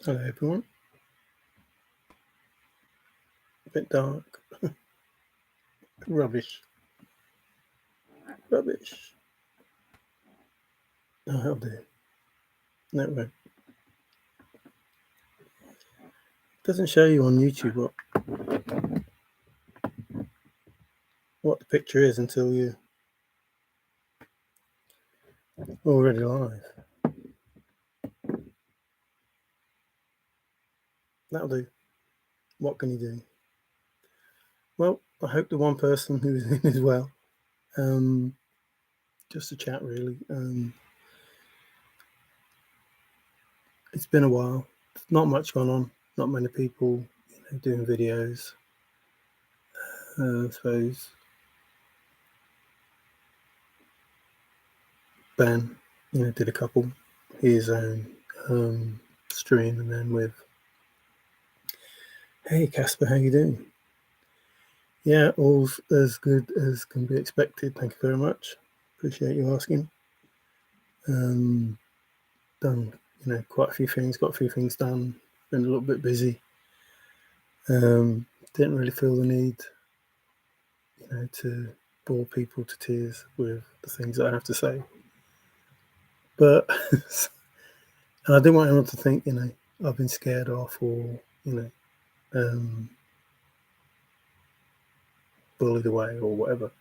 Hello everyone. A bit dark. Rubbish. Rubbish. Oh, how dear. No way. Doesn't show you on YouTube what the picture is until you're already live. That'll do. What can you do? Well, I hope the one person who's in is well. Just a chat really. It's been a while. Not much going on. Not many people, doing videos. I suppose Ben, did a couple his own stream, and then with, hey Casper, how you doing? Yeah, all's as good as can be expected. Thank you very much. Appreciate you asking. Done, quite a few things. Got a few things done. Been a little bit busy. Didn't really feel the need, to bore people to tears with the things that I have to say. But and I didn't want anyone to think, I've been scared off or, bullied away or whatever.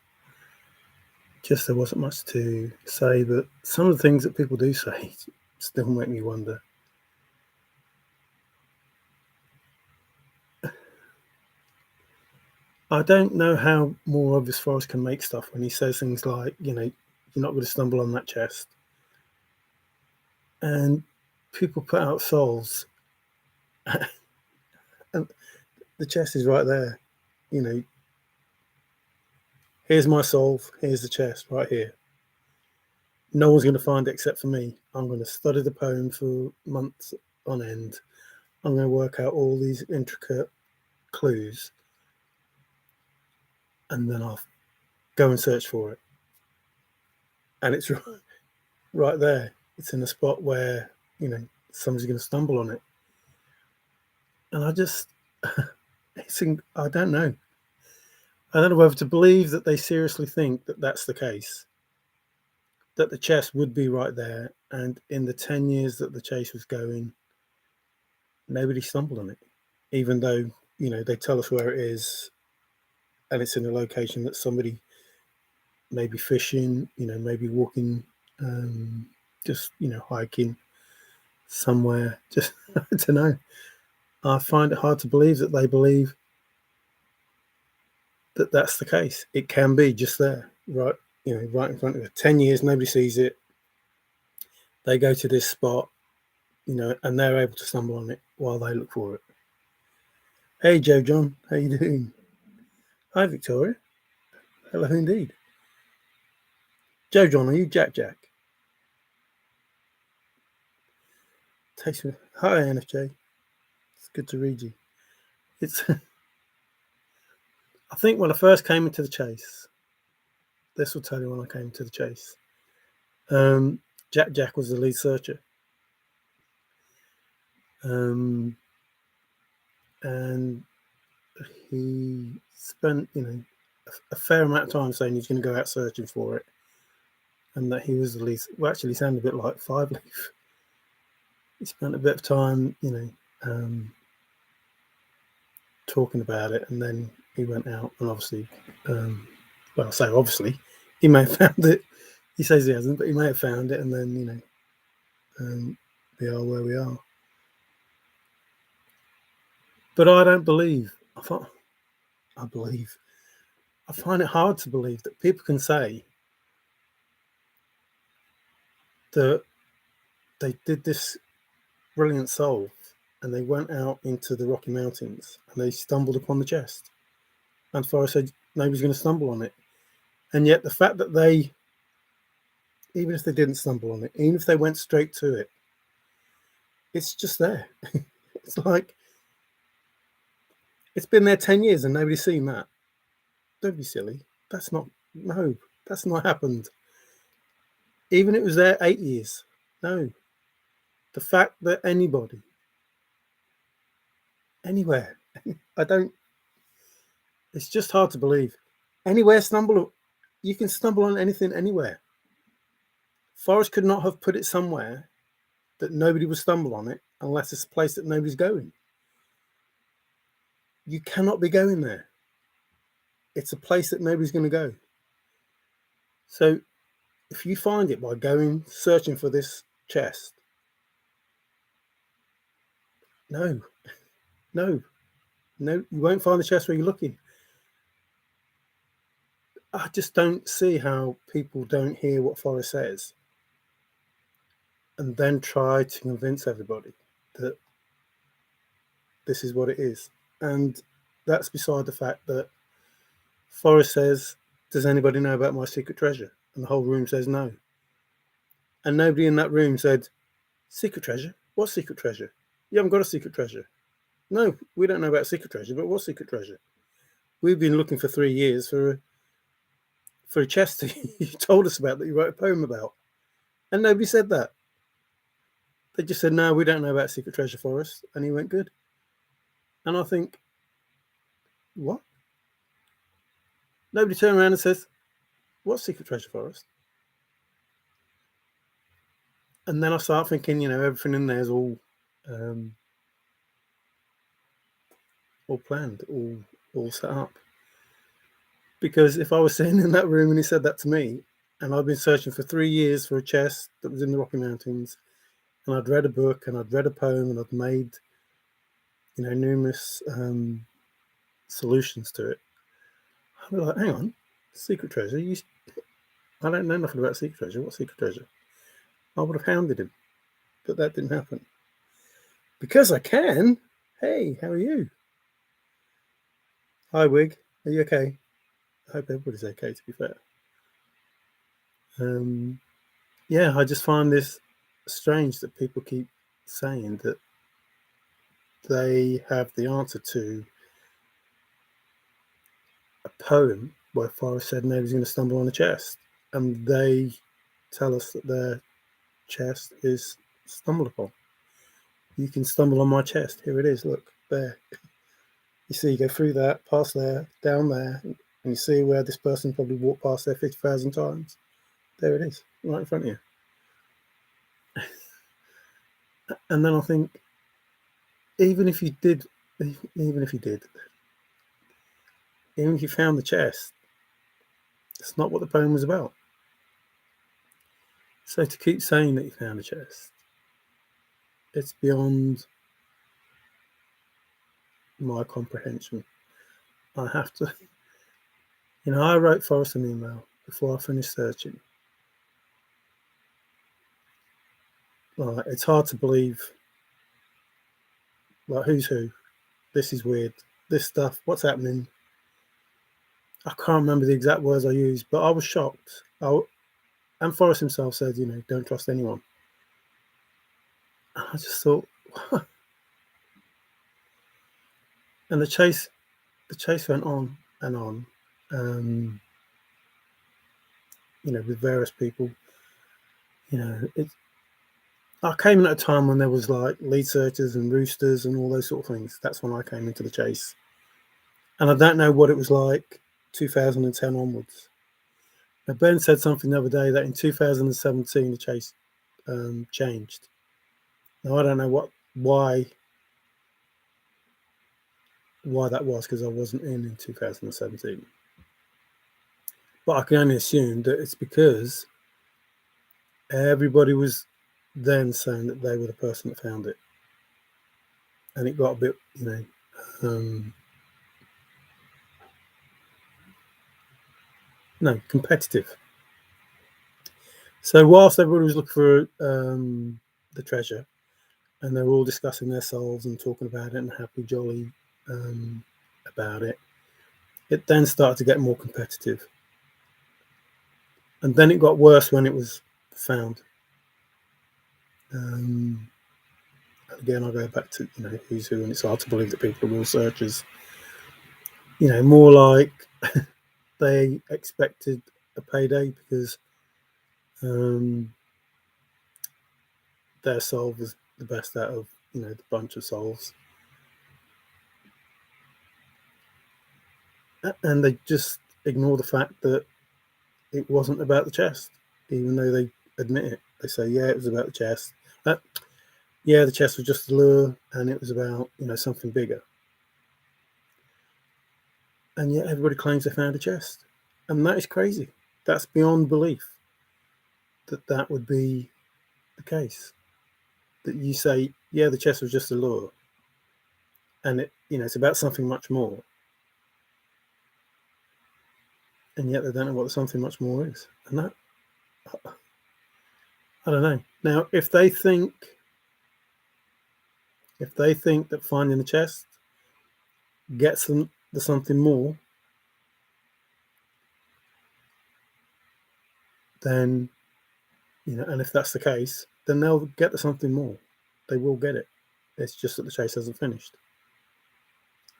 Just there wasn't much to say, but some of the things that people do say still make me wonder. I don't know how more obvious Forrest can make stuff when he says things like, you're not going to stumble on that chest. And people put out souls. And the chest is right there. Here's my soul. Here's the chest right here. No one's going to find it except for me. I'm going to study the poem for months on end. I'm going to work out all these intricate clues. And then I'll go and search for it. And it's right there. It's in a spot where, somebody's going to stumble on it. And I just, I don't know. I don't know whether to believe that they seriously think that that's the case, that the chest would be right there. And in the 10 years that the chase was going, nobody stumbled on it, even though, they tell us where it is and it's in a location that somebody may be fishing, maybe walking, just, hiking somewhere. Just, I don't know. I find it hard to believe that they believe that that's the case. It can be just there, right, right in front of them. 10 years, nobody sees it. They go to this spot, and they're able to stumble on it while they look for it. Hey, Joe John, how you doing? Hi, Victoria. Hello, indeed. Joe John, are you Jack Jack? Takes me. Hi, NFJ. It's good to read you. It's. I think when I first came into the chase, this will tell you when I came into the chase. Jack Jack was the lead searcher. And he spent, a fair amount of time saying he's going to go out searching for it, and that he was the lead. Well, actually, he sounded a bit like Five Leaf. He spent a bit of time, talking about it, and then he went out and obviously, well, I say obviously, he may have found it. He says he hasn't, but he may have found it, and then, we are where we are. But I don't believe. I find it hard to believe that people can say that they did this brilliant solve and they went out into the Rocky Mountains and they stumbled upon the chest. And Forrest said nobody's going to stumble on it. And yet the fact that they, even if they didn't stumble on it, even if they went straight to it, it's just there. It's like, it's been there 10 years and nobody's seen that. Don't be silly. That's not happened. Even if it was there 8 years. No. The fact that anybody Anywhere. It's just hard to believe. Anywhere you can stumble on anything anywhere. Forrest could not have put it somewhere that nobody would stumble on it unless it's a place that nobody's going. You cannot be going there. It's a place that nobody's going to go. So if you find it by going searching for this chest, no, you won't find the chest where you're looking. I just don't see how people don't hear what Forrest says and then try to convince everybody that this is what it is. And that's beside the fact that Forrest says, does anybody know about my secret treasure? And the whole room says no. And nobody in that room said, secret treasure? What secret treasure? You haven't got a secret treasure. No, we don't know about secret treasure, but what secret treasure? We've been looking for 3 years for a chest that you told us about, that you wrote a poem about. And nobody said that. They just said, no, we don't know about secret treasure, Forrest. And he went, good. And I think, what? Nobody turned around and says, what secret treasure, Forrest? And then I start thinking, everything in there is all planned, all set up. Because if I was sitting in that room and he said that to me, and I'd been searching for 3 years for a chest that was in the Rocky Mountains, and I'd read a book and I'd read a poem and I'd made, numerous solutions to it, I'd be like, hang on, secret treasure? I don't know nothing about secret treasure. What secret treasure? I would have hounded him, but that didn't happen. Because I can. Hey, how are you? Hi, Wig. Are you okay? I hope everybody's okay, to be fair. Yeah, I just find this strange that people keep saying that they have the answer to a poem where Forrest said nobody's going to stumble on a chest, and they tell us that their chest is stumbleable. You can stumble on my chest. Here it is. Look, there. You see, you go through that, past there, down there, and you see where this person probably walked past there 50,000 times. There it is, right in front of you. And then I think, even if you found the chest, it's not what the poem was about. So to keep saying that you found a chest, it's beyond my comprehension. I have to, I wrote Forrest an email before I finished searching. It's hard to believe, who's who? This is weird. This stuff, what's happening? I can't remember the exact words I used, but I was shocked. And Forrest himself said, don't trust anyone. And I just thought, what? And the chase went on and on, with various people. I came in at a time when there was lead searchers and roosters and all those sort of things. That's when I came into the chase. And I don't know what it was like 2010 onwards. Now, Ben said something the other day that in 2017 the chase changed. Now I don't know why that was, because I wasn't in 2017. But I can only assume that it's because everybody was then saying that they were the person that found it. And it got a bit, competitive. So whilst everybody was looking for the treasure, and they were all discussing their souls and talking about it and happy jolly about it, it then started to get more competitive. And then it got worse when it was found. Again, I go back to who's who, and it's hard to believe that people are real searchers. More like they expected a payday because their soul was the best out of the bunch of souls. and they just ignore the fact that it wasn't about the chest, even though they admit it. They say, yeah, it was about the chest. Yeah, the chest was just a lure, and it was about, something bigger. And yet everybody claims they found a chest, and that is crazy. That's beyond belief that would be the case. That you say, yeah, the chest was just a lure, and it's about something much more, and yet they don't know what the something much more is. And that, I don't know. Now, if they think that finding the chest gets them the something more, then and if that's the case, then they'll get the something more. They will get it. It's just that the chase hasn't finished.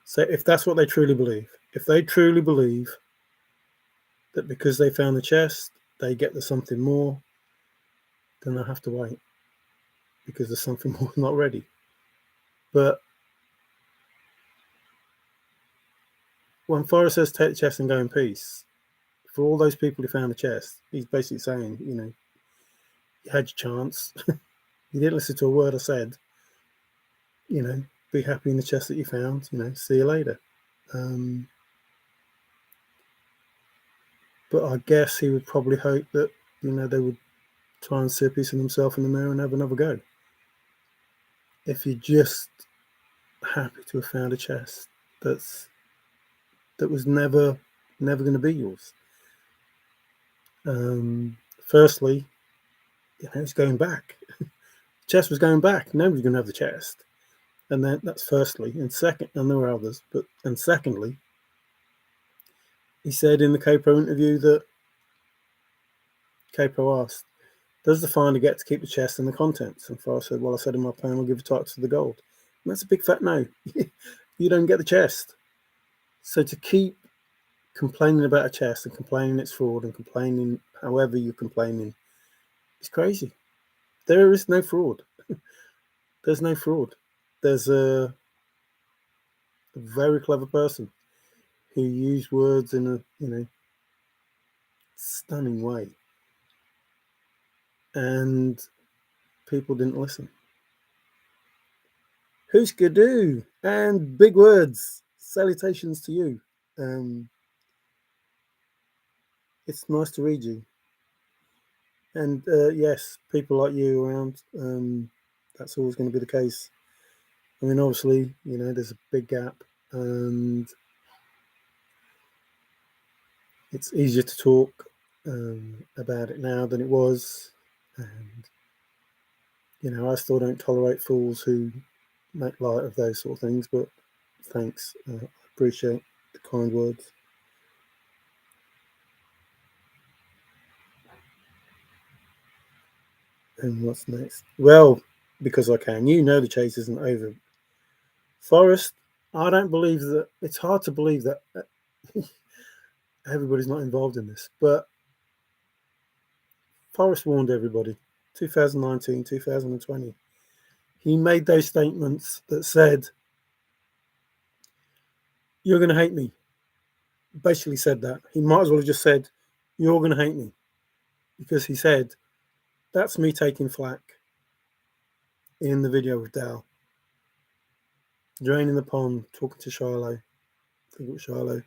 So if that's what they truly believe, if they truly believe that because they found the chest, they get the something more, then they'll have to wait because the something more is not ready. But when Forrest says take the chest and go in peace, for all those people who found the chest, he's basically saying, you had your chance. You didn't listen to a word I said. Be happy in the chest that you found. See you later. But I guess he would probably hope that they would try and see a piece of themselves in the mirror and have another go. If you're just happy to have found a chest that was never going to be yours. Firstly, it's going back. The chest was going back. Nobody's going to have the chest. And then that's firstly. And second, and there were others, and secondly, he said in the Capo interview that Capo asked, does the finder get to keep the chest and the contents? And Forrest said, well, I said in my plan, I'll give the title to the gold. And that's a big fat no. You don't get the chest. So to keep complaining about a chest and complaining it's fraud and complaining however you're complaining, it's crazy. There is no fraud. There's no fraud. There's a very clever person who used words in a stunning way, and people didn't listen. Who's Gadoo? And big words. Salutations to you. It's nice to read you. And yes, people like you around, that's always going to be the case. I mean, obviously, there's a big gap, and it's easier to talk about it now than it was. And, I still don't tolerate fools who make light of those sort of things, but thanks. I appreciate the kind words. And what's next? Well, because I can. The chase isn't over. Forrest, I don't believe that. It's hard to believe that everybody's not involved in this, but Forrest warned everybody. 2019, 2020. He made those statements that said, you're going to hate me. Basically said that. He might as well have just said, you're going to hate me. Because he said, that's me taking flack in the video with Dal. Draining the pond, talking to Shiloh. I think it was Shiloh.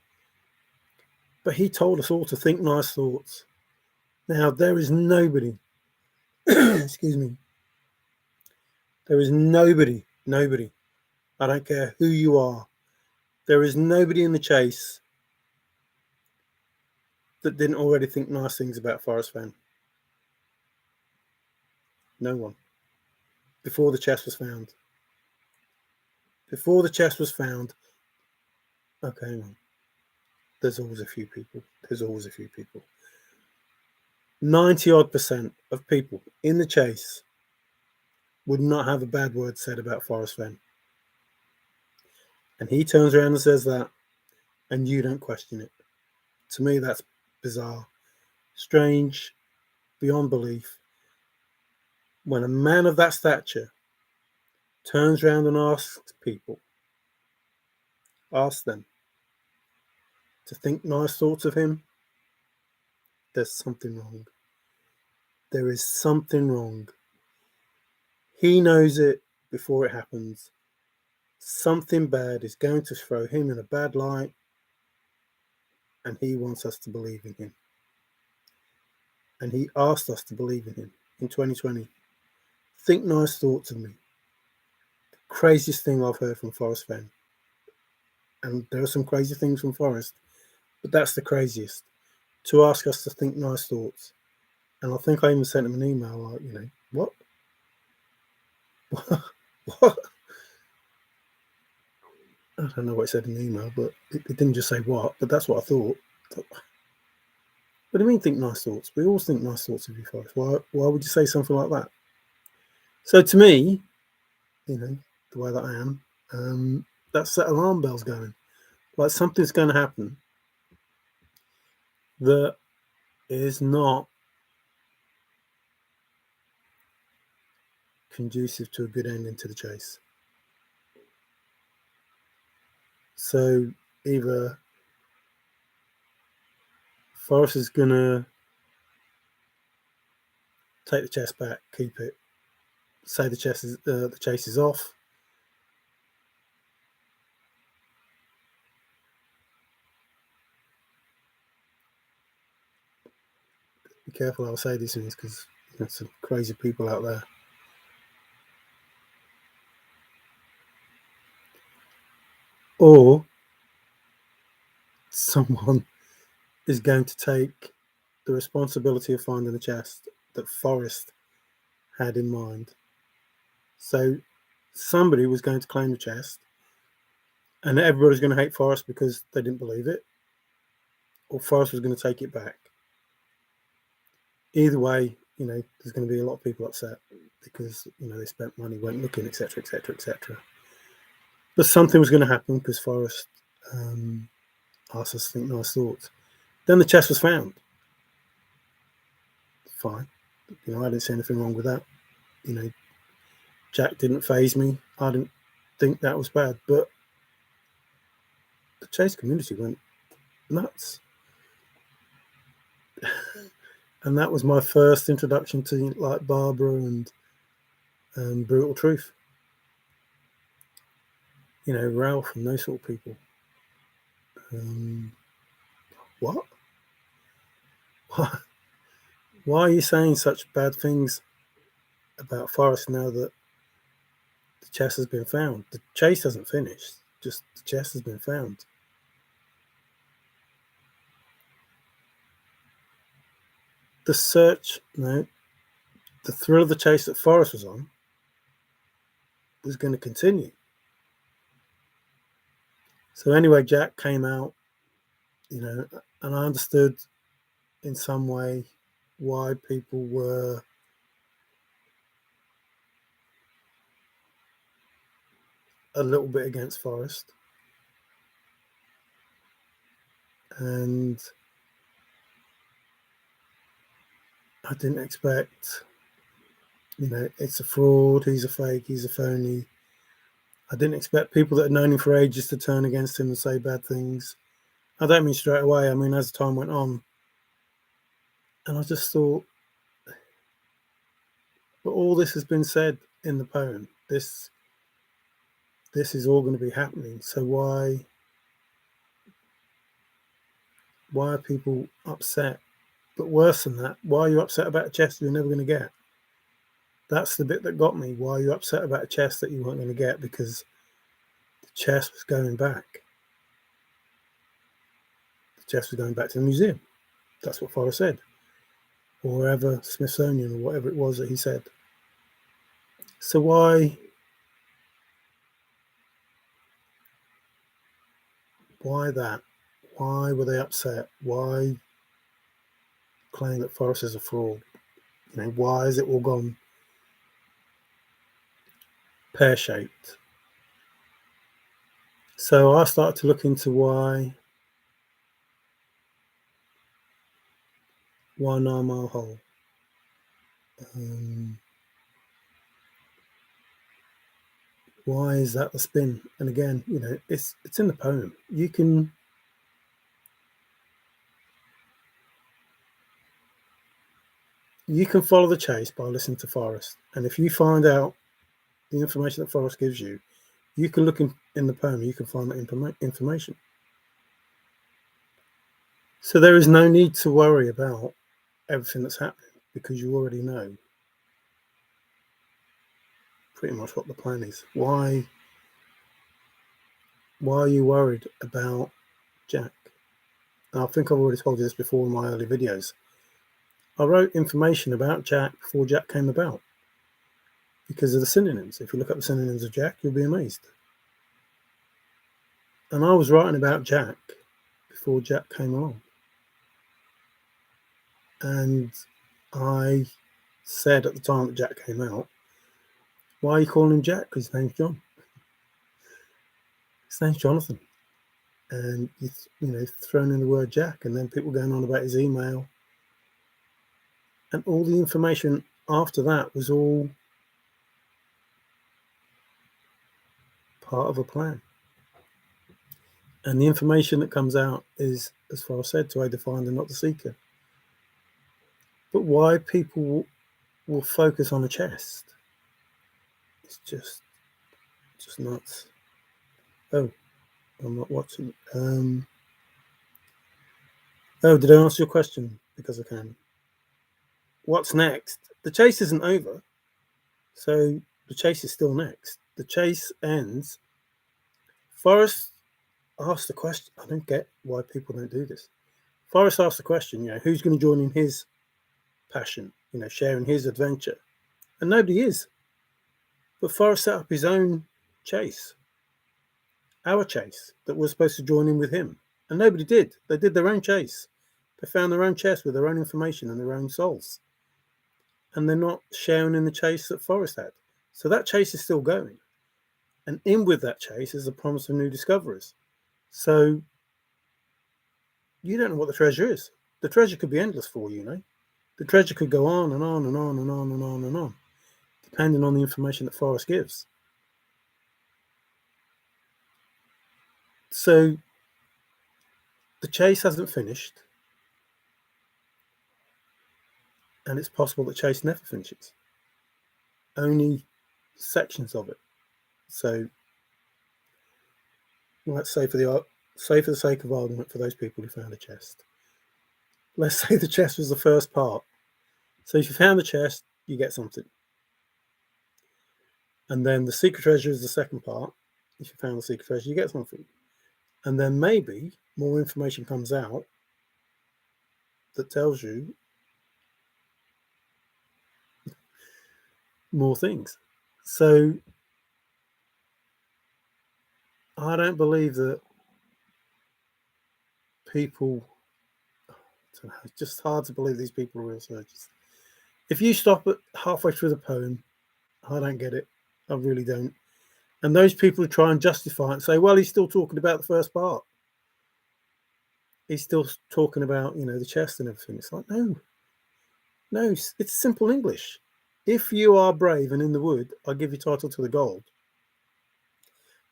But he told us all to think nice thoughts. Now, there is nobody, excuse me, there is nobody, I don't care who you are, there is nobody in the chase that didn't already think nice things about Forrest Fenn. No one. Before the chest was found. Before the chest was found, okay, hang on. There's always a few people. 90% of people in the chase would not have a bad word said about Forrest Fenn. And he turns around and says that, and you don't question it. To me, that's bizarre, strange, beyond belief. When a man of that stature turns around and asks them, to think nice thoughts of him, there's something wrong. There is something wrong. He knows it before it happens. Something bad is going to throw him in a bad light, and he wants us to believe in him. And he asked us to believe in him in 2020. Think nice thoughts of me. The craziest thing I've heard from Forrest Fenn. And there are some crazy things from Forrest, but that's the craziest. To ask us to think nice thoughts. And I think I even sent him an email like, what? What? I don't know what it said in the email, but it didn't just say what, but that's what I thought. What do you mean think nice thoughts? We always think nice thoughts of you, Forrest. Why would you say something like that? So to me, the way that I am, that set alarm bells going. Like something's going to happen that is not conducive to a good ending to the chase. So either Forrest is going to take the chest back, keep it, say the chase is off. Be careful how I say these things because there's some crazy people out there. Or someone is going to take the responsibility of finding the chest that Forrest had in mind. So somebody was going to claim the chest, and everybody's going to hate Forrest because they didn't believe it, or Forrest was going to take it back. Either way, there's going to be a lot of people upset because they spent money, went looking, etc., etc., etc. But something was going to happen because Forrest asked us to think nice thoughts. Then the chest was found. Fine. I didn't see anything wrong with that. Jack didn't faze me. I didn't think that was bad. But the chase community went nuts. And that was my first introduction to like Barbara and Brutal Truth. Ralph and those sort of people. What? Why are you saying such bad things about Forrest now that the chest has been found? The chase hasn't finished. Just the chest has been found. The search, the thrill of the chase that Forrest was on was going to continue. So anyway, Jack came out, and I understood in some way why people were a little bit against Forrest. And I didn't expect, it's a fraud, he's a fake, he's a phony. I didn't expect people that had known him for ages to turn against him and say bad things. I don't mean straight away, I mean as time went on. And I just thought, but all this has been said in the poem. This is all going to be happening. So why are people upset? But worse than that, why are you upset about a chest you're never going to get? That's the bit that got me. Why are you upset about a chest that you weren't going to get? Because the chest was going back. The chest was going back to the museum. That's what Forrest said. Or wherever, Smithsonian or whatever it was that he said. So why that? Why were they upset? Why claim that Forrest is a fraud? Why is it all gone pear-shaped? So I started to look into why 9 Mile Hole. Why is that the spin? And again, it's in the poem. You can You can follow the chase by listening to Forrest. And if you find out the information that Forrest gives you, you can look in the poem, you can find that information. So there is no need to worry about everything that's happening because you already know pretty much what the plan is. Why are you worried about Jack? And I think I've already told you this before in my early videos. I wrote information about Jack before Jack came about because of the synonyms. If you look up the synonyms of Jack, you'll be amazed. And I was writing about Jack before Jack came along. And I said at the time that Jack came out, why are you calling him Jack? Because his name's John. His name's Jonathan. And you thrown in the word Jack, and then people going on about his email. And all the information after that was all part of a plan. And the information that comes out is, as far as said, to aid the finder, not the seeker. But why people will focus on a chest, it's just nuts. Oh, I'm not watching. Oh, did I answer your question? Because I can. What's next? The chase isn't over. So the chase is still next. The chase ends. Forrest asked the question. I don't get why people don't do this. Forrest asked the question, who's going to join in his passion, sharing his adventure? And nobody is. But Forrest set up his own chase, our chase, that was supposed to join in with him. And nobody did. They did their own chase. They found their own chest with their own information and their own souls. And they're not sharing in the chase that Forrest had. So that chase is still going. And in with that chase is the promise of new discoveries. So you don't know what the treasure is. The treasure could be endless for you, The treasure could go on and on and on and on and on and on, depending on the information that Forrest gives. So the chase hasn't finished. And it's possible that chase never finishes. Only sections of it. So let's say for the sake of argument, for those people who found a chest, let's say the chest was the first part. So if you found the chest, you get something. And then the secret treasure is the second part. If you found the secret treasure, you get something. And then maybe more information comes out that tells you more things. So I don't believe that people, it's just hard to believe these people are real searchers. If you stop at halfway through the poem, I don't get it. I really don't. And those people who try and justify it and say, well, he's still talking about the first part. He's still talking about, the chest and everything. It's like, no, it's simple English. If you are brave and in the wood, I'll give you title to the gold.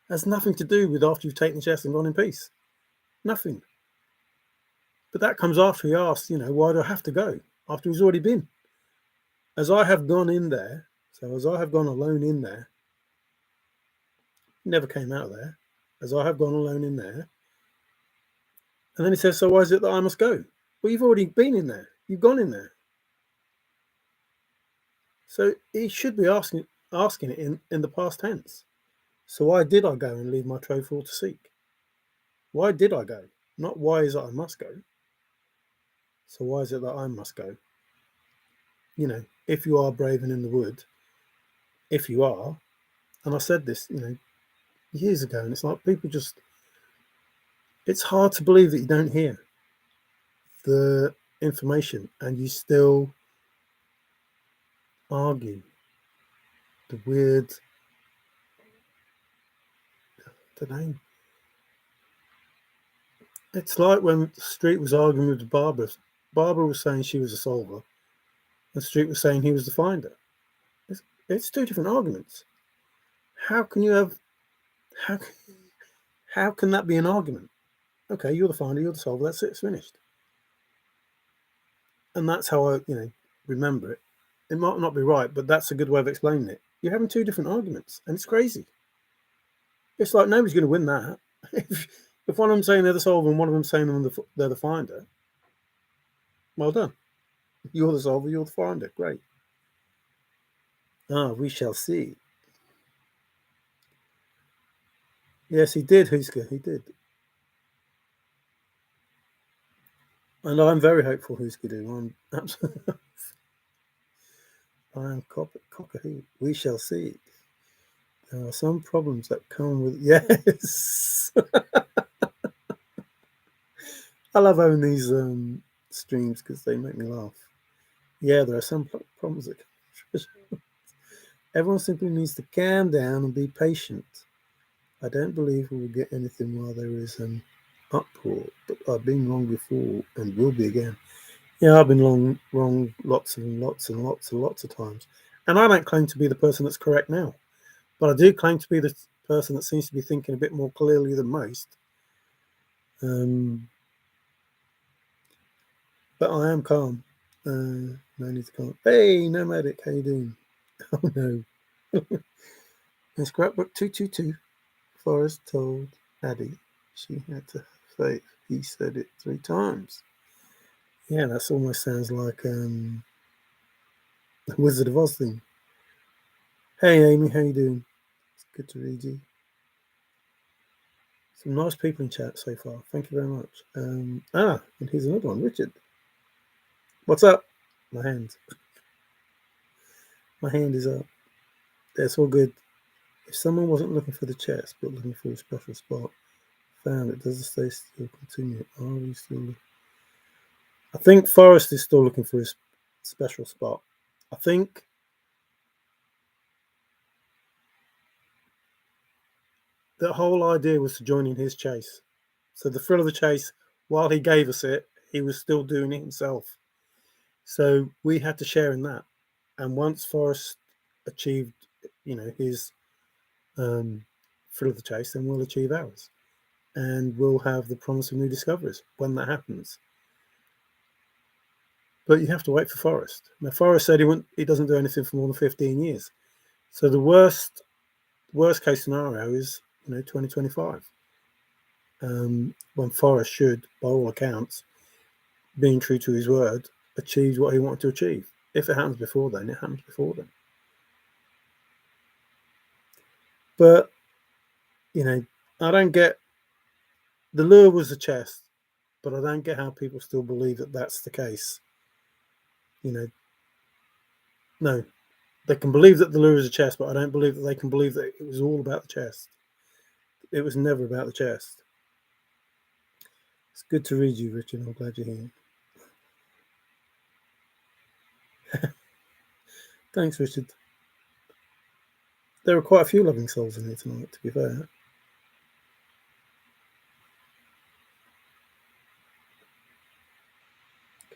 It has nothing to do with after you've taken the chest and gone in peace. Nothing. But that comes after he asks, why do I have to go? After he's already been. As I have gone in there, so as I have gone alone in there, never came out of there, as I have gone alone in there. And then he says, so why is it that I must go? Well, you've already been in there. You've gone in there. So he should be asking it in the past tense. So why did I go and leave my trove for all to seek? Why did I go? Not why is it I must go. So why is it that I must go? If you are brave and in the wood, if you are, and I said this, years ago, and it's like people just, it's hard to believe that you don't hear the information and you still argue the weird, I don't know. It's like when Street was arguing with Barbara. Barbara was saying she was a solver, and Street was saying he was the finder. It's two different arguments. How can that be an argument? Okay, you're the finder, you're the solver, that's it, it's finished. And that's how remember it. It might not be right, but that's a good way of explaining it. You're having two different arguments, and it's crazy. It's like nobody's going to win that. If one of them saying they're the solver and one of them saying they're the finder, well done. You're the solver, you're the finder. Great. Ah, we shall see. Yes, he did, Huska. He did. And I'm very hopeful, Huska do. I'm absolutely. I am cockahoo. We shall see. There are some problems that come with. Yes. I love having these streams because they make me laugh. Yeah, there are some problems that. Everyone simply needs to calm down and be patient. I don't believe we will get anything while there is an uproar, but I've been wrong before and will be again. Yeah, I've been wrong lots and lots and lots and lots of times. And I don't claim to be the person that's correct now, but I do claim to be the person that seems to be thinking a bit more clearly than most. But I am calm. No need to calm. Hey, Nomadic, how you doing? Oh no. In scrapbook 222, Forrest told Addie she had to have faith. He said it 3 times. Yeah, that almost sounds like the Wizard of Oz thing. Hey Amy, how you doing? It's good to read you. Some nice people in chat so far. Thank you very much. And here's another one, Richard. What's up? My hand is up. That's all good. If someone wasn't looking for the chest but looking for a special spot, found it. Does the stay still continue? Are we still? I think Forrest is still looking for his special spot. I think the whole idea was to join in his chase. So the thrill of the chase, while he gave us it, he was still doing it himself. So we had to share in that. And once Forrest achieved, his thrill of the chase, then we'll achieve ours. And we'll have the promise of new discoveries when that happens. But you have to wait for Forrest. Now, Forrest said he doesn't do anything for more than 15 years. So the worst case scenario is 2025, when Forrest should, by all accounts, being true to his word, achieve what he wanted to achieve. If it happens before then, it happens before then. But I don't get, the lure was the chest, but I don't get how people still believe that that's the case. No, they can believe that the lure is a chest, but I don't believe that they can believe that it was all about the chest. It was never about the chest. It's good to read you, Richard. I'm glad you're here. Thanks, Richard. There are quite a few loving souls in here tonight, to be fair.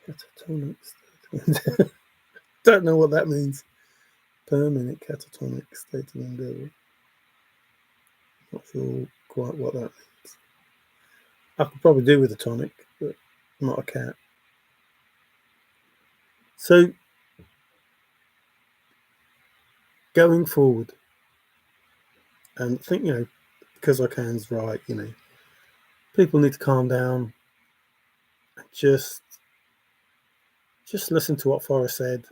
Catatonic state. Don't know what that means. Permanent catatonic state of endeavour. Not sure quite what that means. I could probably do with a tonic, but I'm not a cat. So, going forward, and I think, because I can's right, people need to calm down and just listen to what Forrest said.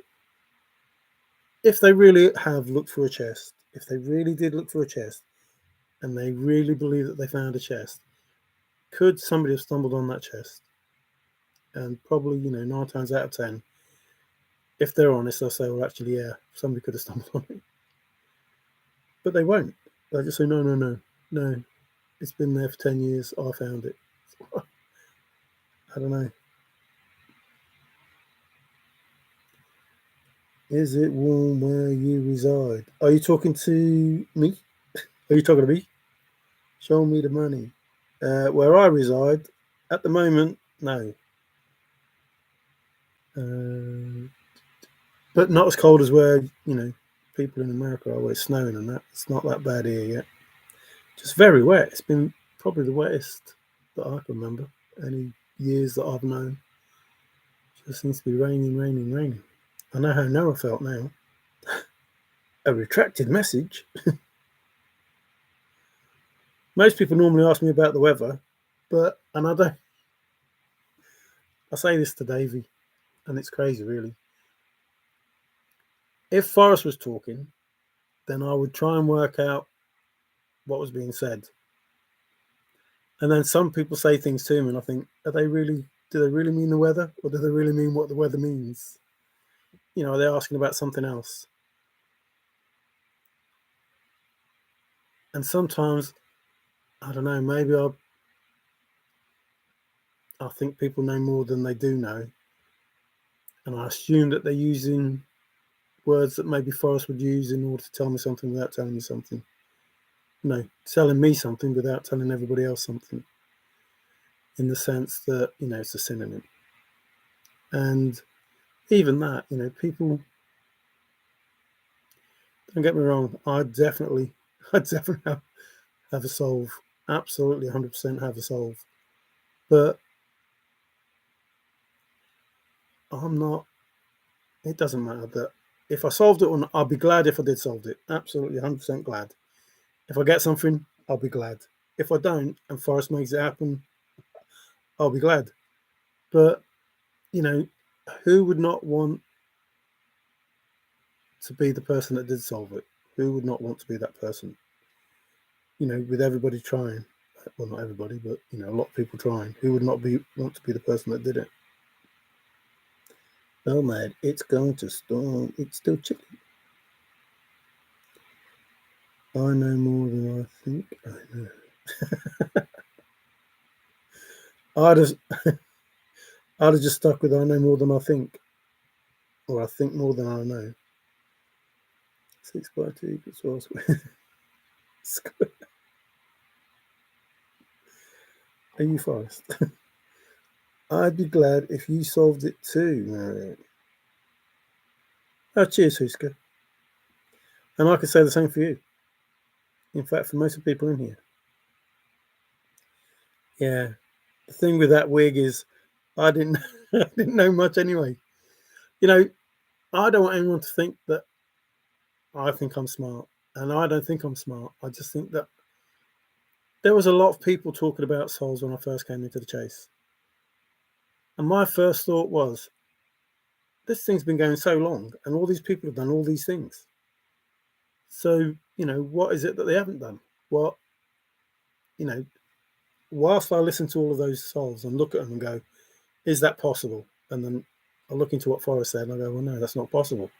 If they really have looked for a chest, if they really did look for a chest, and they really believe that they found a chest, could somebody have stumbled on that chest? And probably, 9 times out of 10, if they're honest, they'll say, well, actually, yeah, somebody could have stumbled on it. But they won't. They'll just say, no. It's been there for 10 years. I found it. I don't know. Is it warm where you reside? Are you talking to me? Are you talking to me? Show me the money. Where I reside, at the moment, no. But not as cold as where, people in America are, where it's snowing and that. It's not that bad here yet. Just very wet. It's been probably the wettest that I can remember any years that I've known. Just seems to be raining. I know how Noah felt now. A retracted message. Most people normally ask me about the weather, and I say this to Davey, and it's crazy, really. If Forrest was talking, then I would try and work out what was being said. And then some people say things to him, and I think, do they really mean the weather, or do they really mean what the weather means? Are they asking about something else? And sometimes, I don't know, maybe I think people know more than they do know. And I assume that they're using words that maybe Forrest would use in order to tell me something without telling me something. Telling me something without telling everybody else something. In the sense that, it's a synonym. And even that, people, don't get me wrong, I definitely have a solve. Absolutely 100% have a solve. But it doesn't matter that if I solved it or not, I'll be glad if I did solve it. Absolutely 100% glad. If I get something, I'll be glad. If I don't, and Forrest makes it happen, I'll be glad. But, who would not want to be the person that did solve it? Who would not want to be that person? With everybody trying. Well, not everybody, but, a lot of people trying. Who would not want to be the person that did it? Oh, man, it's going to storm. It's still chilly. I know more than I think I know. I'd have just stuck with I know more than I think. Or I think more than I know. 6 by 2 equals 12 square. Are you Forrest? I'd be glad if you solved it too, Maverick. Oh, cheers, Huska. And I could say the same for you. In fact, for most of the people in here. Yeah. The thing with that wig is I didn't know much anyway. I don't want anyone to think that I think I'm smart. And I don't think I'm smart. I just think that there was a lot of people talking about souls when I first came into the chase. And my first thought was, this thing's been going so long and all these people have done all these things. So, what is it that they haven't done? Well, whilst I listen to all of those souls and look at them and go, is that possible? And then I look into what Forrest said and I go, well, no, that's not possible.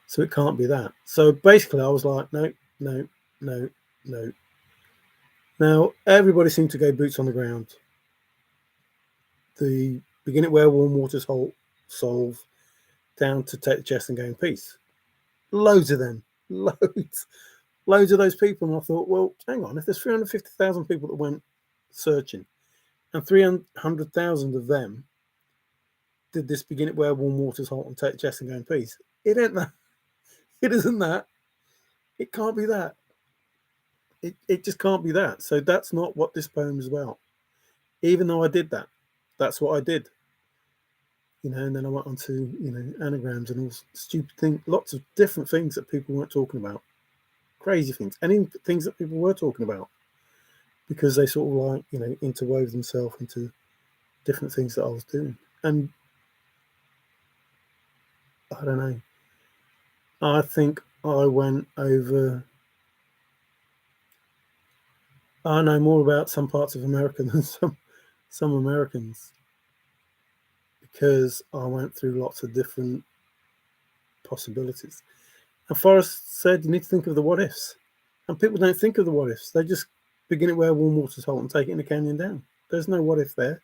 So it can't be that. So basically I was like, no. Now, everybody seemed to go boots on the ground. The begin it where warm waters halt, solve, down to take the chest and go in peace. Loads of them. Loads of those people. And I thought, well, hang on, if there's 350,000 people that went searching and 300,000 of them did this begin it where warm waters halt and take the chest and go in peace, it ain't that. It isn't that. It can't be that. It just can't be that. So that's not what this poem is about. Even though I did that, that's what I did. And then I went on to, anagrams and all stupid things, lots of different things that people weren't talking about. Crazy things. Any things that people were talking about. Because they sort of interwove themselves into different things that I was doing. And I don't know. I think I went over. I know more about some parts of America than some Americans, because I went through lots of different possibilities. And Forrest said you need to think of the what ifs. And people don't think of the what ifs. They just begin it where warm waters halt and take it in the canyon down. There's no what if there.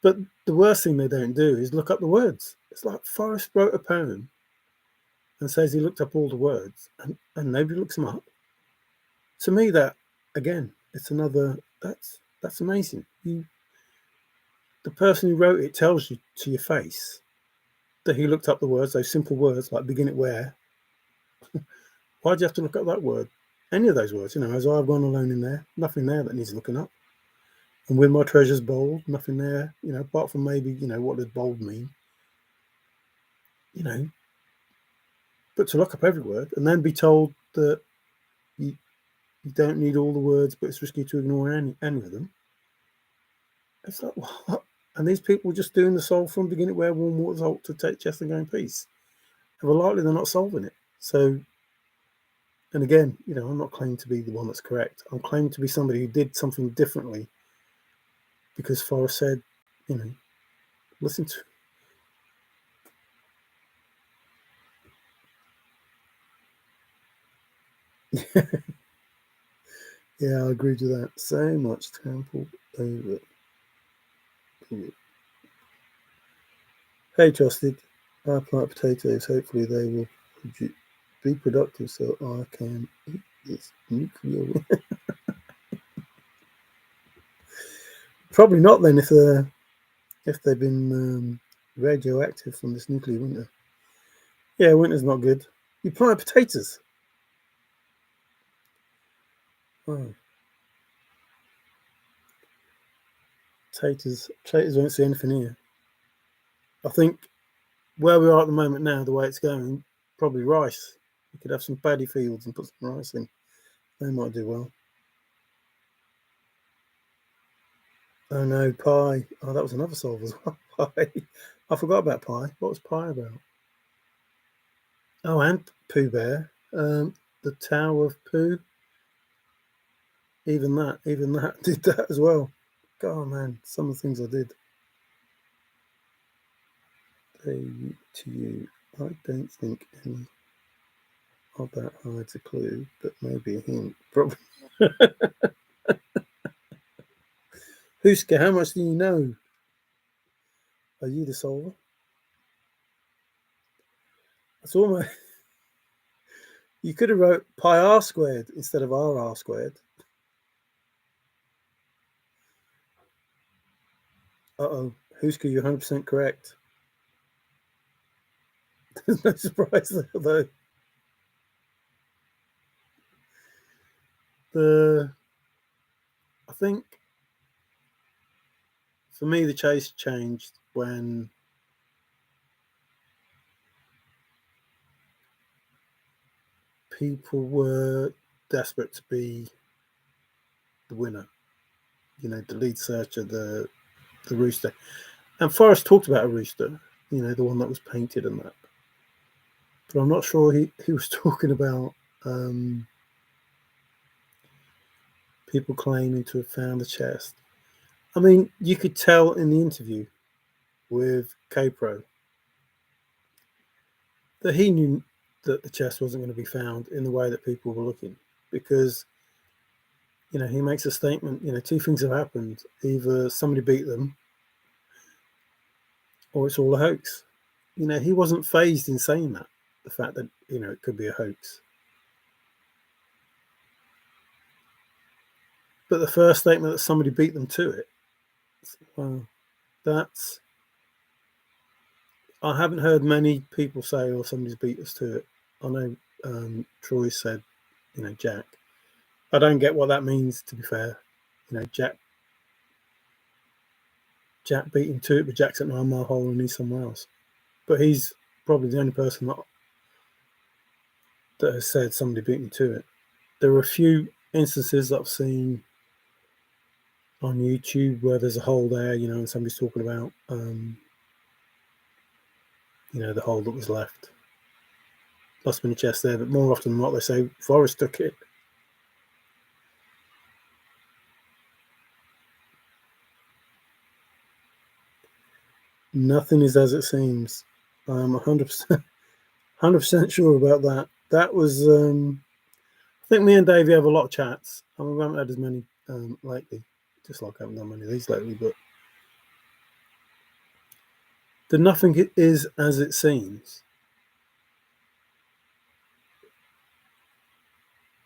But the worst thing they don't do is look up the words. It's like Forrest wrote a poem and says he looked up all the words and nobody looks them up. To me, that, again, it's another, that's amazing. The person who wrote it tells you to your face that he looked up the words, those simple words like begin it where. Why'd you have to look up that word? Any of those words, as I've gone alone in there, nothing there that needs looking up. And with my treasures bold, nothing there, apart from maybe, what does bold mean? but to look up every word and then be told that you don't need all the words, but it's risky to ignore any of them. It's like, what? And these people just doing the solve from beginning where warm water salt to take chest and go in peace. And well, likely they're not solving it. So, and again, I'm not claiming to be the one that's correct. I'm claiming to be somebody who did something differently because Forrest said, listen to. Yeah, I agree to that. So much trampled over. Hey, Trusted. I plant potatoes. Hopefully they will be productive so I can eat this nuclear. Probably not then if they've been radioactive from this nuclear winter. Yeah, winter's not good. You plant potatoes. Oh. Potatoes won't see anything here. I think where we are at the moment now, the way it's going, probably rice. You could have some paddy fields and put some rice in. They might do well. Oh no, pie. Oh, that was another solve as well. Pie. I forgot about pie. What was pie about? Oh, and Pooh Bear. The Tower of Pooh. Even that did that as well. God, man, some of the things I did. To you, I don't think any of that hides a clue, but maybe a hint. Probably. Huska, how much do you know? Are you the solver? That's almost. You could have wrote pi r squared instead of r squared. Uh-oh. Huska, you're 100% correct. There's no surprise there, though. I think for me the chase changed when people were desperate to be the winner. The lead searcher, the rooster. And Forrest talked about a rooster, the one that was painted and that. But I'm not sure he was talking about people claiming to have found the chest. I mean, you could tell in the interview with K-Pro that he knew that the chest wasn't going to be found in the way that people were looking, because he makes a statement, two things have happened: either somebody beat them or it's all a hoax. He wasn't phased in saying that, the fact that it could be a hoax. But the first statement that somebody beat them to it, well, I haven't heard many people say, "Oh, somebody's beat us to it." I know Troy said, Jack. I don't get what that means, to be fair. Jack beat him to it, but Jack's at 9 Mile Hole and he's somewhere else. But he's probably the only person that has said somebody beat me to it. There are a few instances that I've seen on YouTube where there's a hole there, and somebody's talking about, the hole that was left. Must have been a chest there, but more often than not, they say Forrest took it. Nothing is as it seems. I'm 100% sure about that. That was, I think me and Davey have a lot of chats. I mean, we haven't had as many lately, just like I haven't done many of these lately, but the nothing is as it seems.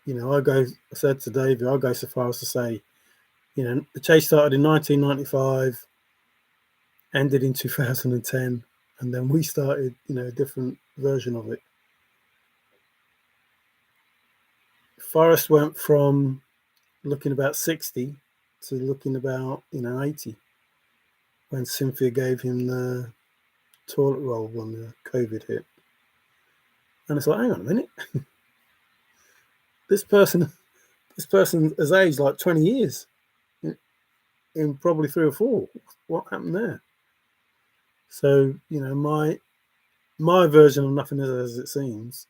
I said to Davey, I'll go so far as to say, the chase started in 1995, ended in 2010, and then we started, a different version of it. Forrest went from looking about 60 to looking about 80 when Cynthia gave him the toilet roll when the COVID hit. And it's like, hang on a minute, this person has aged like 20 years in probably 3 or 4. What happened there? So, my version of nothing is as it seems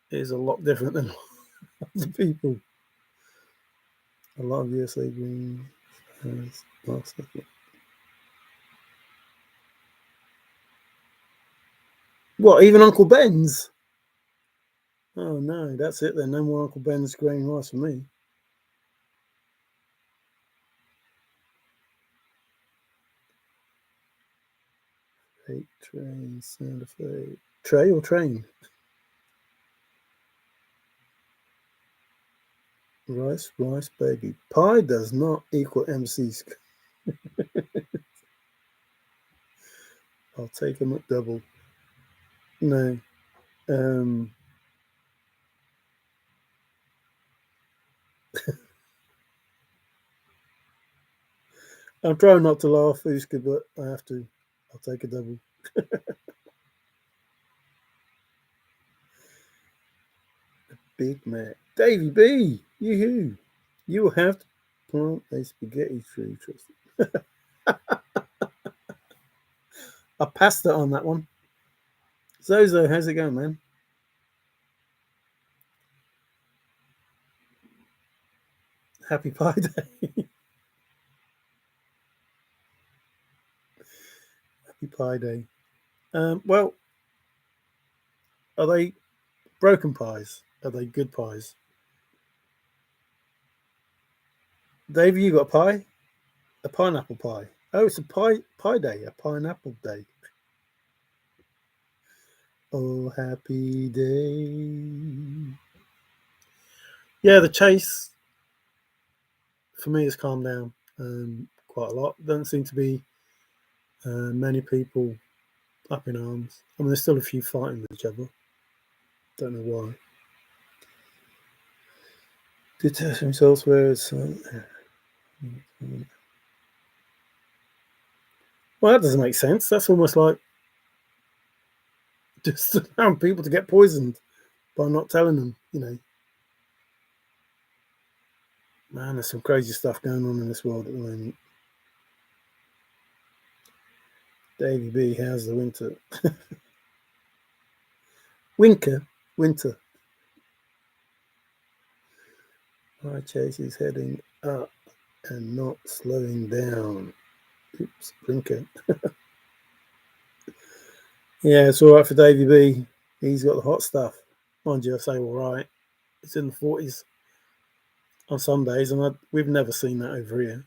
is a lot different than other people. A lot of USA Green has last second. What, even Uncle Ben's? Oh no, that's it then. No more Uncle Ben's grain rice for me. Freight train, sound effect. Tray or train? Rice, baby. Pi does not equal MC. I'll take a McDouble. No. I'm trying not to laugh, Uska, but I have to. I'll take a double. Big Mac. Davy B! Yoo-hoo! You will have to plant a spaghetti tree, Tristan. I passed it on that one. Zozo, how's it going, man? Happy Pie Day. Happy Pie Day. Well, are they broken pies? Are they good pies? Dave, you got a pie? A pineapple pie. Oh, it's a pie day, a pineapple day. Oh, happy day. Yeah, the chase for me has calmed down quite a lot. Doesn't seem to be many people up in arms. I mean, there's still a few fighting with each other. Don't know why. Detach themselves where it's. Well, that doesn't make sense. That's almost like just allowing people to get poisoned by not telling them, Man, there's some crazy stuff going on in this world at the moment. Davy B, how's the winter? Winter. My chase is heading up and not slowing down. Oops, blinker. Yeah, it's all right for Davy B. He's got the hot stuff. Mind you, I say all right. It's in the 40s on some days, and we've never seen that over here.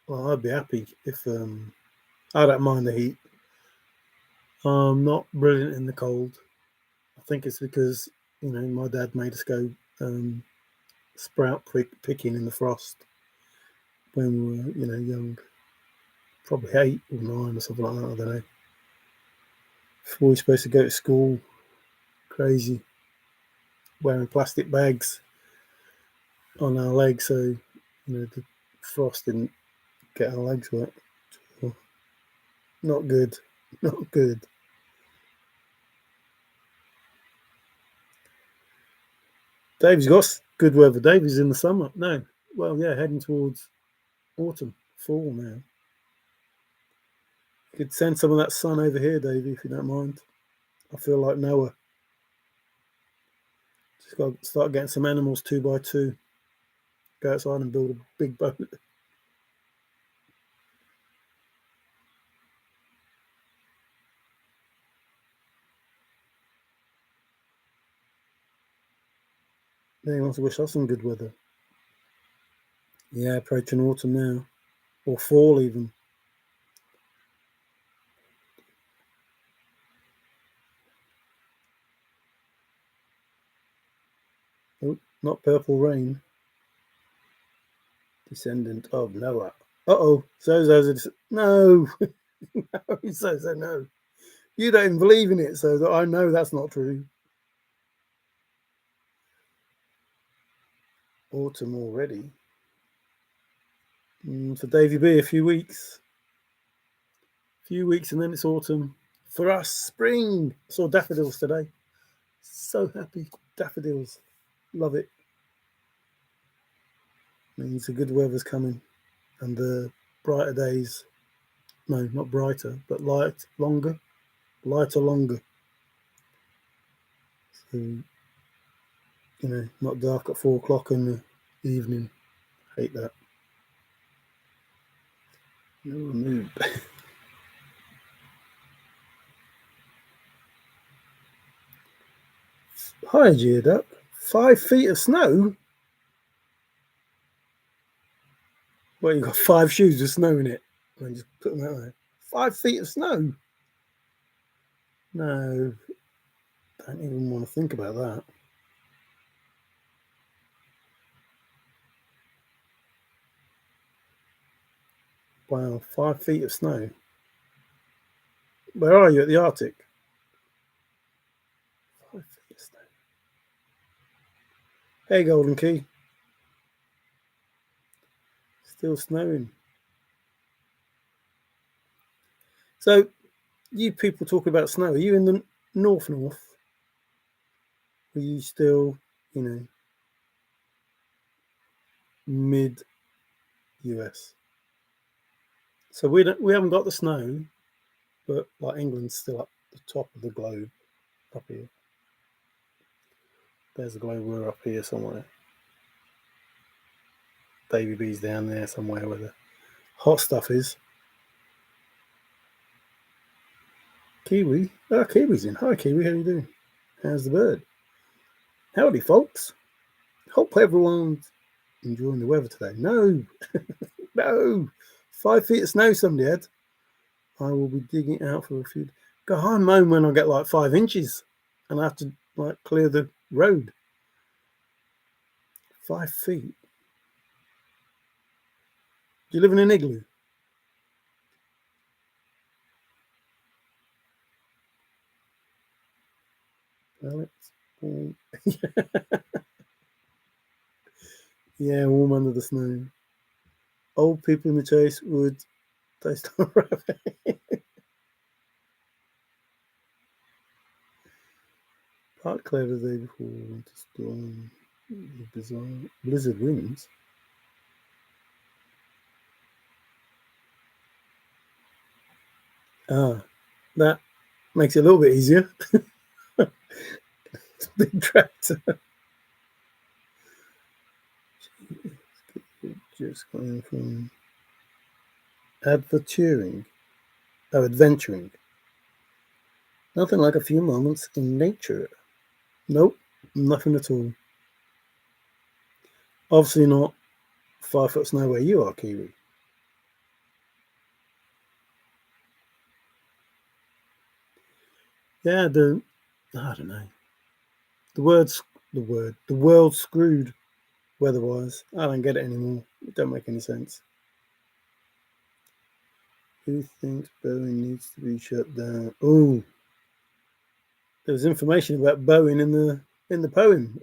Well, I'd be happy if I don't mind the heat. I'm not brilliant in the cold. I think it's because my dad made us go sprout picking in the frost when we were young, probably 8 or 9 or something like that. I don't know. Before we were supposed to go to school, crazy, wearing plastic bags on our legs so the frost didn't get our legs wet. Not good. Not good. Dave's got good weather. Dave's in the summer. No. Well, yeah, heading towards autumn, fall now. You could send some of that sun over here, Davey, if you don't mind. I feel like Noah. Just got to start getting some animals 2x2. Go outside and build a big boat. Then he wants to wish us some good weather. Yeah, approaching autumn now. Or fall even. Oh, not purple rain. Descendant of Noah. Uh-oh. Zozo's no. No, Zozo, no. You don't even believe in it, so that I know that's not true. Autumn already. For Davy B, a few weeks. few weeks and then it's autumn. For us, spring. I saw daffodils today. So happy. Daffodils. Love it. Means the good weather's coming. And the brighter days. No, not brighter, but lighter longer. So, not dark at 4 o'clock in the evening. Hate that. No mood. Hi, Geoduck. 5 feet of snow? Well, you've got 5 shoes with snow in it. And just put them out there. 5 feet of snow? No, don't even want to think about that. Wow, 5 feet of snow. Where are you, at the Arctic? 5 feet of snow. Hey, Golden Key. Still snowing. So, you people talk about snow. Are you in the north? Are you still, mid US? So we haven't got the snow, but like England's still up the top of the globe, up here. There's the globe. We're up here somewhere. Davy B's down there somewhere where the hot stuff is. Kiwi. Ah, Kiwi's in. Hi, Kiwi. How you doing? How's the bird? Howdy, folks. Hope everyone's enjoying the weather today. No, no. 5 feet of snow somebody had. I will be digging out for a few. God, I moan when I get like 5 inches and I have to clear the road. 5 feet. Do you live in an igloo? Well, it's warm. Yeah, warm under the snow. Old people in the chase would taste of rabbit. Part clear the day before winter storm. Bizarre blizzard winds. Ah, that makes it a little bit easier. Big tractor. Just going from adventuring. Oh, adventuring. Nothing like a few moments in nature. Nope, nothing at all. Obviously not 5 foot snow where you are, Kiwi. Yeah, I don't know. The world's screwed weather-wise. I don't get it anymore. It don't make any sense. Who thinks Boeing needs to be shut down? Oh, there was information about Boeing in the poem.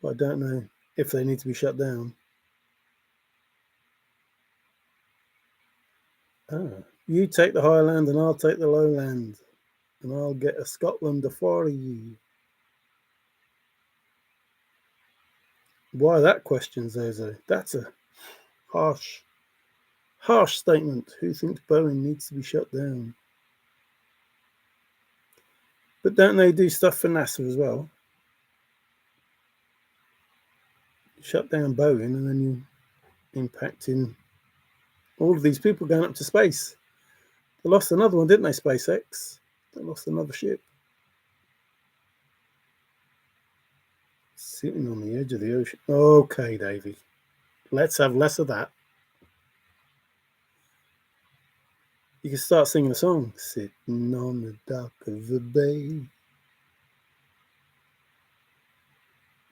But I don't know if they need to be shut down. You take the highland and I'll take the lowland, and I'll get a Scotland afore ye. Why that question, Zozo? That's a harsh statement. Who thinks Boeing needs to be shut down? But don't they do stuff for NASA as well? Shut down Boeing and then you're impacting all of these people going up to space. They lost another one, didn't they, SpaceX? They lost another ship. Sitting on the edge of the ocean. Okay, Davey. Let's have less of that. You can start singing a song. Sitting on the dock of the bay.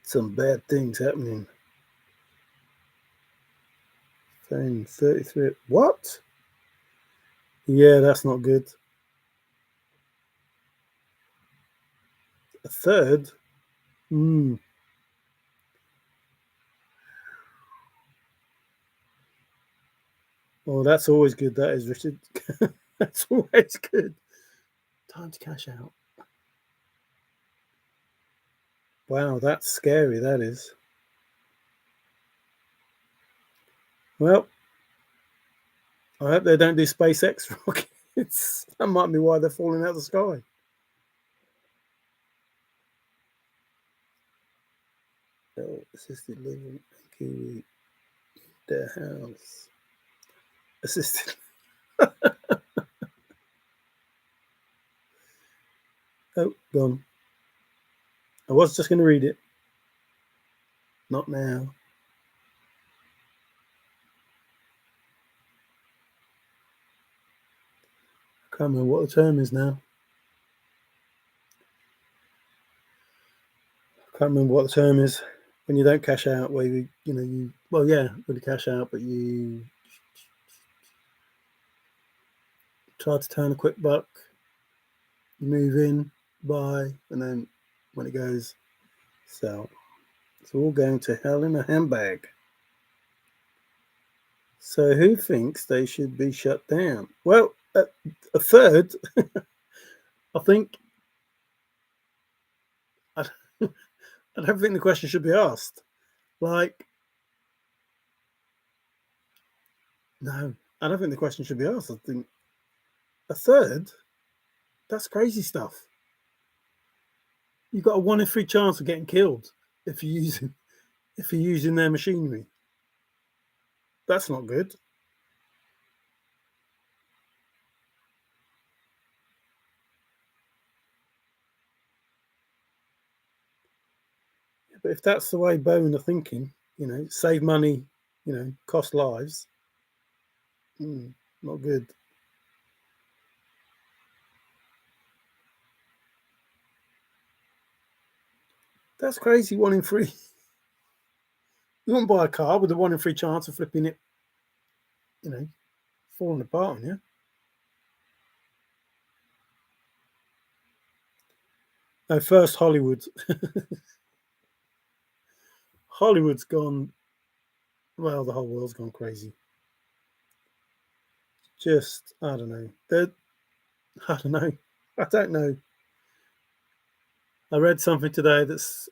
Some bad things happening. Fenn 33. What? Yeah, that's not good. A third? Oh, that's always good. That is, Richard. That's always good. Time to cash out. Wow, that's scary. That is. Well, I hope they don't do SpaceX rockets. That might be why they're falling out of the sky. Oh, assisted living, Kiwi, their house. Assisted. Oh, gone. I was just going to read it. Not now. I can't remember what the term is now. I can't remember what the term is when you don't cash out. Where you well, yeah, really cash out, but you try to turn a quick buck. You move in, buy, and then when it goes, sell. It's all going to hell in a handbag. So who thinks they should be shut down? Well, a third. I think. I, I don't think the question should be asked. Like, no, I don't think the question should be asked. I think a third. That's crazy stuff. You've got a 1 in 3 chance of getting killed if you're using their machinery. That's not good. But if that's the way Bowen are thinking, save money, cost lives, not good. That's crazy. 1 in 3. You wouldn't buy a car with a 1 in 3 chance of flipping it, falling apart on you. No, first Hollywood. Hollywood's gone. Well, the whole world's gone crazy. Just, I don't know. I don't know. I don't know. I read something today that's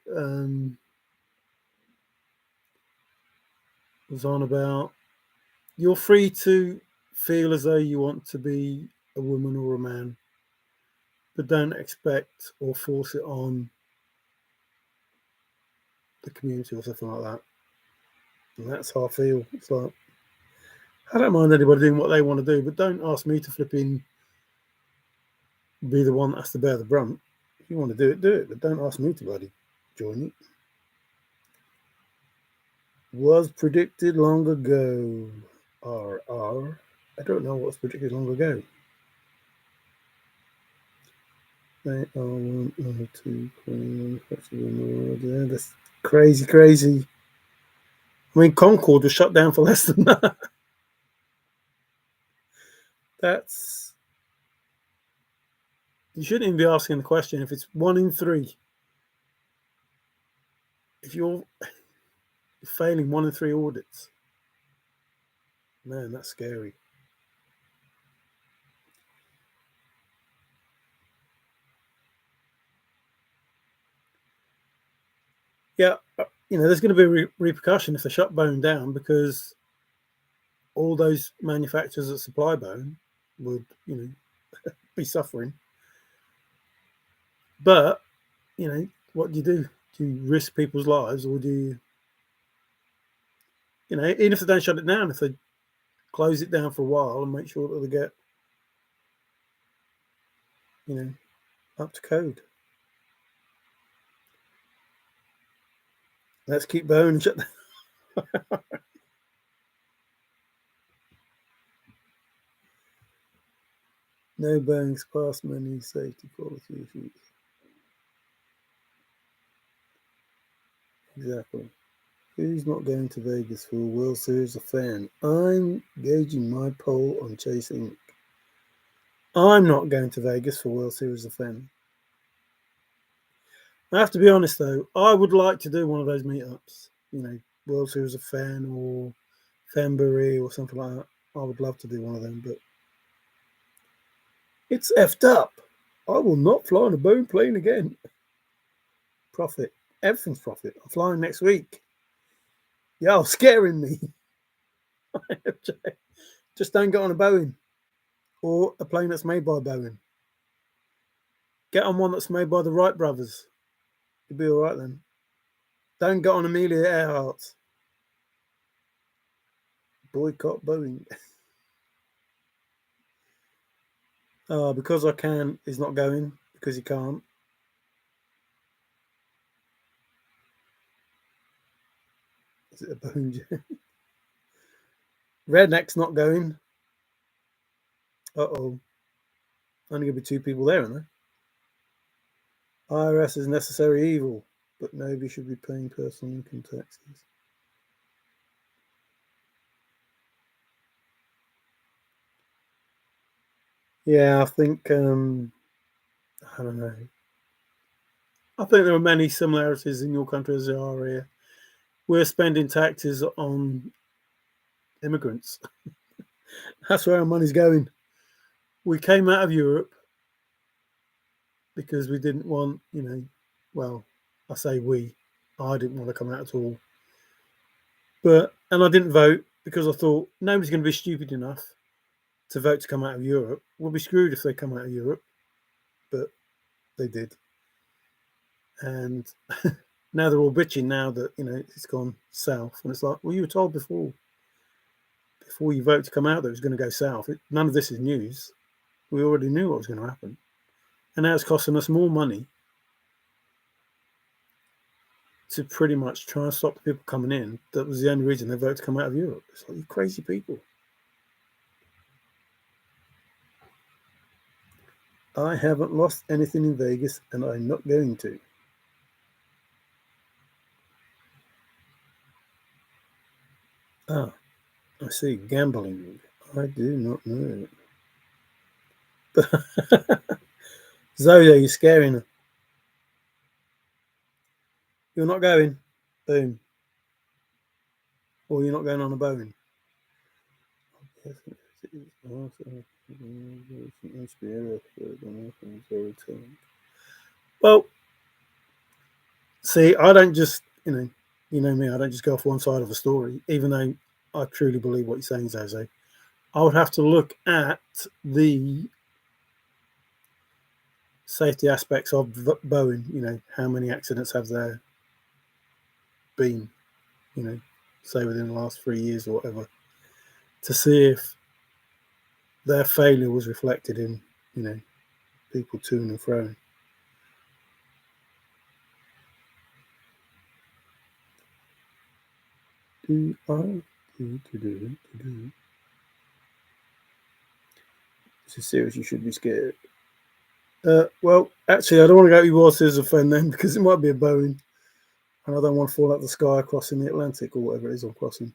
was on about you're free to feel as though you want to be a woman or a man, but don't expect or force it on the community or something like that. And that's how I feel. It's like, I don't mind anybody doing what they want to do, but don't ask me to flip in, be the one that has to bear the brunt. If you want to do it, but don't ask me to bloody join it. Was predicted long ago. RR. I don't know what's predicted long ago. They are 1 or 2 yeah, that's crazy. I mean, Concorde was shut down for less than that. That's you shouldn't even be asking the question if it's 1 in 3. If you're failing 1 in 3 audits, man, that's scary. Yeah, there's going to be a repercussion if they shut Bone down because all those manufacturers that supply Bone would, be suffering. But, what do you do? Do you risk people's lives or do you, even if they don't shut it down, if they close it down for a while and make sure that they get, up to code. Let's keep Bone and shut down. No banks past many safety quality issues. Exactly. Who's not going to Vegas for a World Series of Fenn? I'm gauging my poll on Chase Inc. I'm not going to Vegas for World Series of Fenn. I have to be honest though, I would like to do one of those meetups, World Series of Fenn or Fenbury or something like that. I would love to do one of them, but it's effed up. I will not fly on a Boeing plane again. Profit. Everything's profit. I'm flying next week. Y'all scaring me. Just don't get on a Boeing or a plane that's made by Boeing. Get on one that's made by the Wright brothers. You'll be all right then. Don't get on Amelia Earhart. Boycott Boeing. Because I can is not going because he can't. Is it a Boeing jet? Redneck's not going. Uh-oh. Only going to be 2 people there, isn't there? IRS is necessary evil, but nobody should be paying personal income taxes. Yeah, I think, I don't know. I think there are many similarities in your country as there are here. We're spending taxes on immigrants. That's where our money's going. We came out of Europe because we didn't want, well, I say we. I didn't want to come out at all. And I didn't vote because I thought nobody's going to be stupid enough to vote to come out of Europe. We'll be screwed if they come out of Europe. But they did. And now they're all bitching now that, it's gone south. And it's like, well, you were told before you vote to come out that it was going to go south. None of this is news. We already knew what was going to happen. And now it's costing us more money to pretty much try and stop the people coming in. That was the only reason they voted to come out of Europe. It's like, you crazy people. I haven't lost anything in Vegas, and I'm not going to. Ah, I see. Gambling. I do not know. Zoe, you're scaring her. You're not going. Boom. Or you're not going on a Boeing. Well, see, I don't just, you know me, I don't just go off one side of a story, even though I truly believe what you're saying, Jose. I would have to look at the safety aspects of Boeing, how many accidents have there been, say within the last 3 years or whatever, to see if their failure was reflected in, people to and fro. This is serious. You should be scared. Well, actually, I don't want to go to war scissors or Fenn then because it might be a Boeing, and I don't want to fall out the sky crossing the Atlantic or whatever it is I'm crossing.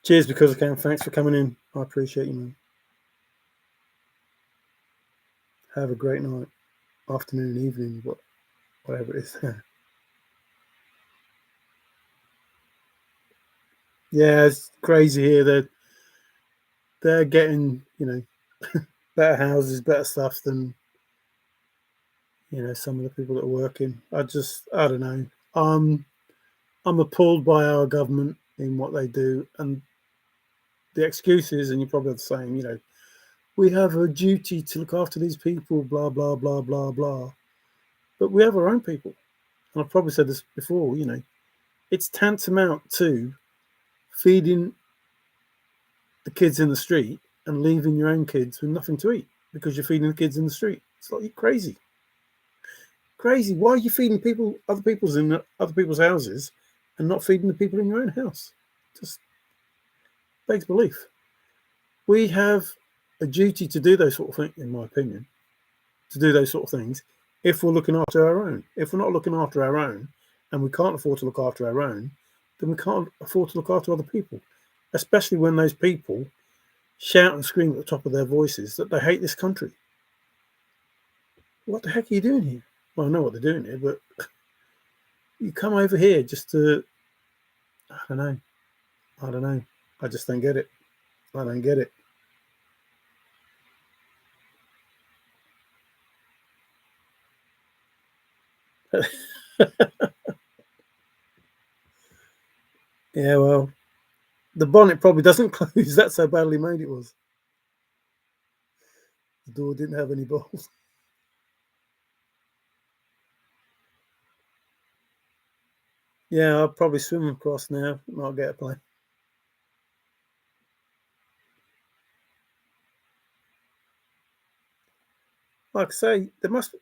Cheers because I can. Thanks for coming in. I appreciate you, man. Have a great night, afternoon, evening, whatever it is. Yeah, it's crazy here. They're getting, better houses, better stuff than, some of the people that are working. I don't know. I'm appalled by our government in what they do, and the excuses, and you're probably the same, we have a duty to look after these people, blah, blah, blah, blah, blah. But we have our own people. And I've probably said this before, it's tantamount to feeding the kids in the street and leaving your own kids with nothing to eat because you're feeding the kids in the street. It's like, you're crazy. Crazy. Why are you feeding other people's houses and not feeding the people in your own house? Just begs belief. We have a duty to do those sort of things, in my opinion, to do those sort of things if we're looking after our own. If we're not looking after our own and we can't afford to look after our own, then we can't afford to look after other people, especially when those people shout and scream at the top of their voices that they hate this country. what the heck are you doing here? Well, I know what they're doing here, but you come over here just to, I don't know. I don't know. I just don't get it. I don't get it. Yeah, well, the bonnet probably doesn't close. That's how badly made it was. The door didn't have any bolts. Yeah, I'll probably swim across now. I'll get a plane. Like I say, there must.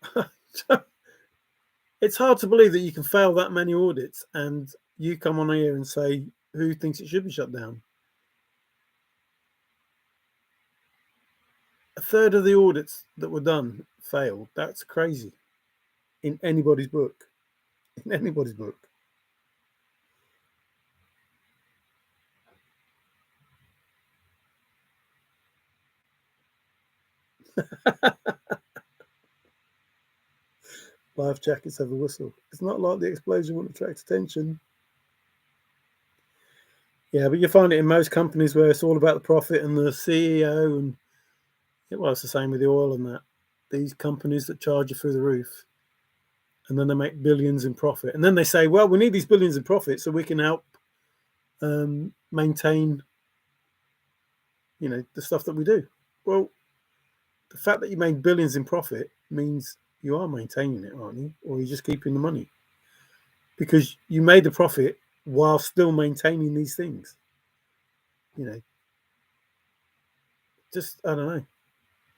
It's hard to believe that you can fail that many audits and you come on here and say who thinks it should be shut down. A third of the audits that were done failed. That's crazy in anybody's book. In anybody's book. Life jackets have a whistle. It's not like the explosion wouldn't attract attention. Yeah, but you find it in most companies where it's all about the profit and the CEO, and well, it's the same with the oil and that. These companies that charge you through the roof, and then they make billions in profit, and then they say, "Well, we need these billions in profit so we can help maintain, the stuff that we do." Well, the fact that you made billions in profit means you are maintaining it, aren't you? Or you're just keeping the money because you made the profit while still maintaining these things. You know, just I don't know.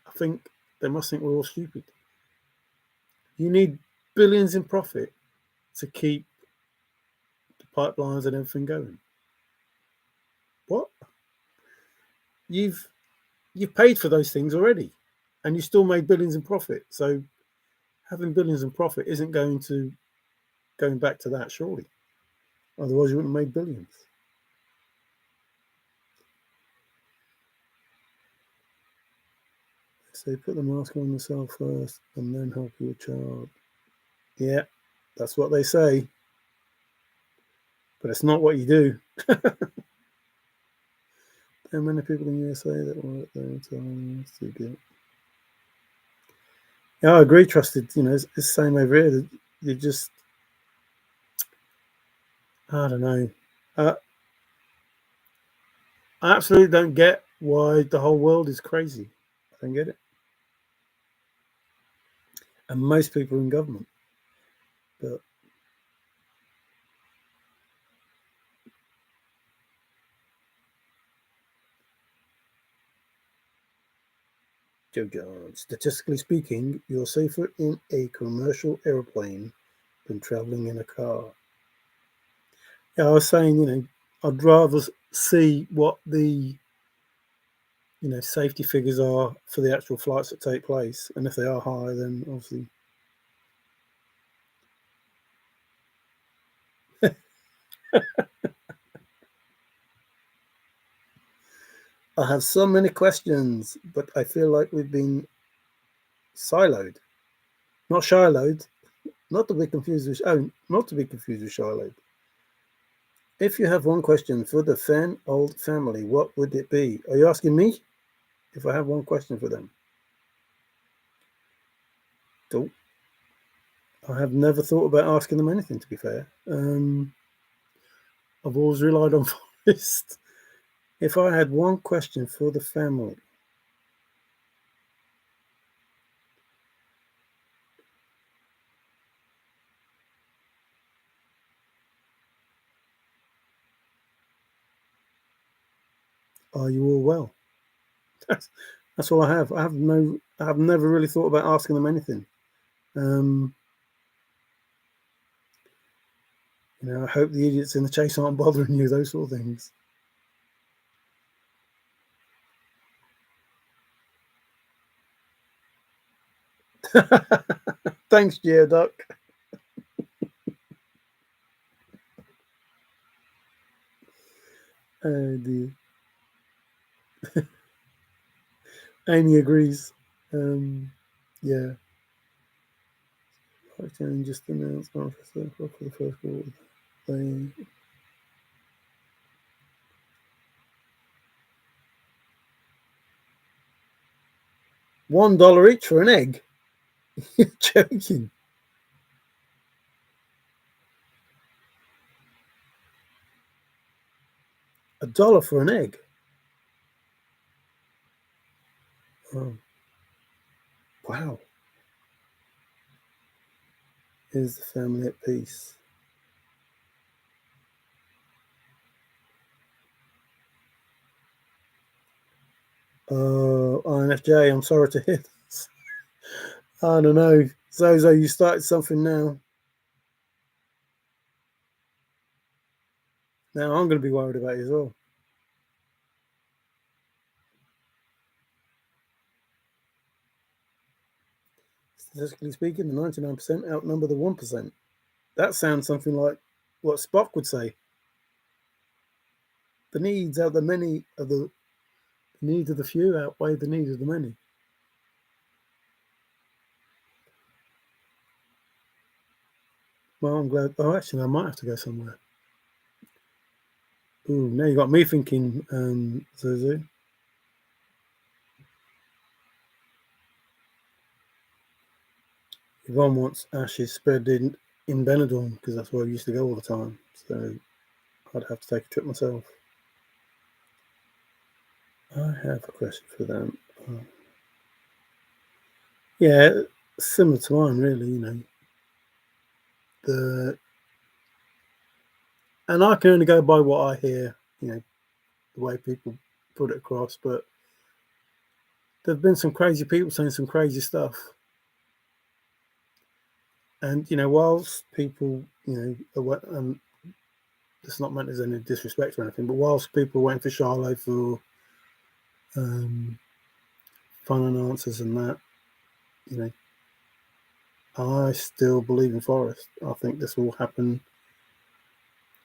I think they must think we're all stupid. You need billions in profit to keep the pipelines and everything going. What? You've you've paid for those things already, and you still made billions in profit. So having billions in profit isn't going back to that, surely. Otherwise, you wouldn't have made billions. So put the mask on yourself first, and then help your child. Yeah, that's what they say, but it's not what you do. There are many people in the USA that work there to get. Yeah, I agree. Trusted, it's the same over here. You just, I don't know. Uh, I absolutely don't get why the whole world is crazy. I don't get it. And most people are in government. But Joe John, statistically speaking, you're safer in a commercial airplane than traveling in a car. Yeah, I was saying, I'd rather see what the safety figures are for the actual flights that take place, and if they are high, then obviously. I have so many questions, but I feel like we've been siloed, not shiloed, not to be confused with not to be confused with shiloed. If you have one question for the Fenn old family, what would it be? Are you asking me if I have one question for them? Cool. I have never thought about asking them anything, to be fair. I've always relied on Forrest. If I had one question for the family, are you all well? That's, that's all I have. I have never really thought about asking them anything. Um, I hope the idiots in the chase aren't bothering you, those sort of things. Thanks, Geoduck. Oh dear. And he agrees. Yeah. Pakistan just announced after for the first quarter. They $1 each for an egg. You're joking. $1 for an egg. Oh. Wow. Is the family at peace? INFJ, I'm sorry to hear this. I don't know. Zozo, you started something now. Now I'm going to be worried about you as well. Statistically speaking, the 99% outnumber the 1%. That sounds something like what Spock would say. The needs of the many of the needs of the few outweigh the needs of the many. Well, I'm glad. Oh, actually, I might have to go somewhere. Ooh, now you got me thinking, Zuzu. Yvonne wants ashes spread in Benidorm because that's where I used to go all the time. So I'd have to take a trip myself. I have a question for them. Yeah, similar to mine, really. And I can only go by what I hear. The way people put it across. But there've been some crazy people saying some crazy stuff. And whilst people, it's not meant as any disrespect or anything, but whilst people are waiting for Charlotte for fun and answers and that, I still believe in Forrest. I think this will happen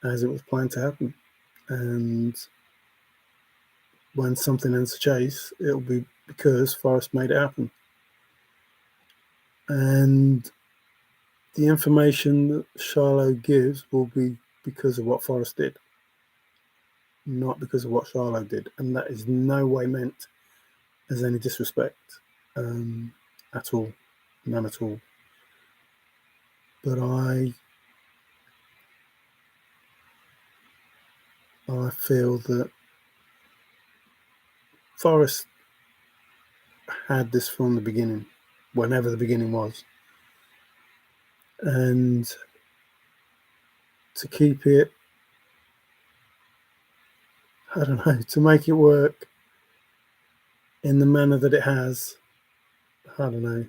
as it was planned to happen. And when something ends the chase, it'll be because Forrest made it happen. And the information that Charlotte gives will be because of what Forrest did, not because of what Charlotte did. And that is no way meant as any disrespect at all. None at all. But I feel that Forrest had this from the beginning, whenever the beginning was. And to keep it, I don't know, to make it work in the manner that it has, I don't know.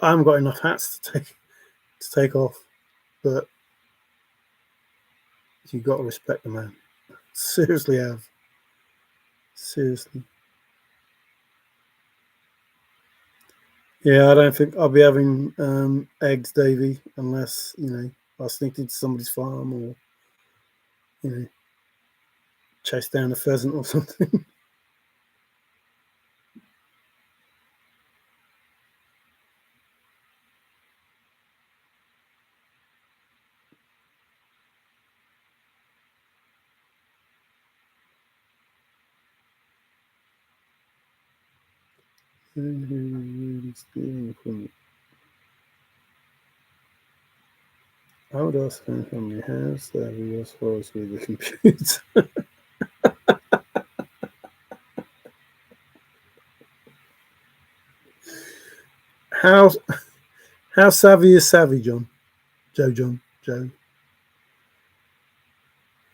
I haven't got enough hats to take off, but you've got to respect the man. Seriously have. Seriously. Yeah, I don't think I'll be having eggs, Davy, unless, I sneaked into somebody's farm or, chased down a pheasant or something. I would ask them how many hands that he was forced with the computer. how how savvy is savvy, John? Joe.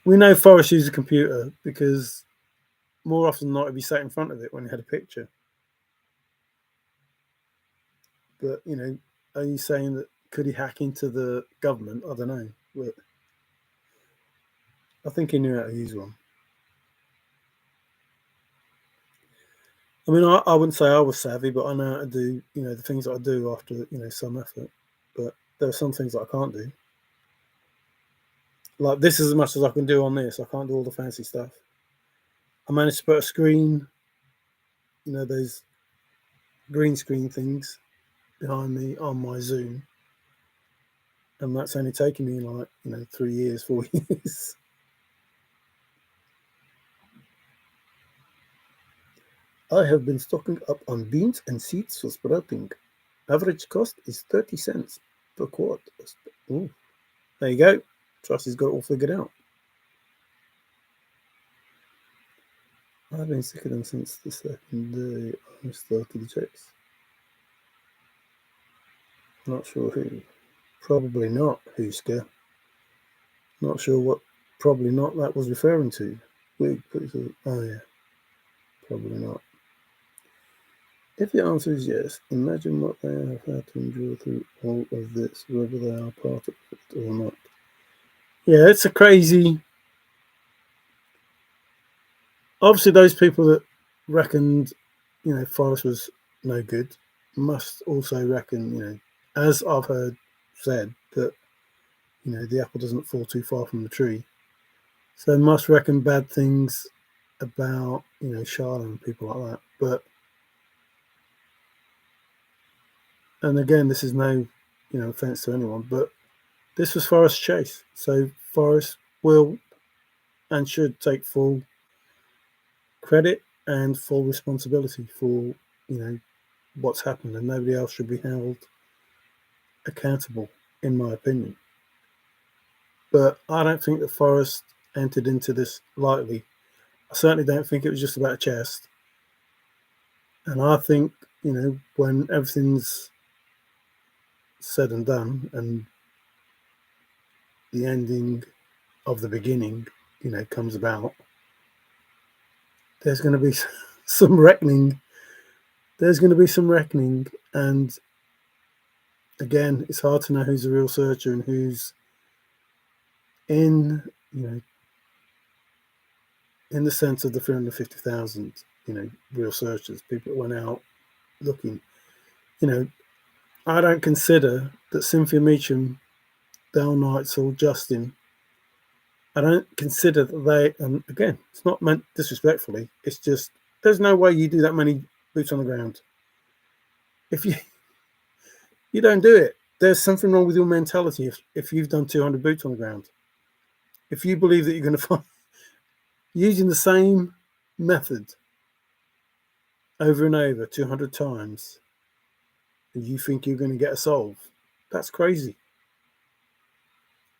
We know Forrest used a computer because more often than not he'd be sat in front of it when he had a picture. But are you saying that could he hack into the government? I don't know. But I think he knew how to use one. I mean, I wouldn't say I was savvy, but I know how to do, the things that I do after, some effort. But there are some things that I can't do. Like this is as much as I can do on this. I can't do all the fancy stuff. I managed to put a screen, those green screen things behind me on my Zoom. And that's only taken me like, 3 years, 4 years. I have been stocking up on beans and seeds for sprouting. Average cost is 30 cents per quart. Ooh, there you go. Trusty's got it all figured out. I've been sick of them since the second day I started the chase. Not sure who. Probably not Husker. Not sure what probably not that was referring to. Oh yeah, probably not. If the answer is yes, imagine what they have had to endure through all of this, whether they are part of it or not. Yeah, it's a crazy. Obviously, those people that reckoned, Forrest was no good must also reckon, as I've heard said, that, the apple doesn't fall too far from the tree. So they must reckon bad things about, Charlotte and people like that. But, and again, this is no, offense to anyone, but this was Forrest's chase. So Forrest will and should take full credit and full responsibility for, what's happened, and nobody else should be held accountable, in my opinion. But I don't think that Forrest entered into this lightly. I certainly don't think it was just about a chest. And I think, when everything's said and done and the ending of the beginning, comes about, there's going to be some reckoning. There's going to be some reckoning. And again, it's hard to know who's a real searcher and who's in, in the sense of the 350,000, real searchers, people that went out looking. I don't consider that Cynthia Meacham, Dale Neitzel, Justin, I don't consider that they, and again, it's not meant disrespectfully, it's just, there's no way you do that many boots on the ground. If you don't do it, there's something wrong with your mentality if you've done 200 boots on the ground. If you believe that you're going to find, using the same method over and over 200 times, and you think you're going to get a solve, that's crazy.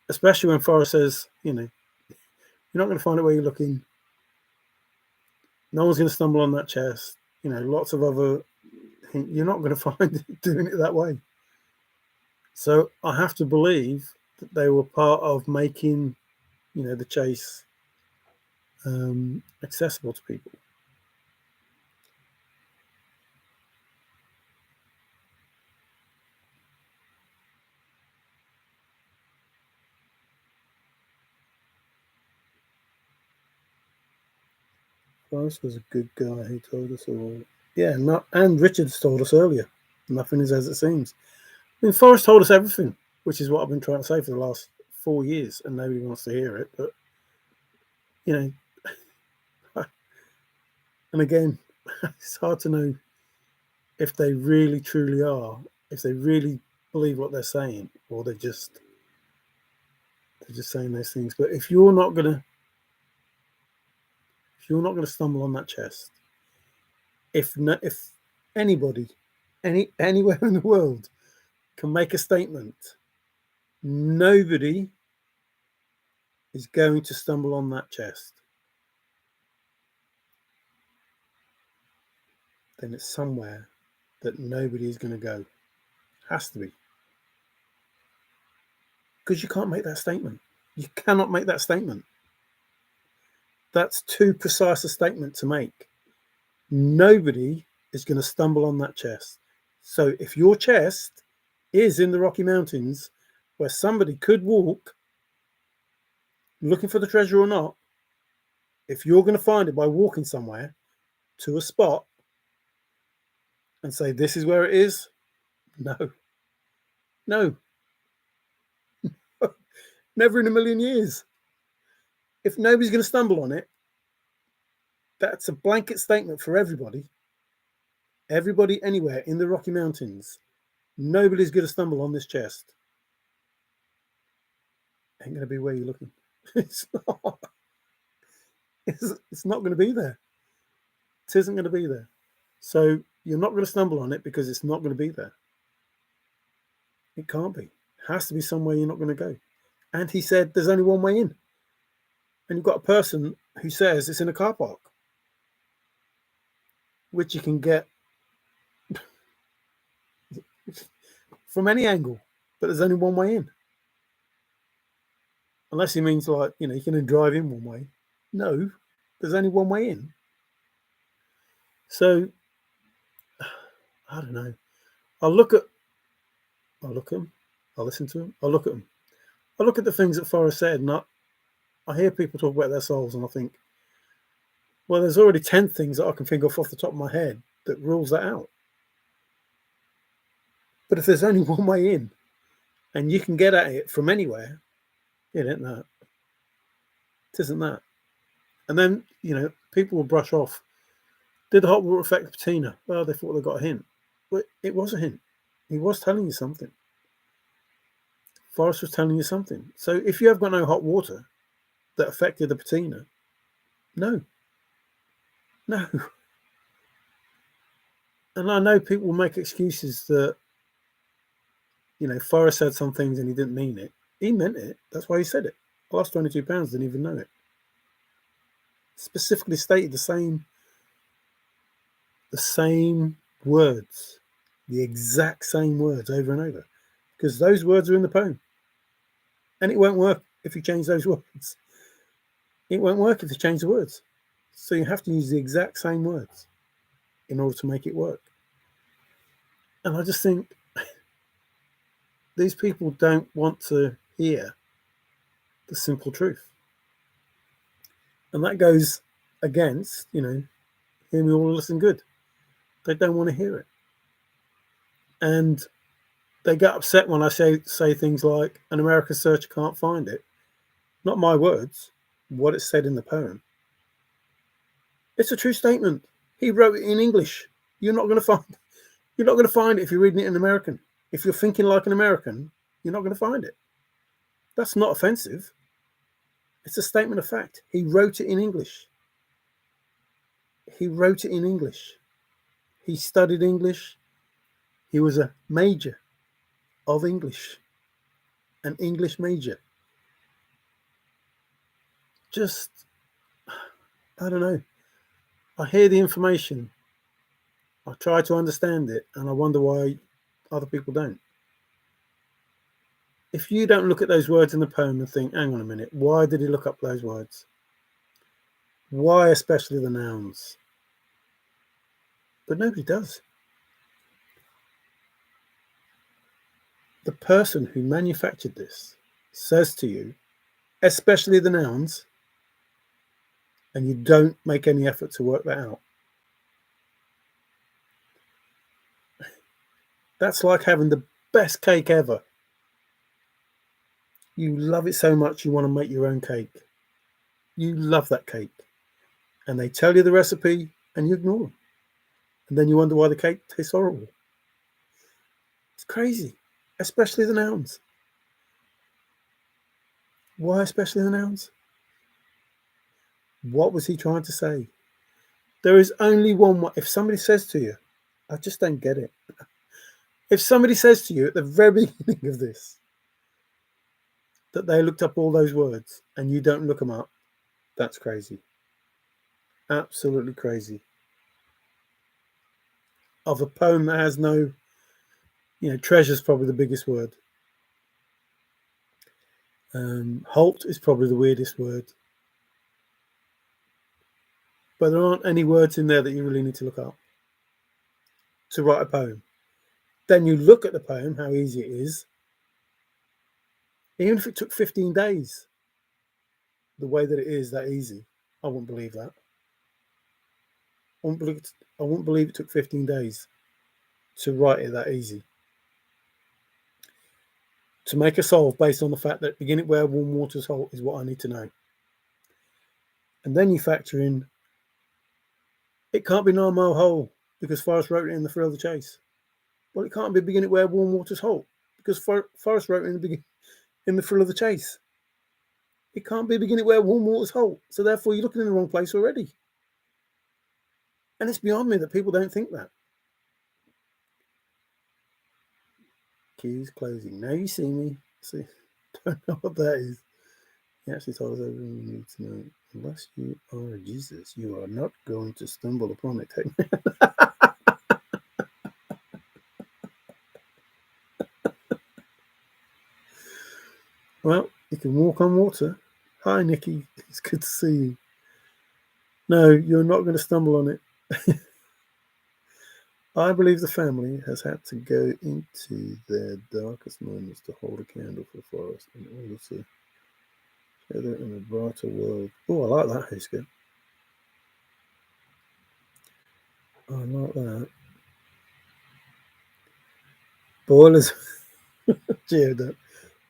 Especially when Forrest says, you're not going to find it where you're looking. No one's going to stumble on that chest. Lots of other, you're not going to find it doing it that way. So I have to believe that they were part of making, the chase accessible to people. Forrest was a good guy. He told us all. Yeah, and Richards told us earlier. Nothing is as it seems. I mean, Forrest told us everything, which is what I've been trying to say for the last 4 years, and nobody wants to hear it. But, and again, it's hard to know if they really, truly are, if they really believe what they're saying, or they're just saying those things. But if you're not gonna stumble on that chest, if anybody, anywhere in the world can make a statement, nobody is going to stumble on that chest, then it's somewhere that nobody is going to go. Has to be. Because you can't make that statement. You cannot make that statement. That's too precise a statement to make. Nobody is going to stumble on that chest. So if your chest is in the Rocky Mountains where somebody could walk looking for the treasure or not, if you're going to find it by walking somewhere to a spot and say, this is where it is, no, never in a million years. If nobody's going to stumble on it, that's a blanket statement for everybody. Everybody anywhere in the Rocky Mountains, nobody's going to stumble on this chest. ain't going to be where you're looking. It's not. It's not going to be there. It isn't going to be there. So you're not going to stumble on it because it's not going to be there. It can't be. It has to be somewhere you're not going to go. And he said there's only one way in. And you've got a person who says it's in a car park, which you can get from any angle, but there's only one way in. Unless he means like, you can drive in one way. No, there's only one way in. So, I don't know. I'll look at them. I'll listen to them. I'll look at them. I look at the things that Forrest said, and I hear people talk about their souls, and I think, well, there's already 10 things that I can think of off the top of my head that rules that out. But if there's only one way in, and you can get at it from anywhere, it ain't that. It isn't that. And then, people will brush off, did the hot water affect the patina? Well, they thought they got a hint. But it was a hint. He was telling you something. Forrest was telling you something. So if you have got no hot water that affected the patina, no. And I know people will make excuses that, Forrest said some things and he didn't mean it. He meant it. That's why he said it. I lost 22 pounds, didn't even know it. Specifically stated the same words, the exact same words over and over, because those words are in the poem. And it won't work if you change those words. It won't work if you change the words. So you have to use the exact same words in order to make it work. And I just think these people don't want to hear the simple truth. And that goes against, hear me all, listen good. They don't want to hear it. And they get upset when I say things like, an American searcher can't find it. Not my words, what it said in the poem. It's a true statement. He wrote it in English. You're not going to find it if you're reading it in American. If you're thinking like an American, you're not going to find it. That's not offensive. It's a statement of fact. He wrote it in English. He wrote it in English. He studied English. He was a major of English, an English major. Just, I don't know. I hear the information. I try to understand it, and I wonder why other people don't. If you don't look at those words in the poem and think, hang on a minute, why did he look up those words? Why especially the nouns? But nobody does. The person who manufactured this says to you, especially the nouns, and you don't make any effort to work that out. That's like having the best cake ever. You love it so much you want to make your own cake. You love that cake. And they tell you the recipe and you ignore them. And then you wonder why the cake tastes horrible. It's crazy. Especially the nouns. Why especially the nouns? What was he trying to say? There is only one way. If somebody says to you, I just don't get it. If somebody says to you at the very beginning of this that they looked up all those words and you don't look them up, that's crazy. Absolutely crazy. Of a poem that has no, treasure's probably the biggest word. Halt is probably the weirdest word. But there aren't any words in there that you really need to look up to write a poem. Then you look at the poem, how easy it is. Even if it took 15 days, the way that it is that easy, I wouldn't believe that. I wouldn't believe it took 15 days to write it that easy. To make a solve based on the fact that beginning where warm water's halt is what I need to know. And then you factor in, it can't be 9 Mile Hole because Forrest wrote it in The Thrill of the Chase. Well, it can't be beginning where warm water's halt because Forrest wrote it in The Thrill of the Chase. It can't be beginning where warm water's halt. So therefore you're looking in the wrong place already. And it's beyond me that people don't think that. Queues closing. Now you see me. See, don't know what that is. He actually told us everything you need to know. Unless you are Jesus, you are not going to stumble upon it. Well, you can walk on water. Hi, Nikki. It's good to see you. No, you're not going to stumble on it. I believe the family has had to go into their darkest moments to hold a candle for Forrest in order to show them in a brighter world. Oh, I like that, Husker. I like that. Boilers. Geoduck.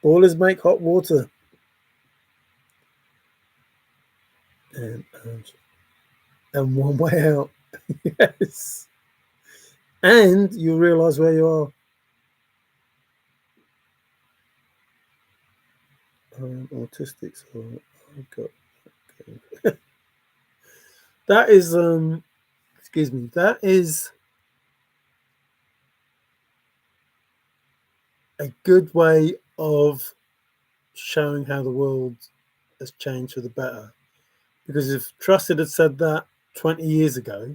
Boilers make hot water. And one way out. Yes. And you realise where you are. I'm autistic, so I've got okay. That is excuse me, that is a good way of showing how the world has changed for the better. Because if Trusted had said that 20 years ago,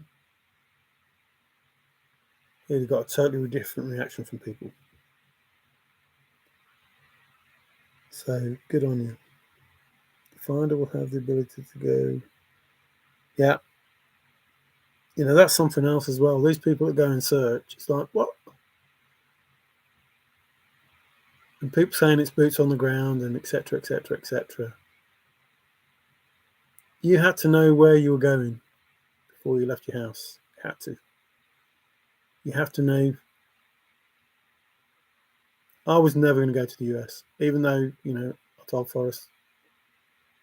he'd have got a totally different reaction from people. So good on you. The finder will have the ability to go. Yeah. You know, that's something else as well. These people that go and search, it's like, what? And people saying it's boots on the ground and etc., etc., etc. You had to know where you were going before you left your house. You had to. You have to know. I was never going to go to the US, even though, you know, I told Forrest,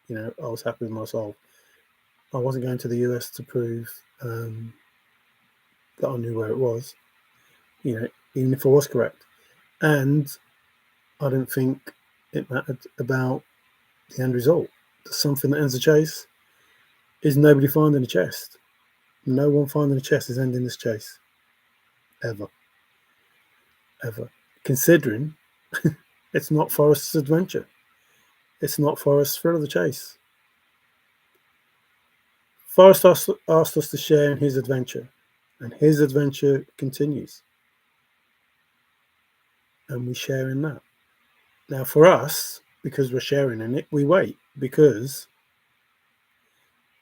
you know, I was happy with myself. I wasn't going to the US to prove that I knew where it was, you know, even if I was correct. And I don't think it mattered about the end result. Something that ends the chase is nobody finding a chest. No one finding a chest is ending this chase. Ever. Ever. Considering it's not Forrest's adventure. It's not Forrest's thrill of the chase. Forrest asked us to share in his adventure, and his adventure continues. And we share in that. Now, for us, because we're sharing in it, we wait because,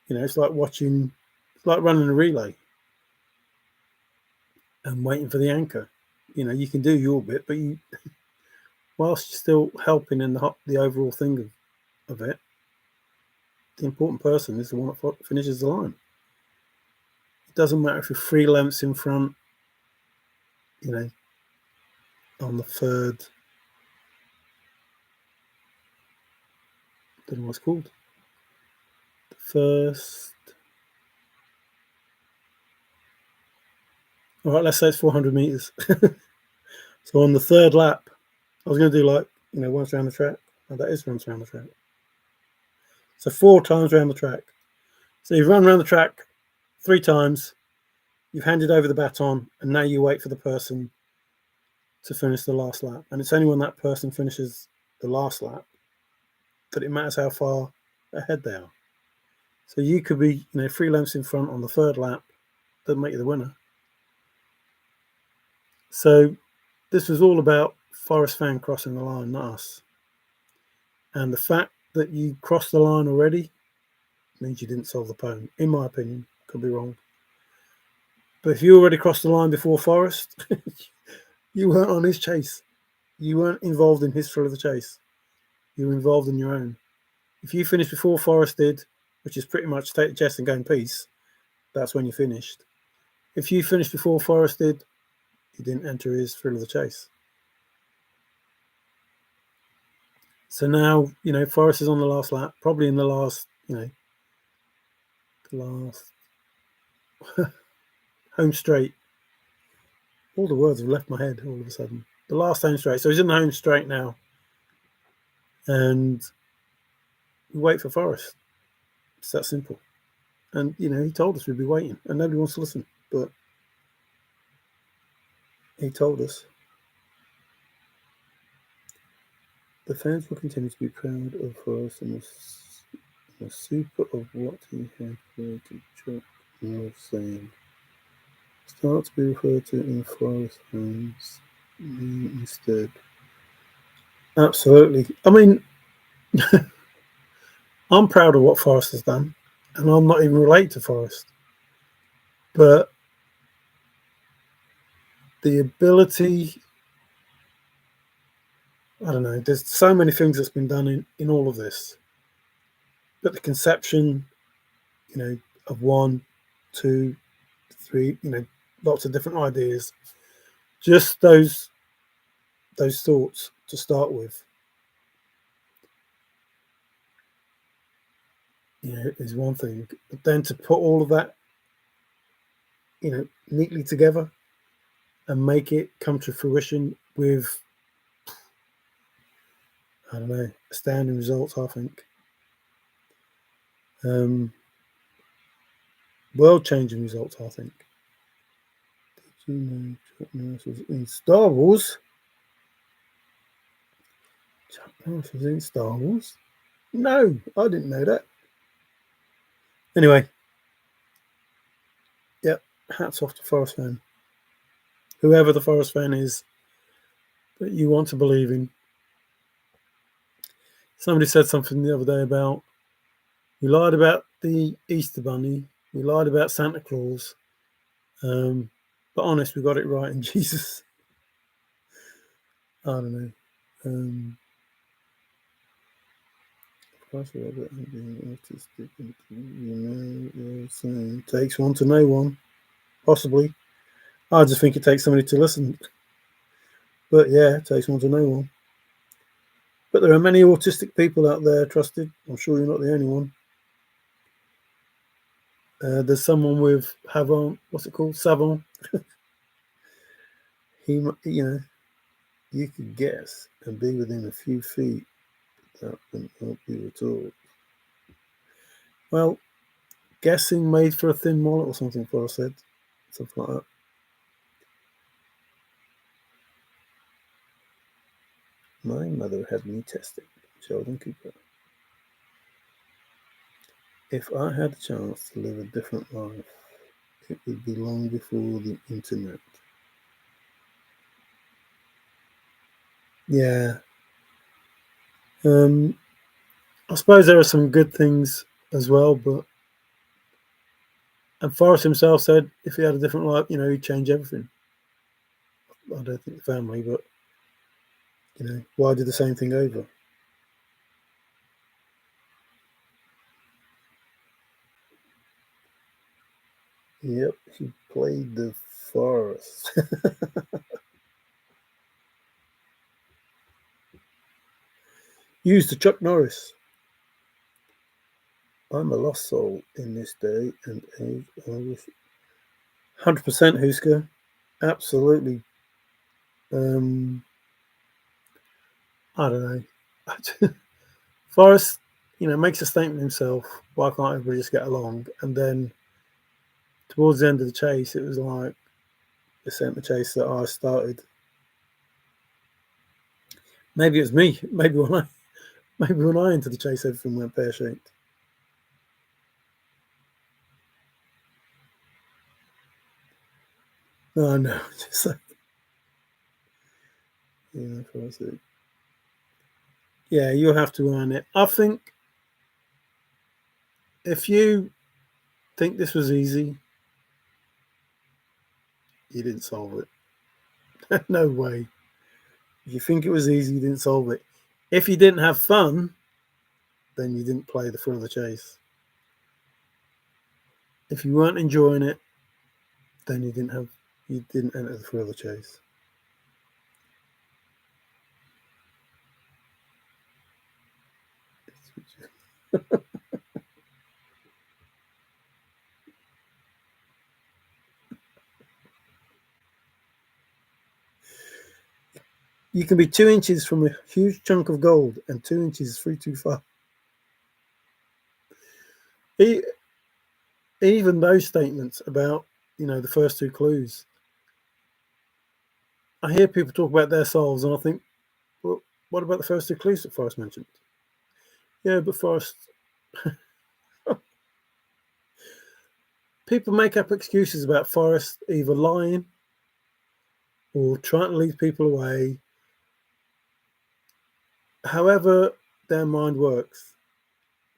you know, it's like running a relay and waiting for the anchor. You know, you can do your bit, but whilst you're still helping in the overall thing of it, the important person is the one that finishes the line. It doesn't matter if you're 3 lengths in front, you know, on the third, I don't know what it's called, the first, all right, let's say it's 400 meters. So on the third lap, I was going to do like, you know, once around the track. Oh, that is once around the track. So 4 times around the track. So you've run around the track 3 times, you've handed over the baton, and now you wait for the person to finish the last lap. And it's only when that person finishes the last lap that it matters how far ahead they are. So you could be, you know, 3 lengths in front on the third lap, doesn't make you the winner. So this was all about Forrest Fenn crossing the line, not us. And the fact that you crossed the line already means you didn't solve the poem, in my opinion. Could be wrong. But if you already crossed the line before Forrest, you weren't on his chase. You weren't involved in his thrill of the chase. You were involved in your own. If you finished before Forrest did, which is pretty much take the chest and go in peace, that's when you finished. If you finished before Forrest did, you didn't enter his thrill of the chase. So now, you know, Forrest is on the last lap, probably in the last, you know, the last home straight. All the words have left my head all of a sudden. The last home straight. So he's in the home straight now. And we wait for Forrest. It's that simple. And, he told us we'd be waiting, and nobody wants to listen. But he told us. The fans will continue to be proud of Forrest and the super of what he had created. Chuck was saying. Start to be referred to in Forrest fans instead. Absolutely. I mean, I'm proud of what Forrest has done, and I'm not even related to Forrest. But the ability, I don't know, there's so many things that's been done in all of this. But the conception, of 1, 2, 3, lots of different ideas. Just those thoughts to start with, is one thing. But then to put all of that, neatly together and make it come to fruition with, I don't know, astounding results, I think. World-changing results, I think. Did you know Chuck Norris was in Star Wars? Chuck Norris was in Star Wars? No, I didn't know that. Anyway, yep, hats off to Forrest Fenn. Whoever the Forrest Fenn is that you want to believe in. Somebody said something the other day about, we lied about the Easter Bunny, we lied about Santa Claus, but honest, we got it right in Jesus. I don't know. Takes one to know one. Possibly. I just think it takes somebody to listen. But yeah, it takes one to know one. But there are many autistic people out there, Trusted. I'm sure you're not the only one. There's someone with Havon, what's it called? Savon. He, you could guess and be within a few feet. That wouldn't help you at all. Well, guessing made for a thin wallet or something, Forrest said. Something like that. My mother had me tested. Sheldon Cooper. If I had the chance to live a different life, it would be long before the internet. Yeah. I suppose there are some good things as well, and Forrest himself said if he had a different life, he'd change everything. I don't think the family, but why do the same thing over? Yep, he played the Forrest. Used to Chuck Norris. I'm a lost soul in this day and age. I wish 100% Husker. Absolutely. I don't know. Forrest, makes a statement himself. Why can't everybody just get along? And then towards the end of the chase, it was like the center chase that I started. Maybe it was me. Maybe when I entered the chase, everything went pear shaped. No, no, just like, yeah, you'll have to earn it. I think if you think this was easy, you didn't solve it. No way. If you think it was easy, you didn't solve it. If you didn't have fun, then you didn't play the thrill of the chase. If you weren't enjoying it, then you didn't enter the thrill of the chase. You can be 2 inches from a huge chunk of gold, and 2 inches is 3 too far. Even those statements about, the first two clues. I hear people talk about their souls, and I think, well, what about the first two clues that Forrest mentioned? Yeah, but Forrest, people make up excuses about Forrest either lying or trying to lead people away. However their mind works,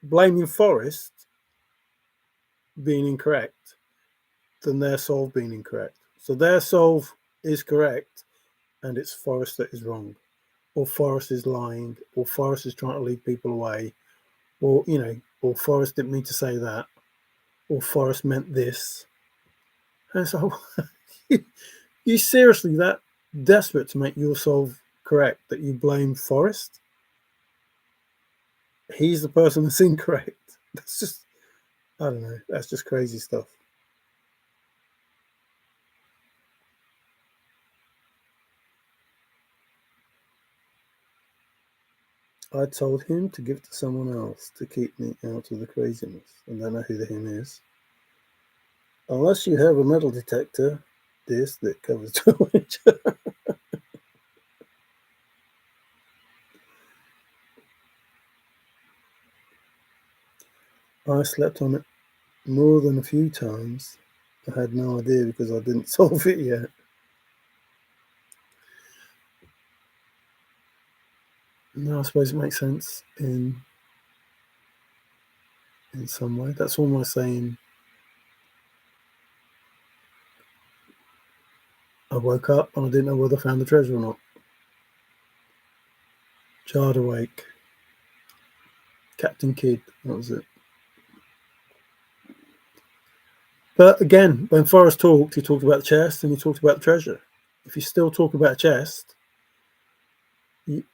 blaming Forrest being incorrect than their solve being incorrect. So their solve is correct, and it's Forrest that is wrong, or Forrest is lying, or Forrest is trying to lead people away, or or Forrest didn't mean to say that, or Forrest meant this. And so, you seriously that desperate to make your solve correct that you blame Forrest? He's the person that's incorrect. That's just, I don't know. That's just crazy stuff. I told him to give it to someone else to keep me out of the craziness. I don't know who the him is. Unless you have a metal detector disc that covers 12 inch. I slept on it more than a few times. I had no idea because I didn't solve it yet. No, I suppose it makes sense in some way. That's almost saying I woke up and I didn't know whether I found the treasure or not. Jarred awake. Captain Kidd, that was it. But again, when Forrest talked, he talked about the chest and he talked about the treasure. If you still talk about chest, you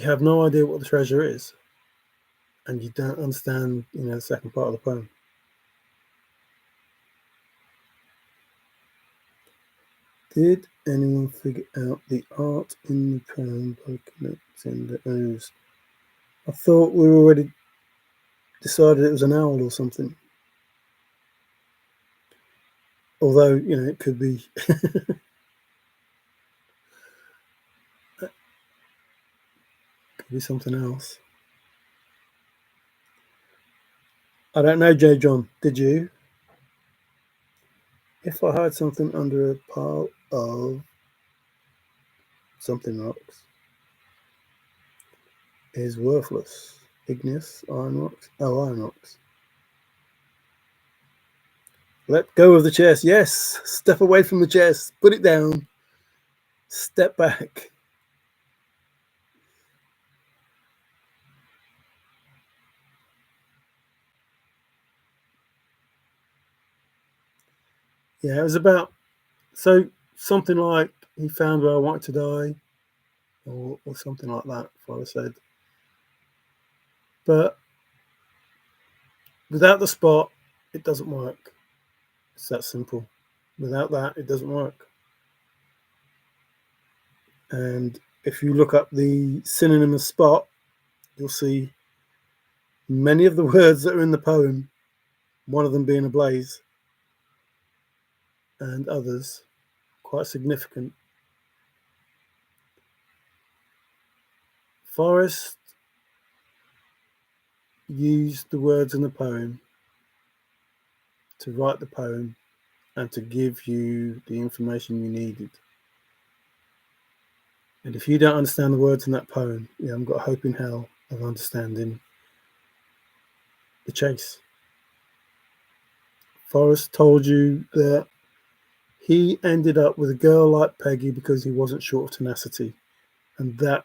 have no idea what the treasure is, and you don't understand, the second part of the poem. Did anyone figure out the art in the poem by connecting the O's? I thought we already decided it was an owl or something. Although, it could be something else. I don't know, J. John. Did you? If I hide something under a pile of something rocks, is worthless. Igneous, iron rocks. Oh, iron rocks. Let go of the chest. Yes. Step away from the chest. Put it down. Step back. Yeah, it was about something like he found where I wanted to die, or something like that. What I said, but without the spot, it doesn't work. It's that simple. Without that, it doesn't work. And if you look up the synonym of spot, you'll see many of the words that are in the poem, one of them being a blaze, and others quite significant. Forrest used the words in the poem to write the poem and to give you the information you needed. And if you don't understand the words in that poem, you haven't got hope in hell of understanding the chase. Forrest told you that he ended up with a girl like Peggy because he wasn't short of tenacity. And that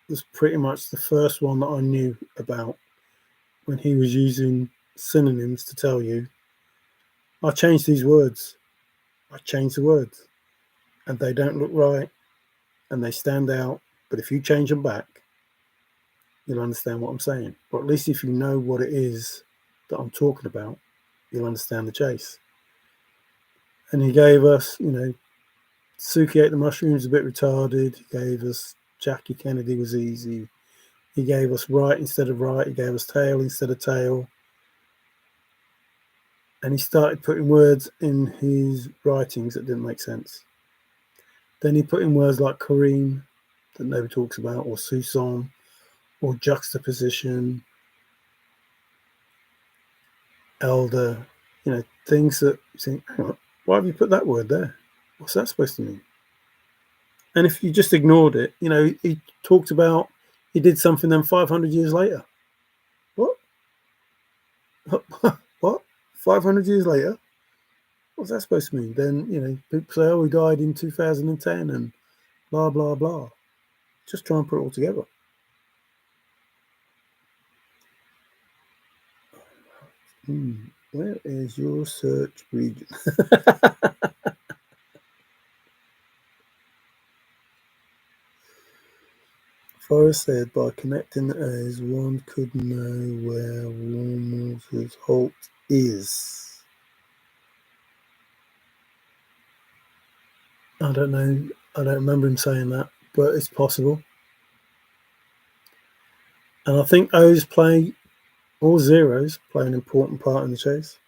was pretty much the first one that I knew about when he was using synonyms to tell you, I changed these words. I changed the words. And they don't look right and they stand out. But if you change them back, you'll understand what I'm saying. Or at least if you know what it is that I'm talking about, you'll understand the chase. And he gave us, Suki ate the mushrooms a bit retarded. He gave us Jackie Kennedy was easy. He gave us right instead of right. He gave us tail instead of tail. And he started putting words in his writings that didn't make sense. Then he put in words like Kareem, that nobody talks about, or Susan, or juxtaposition, elder, things that you think, hang on, why have you put that word there? What's that supposed to mean? And if you just ignored it, he talked about he did something then 500 years later. What? What? 500 years later? What's that supposed to mean? Then, people say, oh, he died in 2010 and blah, blah, blah. Just try and put it all together. Where is your search region? Forrest said by connecting the A's, one could know where Warner's Holt is. I don't know. I don't remember him saying that, but it's possible. And I think O's play, or zeros, play an important part in the chase.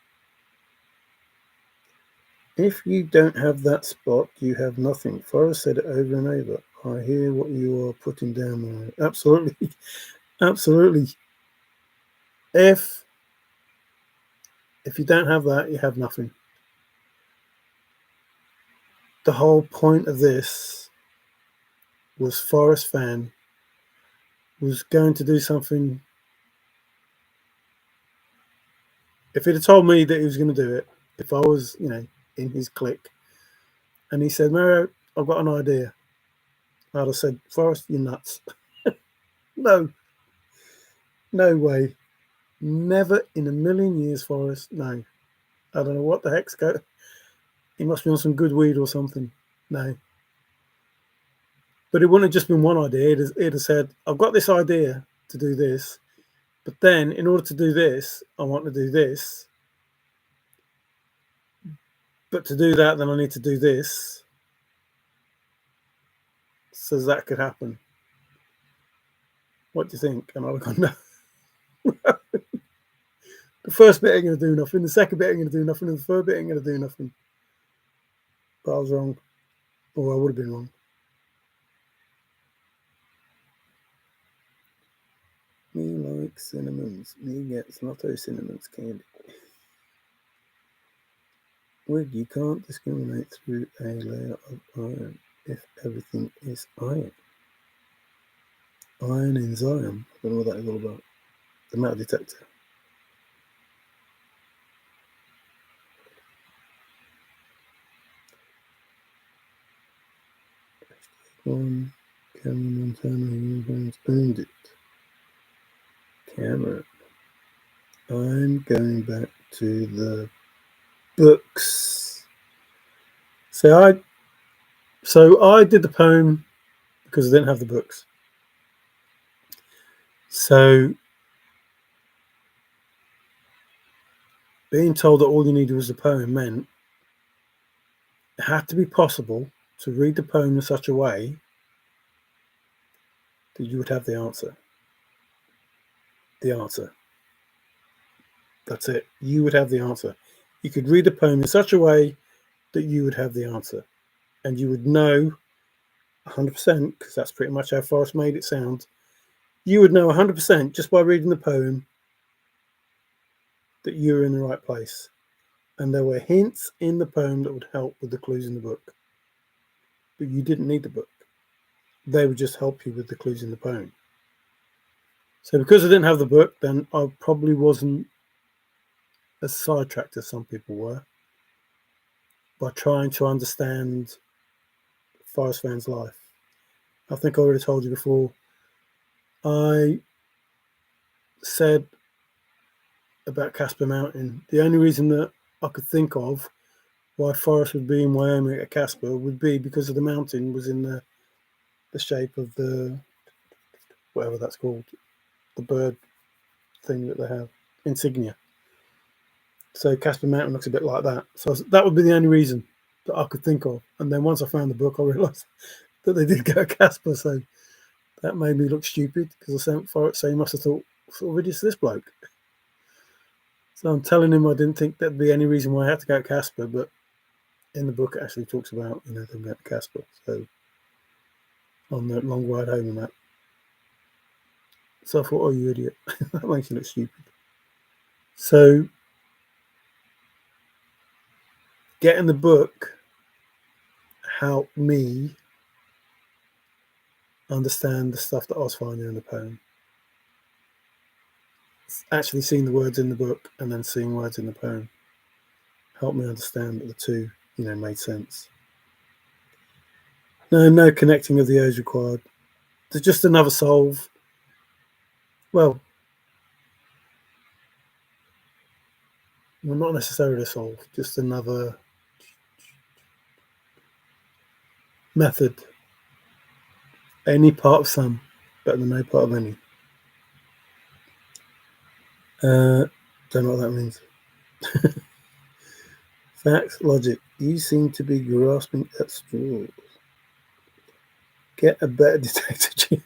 If you don't have that spot, you have nothing. Forrest said it over and over. I hear what you are putting down there. Absolutely. Absolutely. If you don't have that, you have nothing. The whole point of this was Forrest Fenn was going to do something. If he'd have told me that he was going to do it, if I was, in his clique, and he said, Mario, I've got an idea, I'd have said, Forrest, you're nuts. No way. Never in a million years, Forrest. No. I don't know what the heck's going. He must be on some good weed or something. No. But it wouldn't have just been one idea. It'd have said, I've got this idea to do this, but then in order to do this, I want to do this. But to do that, then I need to do this. So that could happen. What do you think? And I'd have gone, no. The first bit ain't going to do nothing. The second bit ain't going to do nothing. And the third bit ain't going to do nothing. But I was wrong. Or I would have been wrong. Me like cinnamons. Me gets lotto cinnamons candy. Well, you can't discriminate through a layer of iron if everything is iron. Iron in Zion. I don't know what that is all about. The metal detector. One, Cameron Montana, Unicorns owned it. Cameron. I'm going back to the books. So I did the poem because I didn't have the books. So being told that all you needed was the poem meant it had to be possible to read the poem in such a way that you would have the answer. The answer. That's it. You would have the answer. You could read the poem in such a way that you would have the answer. And you would know 100%, because that's pretty much how Forrest made it sound. You would know 100% just by reading the poem that you were in the right place. And there were hints in the poem that would help with the clues in the book. But you didn't need the book. They would just help you with the clues in the poem. So because I didn't have the book, then I probably wasn't as sidetracked as some people were by trying to understand Forrest Fenn's life. I think I already told you before. I said about Casper Mountain, the only reason that I could think of why Forrest would be in Wyoming at Casper would be because of the mountain was in the shape of the, whatever that's called, the bird thing that they have, insignia. So Casper Mountain looks a bit like that. So that would be the only reason that I could think of. And then once I found the book, I realised that they did go to Casper. So That made me look stupid because I sent Forrest, so he must have thought, what sort of idiot's this bloke? So I'm telling him I didn't think there'd be any reason why I had to go to Casper, but in the book it actually talks about, them going to Casper. So on the long ride home and that. So I thought, oh, you idiot. That makes you look stupid. So getting the book helped me understand the stuff that I was finding in the poem. Actually seeing the words in the book and then seeing words in the poem helped me understand that the two, made sense. No connecting of the O's required. There's just another solve. Well, not necessarily a solve, just another method. Any part of some, better than no part of any. Don't know what that means. Facts, logic. You seem to be grasping at straws. Get a better detector.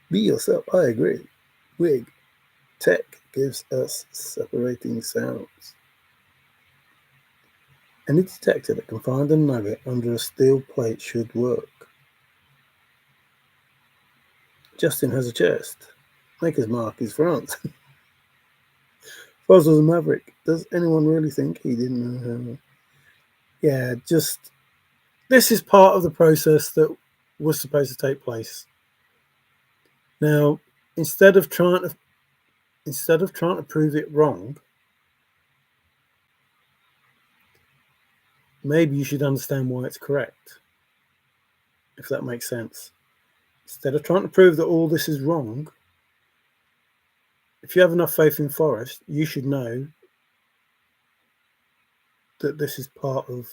Be yourself. I agree. Wig. Tech gives us separating sounds. Any detector that can find a nugget under a steel plate should work. Justin has a chest. Maker's Mark is France. Forrest was a Maverick. Does anyone really think he didn't know how? Yeah, just this is part of the process that was supposed to take place. Now, instead of trying to prove it wrong, maybe you should understand why it's correct. If that makes sense. Instead of trying to prove that all this is wrong, if you have enough faith in Forrest, you should know that this is part of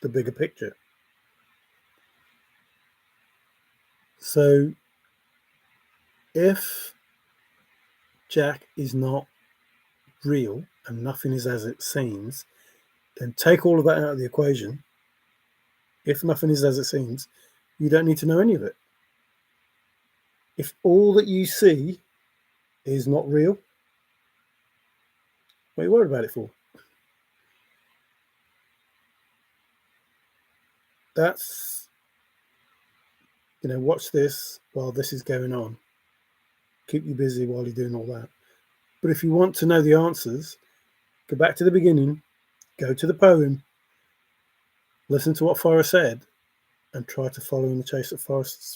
the bigger picture. So if Jack is not real and nothing is as it seems, then take all of that out of the equation. If nothing is as it seems, you don't need to know any of it. If all that you see is not real, what are you worried about it for? That's, watch this while this is going on. Keep you busy while you're doing all that. But if you want to know the answers, go back to the beginning, go to the poem, listen to what Forrest said, and try to follow in the chase that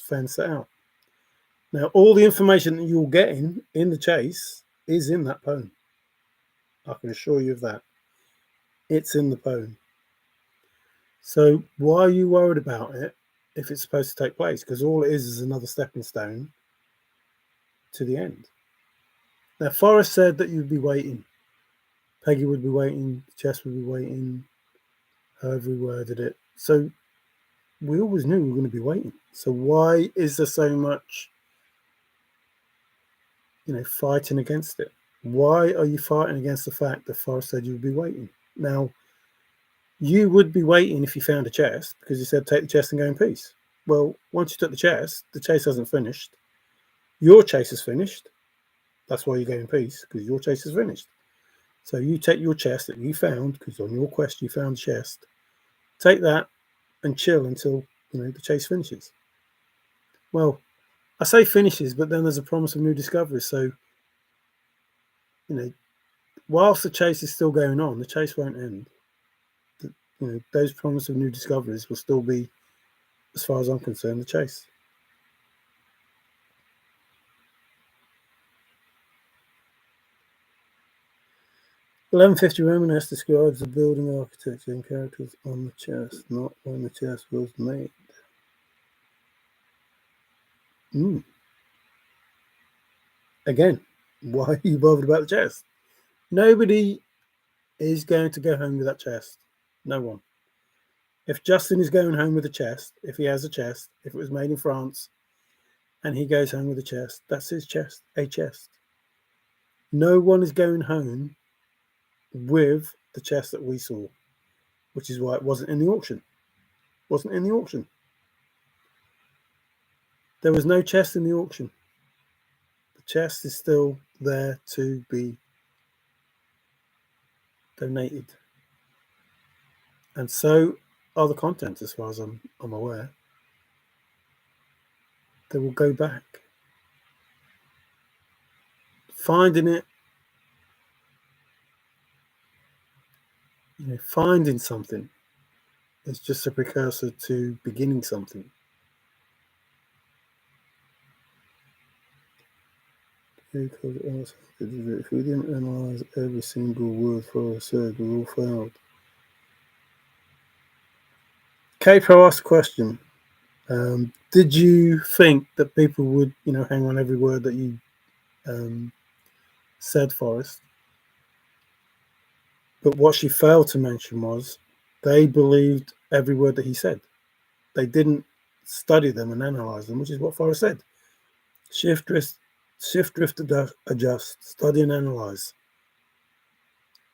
Fenn set out. Now, all the information that you're getting in the chase is in that poem. I can assure you of that. It's in the poem. So why are you worried about it if it's supposed to take place? Because all it is another stepping stone to the end. Now, Forrest said that you'd be waiting. Peggy would be waiting. Chess would be waiting. However he worded it. So we always knew we were going to be waiting. So why is there so much, fighting against it? Why are you fighting against the fact that Forrest said you would be waiting? Now, you would be waiting if you found a chest because he said take the chest and go in peace. Well, once you took the chest hasn't finished. Your chase is finished. That's why you go in peace, because your chase is finished. So you take your chest that you found, because on your quest you found the chest, take that and chill until, the chase finishes. Well, I say finishes, but then there's a promise of new discoveries. So, whilst the chase is still going on, the chase won't end. Those promise of new discoveries will still be, as far as I'm concerned, the chase. "1150 Romanesque describes the building architecture and characters on the chest, not when the chest was made." Again, why are you bothered about the chest? Nobody is going to go home with that chest. No one. If Justin is going home with a chest, if he has a chest, if it was made in France, and he goes home with a chest, that's his chest, a chest. No one is going home with the chest that we saw, which is why it wasn't in the auction. Wasn't in the auction. There was no chest in the auction. The chest is still there to be donated. And so are the contents, as far as I'm aware. They will go back. Finding it, finding something is just a precursor to beginning something. If we didn't analyze every single word Forrest said, we all failed. Capo asked a question. Did you think that people would, hang on every word that you said, Forrest? But what she failed to mention was they believed every word that he said. They didn't study them and analyze them, which is what Forrest said. Shift, drift, adjust, study and analyze.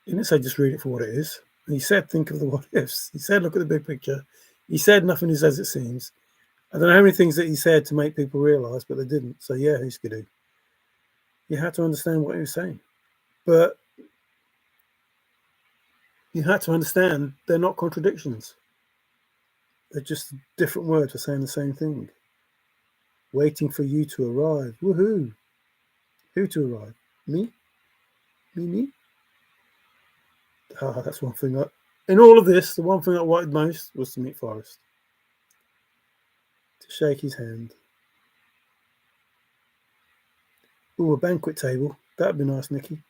He didn't say just read it for what it is. He said think of the what ifs. He said look at the big picture. He said nothing is as it seems. I don't know how many things that he said to make people realise, but they didn't. So yeah, who's going to? You had to understand what he was saying. But you had to understand they're not contradictions. They're just different words for saying the same thing. Waiting for you to arrive. Woohoo! Who to arrive? Me? Me? That's one thing. In all of this, the one thing I wanted most was to meet Forrest. To shake his hand. Ooh, a banquet table. That'd be nice, Nikki.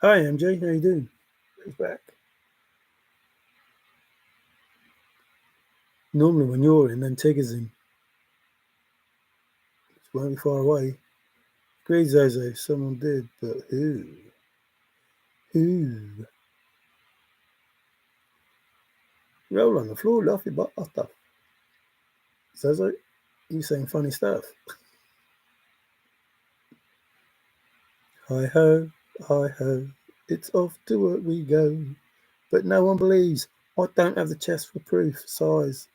Hi, MJ. How you doing? He's back. Normally when you're in, then Tigger's in. It won't be far away. Agreed, Zozo. Someone did, but who? Who? Roll on the floor, laugh your butt off. Zozo, you saying funny stuff. Hi ho, it's off to work we go. But no one believes I don't have the chest for proof size.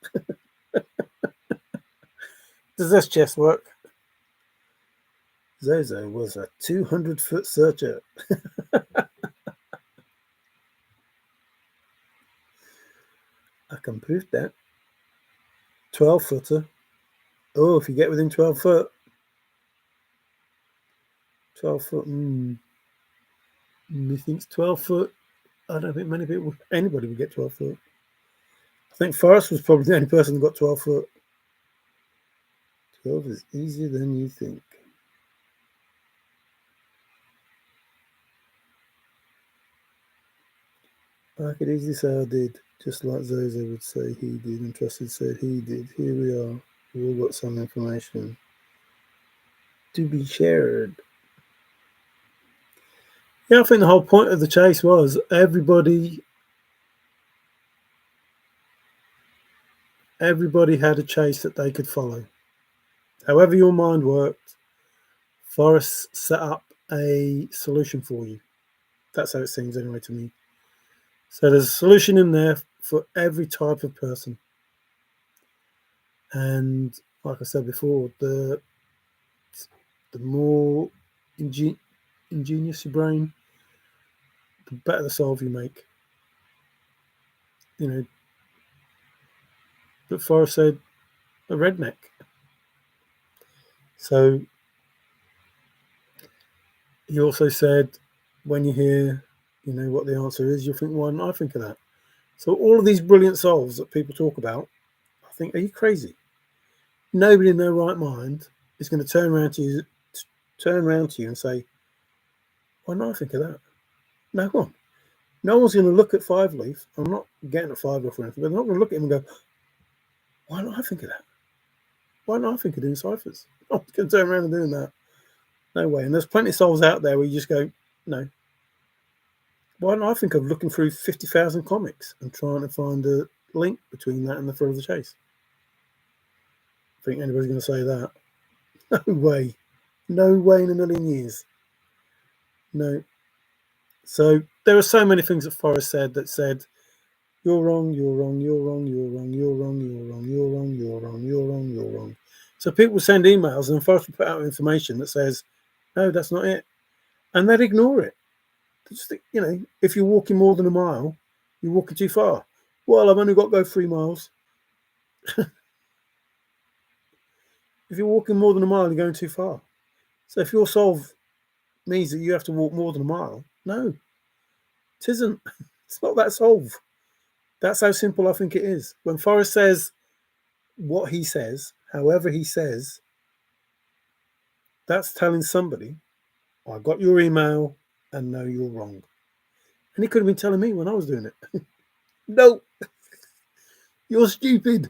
Does this chest work? Zozo was a 200-foot searcher. I can prove that. 12-footer. Oh, if you get within 12 foot. 12 foot. Methinks 12 foot. I don't think anybody would get 12 foot. I think Forrest was probably the only person who got 12 foot. 12 is easier than you think. I could easily say I did, just like Zozo would say he did, and Trusted said he did. Here we are. We all got some information to be shared. Yeah, I think the whole point of the chase was everybody had a chase that they could follow. However your mind worked, Forrest set up a solution for you. That's how it seems anyway to me. So there's a solution in there for every type of person. And like I said before, the more ingenious your brain, the better the solve you make. But Forrest said a redneck. So he also said when you hear, what the answer is, you'll think, why didn't I think of that? So all of these brilliant solves that people talk about, I think, are you crazy? Nobody in their right mind is going to turn around to you and say, why didn't I think of that? No one. No one's going to look at Five Leaf. I'm not getting a Five Leaf or anything, but they're not going to look at him and go, why didn't I think of that? Why didn't I think of doing ciphers? I'm going to turn around and doing that. No way. And there's plenty of solves out there where you just go, no. Why don't I think of looking through 50,000 comics and trying to find a link between that and the thrill of the chase? Think anybody's going to say that? No way. No way in a million years. No. So there are so many things that Forrest said that said, you're wrong, you're wrong, you're wrong, you're wrong, you're wrong, you're wrong, you're wrong, you're wrong, you're wrong, you're wrong. So people send emails and Forrest will put out information that says, no, that's not it. And they'd ignore it. Just think, if you're walking more than a mile, you're walking too far. Well, I've only got to go 3 miles. If you're walking more than a mile, you're going too far. So if your solve means that you have to walk more than a mile, no, it isn't. It's not that solve. That's how simple I think it is. When Forrest says what he says, however he says, that's telling somebody, I got your email and no, you're wrong. And he could have been telling me when I was doing it. No, you're stupid.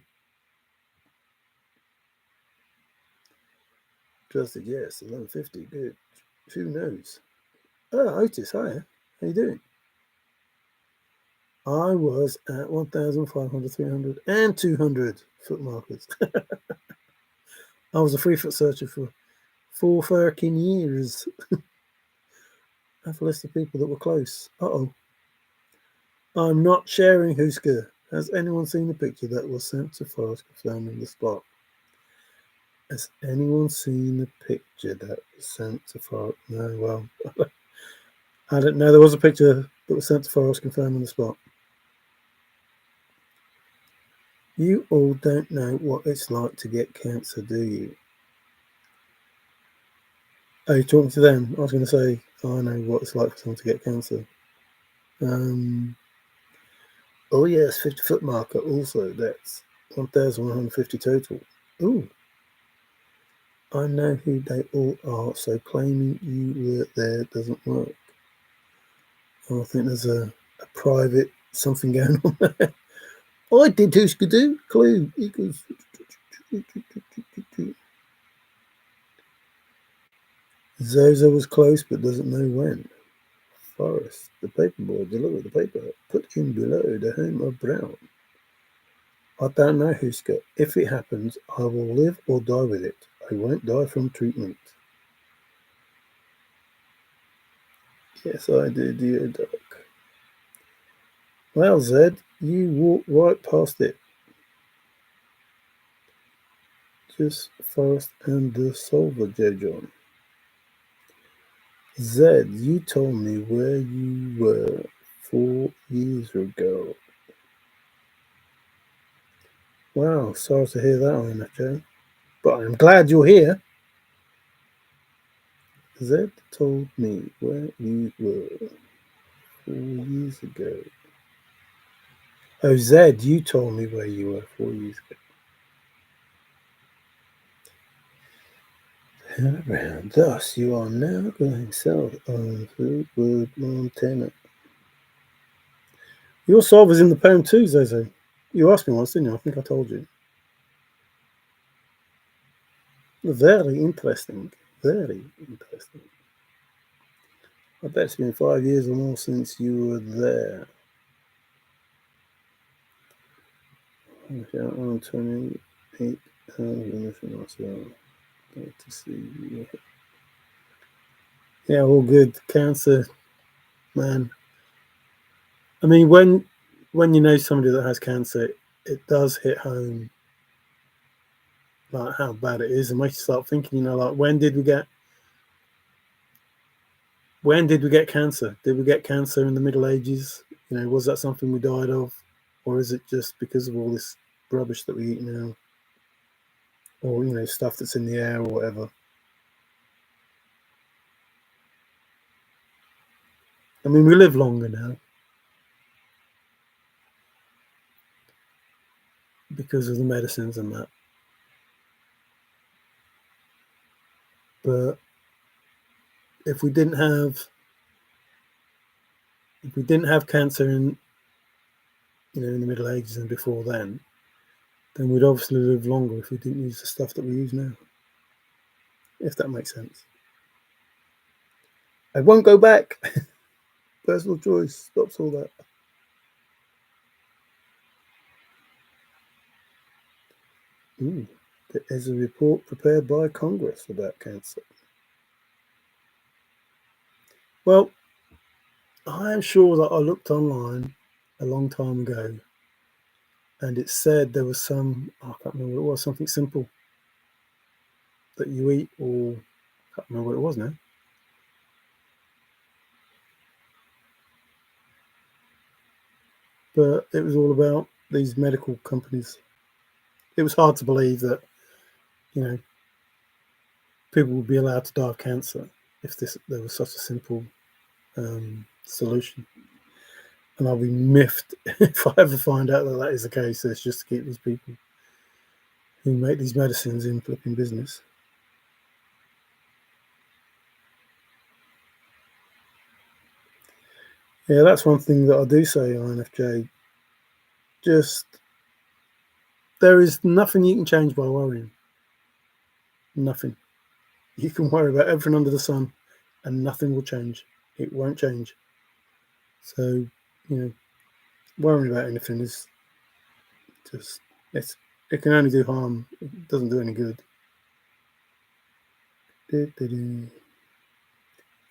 Trusted, yes, 1150, good. Who knows? Oh, Otis, hiya. How you doing? I was at 1,500, 300, and 200 foot markers. I was a 3-foot searcher for 4 fucking years. I have a list of people that were close. Uh-oh. I'm not sharing Husker. Has anyone seen the picture that was sent to Forrest confirming the spot? Has anyone seen the picture that was sent to Forrest? No, well, I don't know. There was a picture that was sent to Forrest confirming the spot. You all don't know what it's like to get cancer, do you? Oh, you're talking to them? I was going to say, I know what it's like for someone to get cancer. Oh yes, 50-foot marker also. That's 1,150 total. Ooh. I know who they all are, so claiming you were there doesn't work. I think there's a private something going on there. I did who could do. Clue equals. Zozo was close but doesn't know when. Forrest, the paperboy, deliver the paper. Put him below the home of Brown. I don't know, Husker. If it happens, I will live or die with it. I won't die from treatment. Yes, I do, dear Doc. Well, Zed, you walked right past it. Just Forrest and the solver, J. John. Zed, you told me where you were 4 years ago. Wow, sorry to hear that, INFJ. But I'm glad you're here. Zed told me where you were 4 years ago. Oh, Zed, you told me where you were 4 years ago. Turn around. Thus, you are now going south on Woodward, Montana. Your solver's in the poem too, Zozo. You asked me once, didn't you? I think I told you. Very interesting. Very interesting. I bet it's been 5 years or more since you were there. On 28 Good to see you. Yeah, all good. Cancer, man. I mean, when you know somebody that has cancer, it does hit home, like how bad it is, and makes you start thinking, like when did we get cancer? Did we get cancer in the Middle Ages? Was that something we died of, or is it just because of all this rubbish that we eat now, or stuff that's in the air or whatever? I mean, we live longer now because of the medicines and that, but if we didn't have cancer in the Middle Ages and before then we'd obviously live longer if we didn't use the stuff that we use now. If that makes sense. I won't go back. Personal choice stops all that. Ooh, there is a report prepared by Congress about cancer. Well, I am sure that I looked online a long time ago and it said there was I can't remember what it was, something simple. that you eat, or I can't remember what it was now. But it was all about these medical companies. It was hard to believe that, you know, people would be allowed to die of cancer if there was such a simple solution. And I'll be miffed if I ever find out that is the case. It's just to keep these people who make these medicines in flipping business. Yeah, that's one thing that I do say, INFJ. Just, there is nothing you can change by worrying. Nothing. You can worry about everything under the sun and nothing will change. It won't change. So, worrying about anything is just, it can only do harm. It doesn't do any good.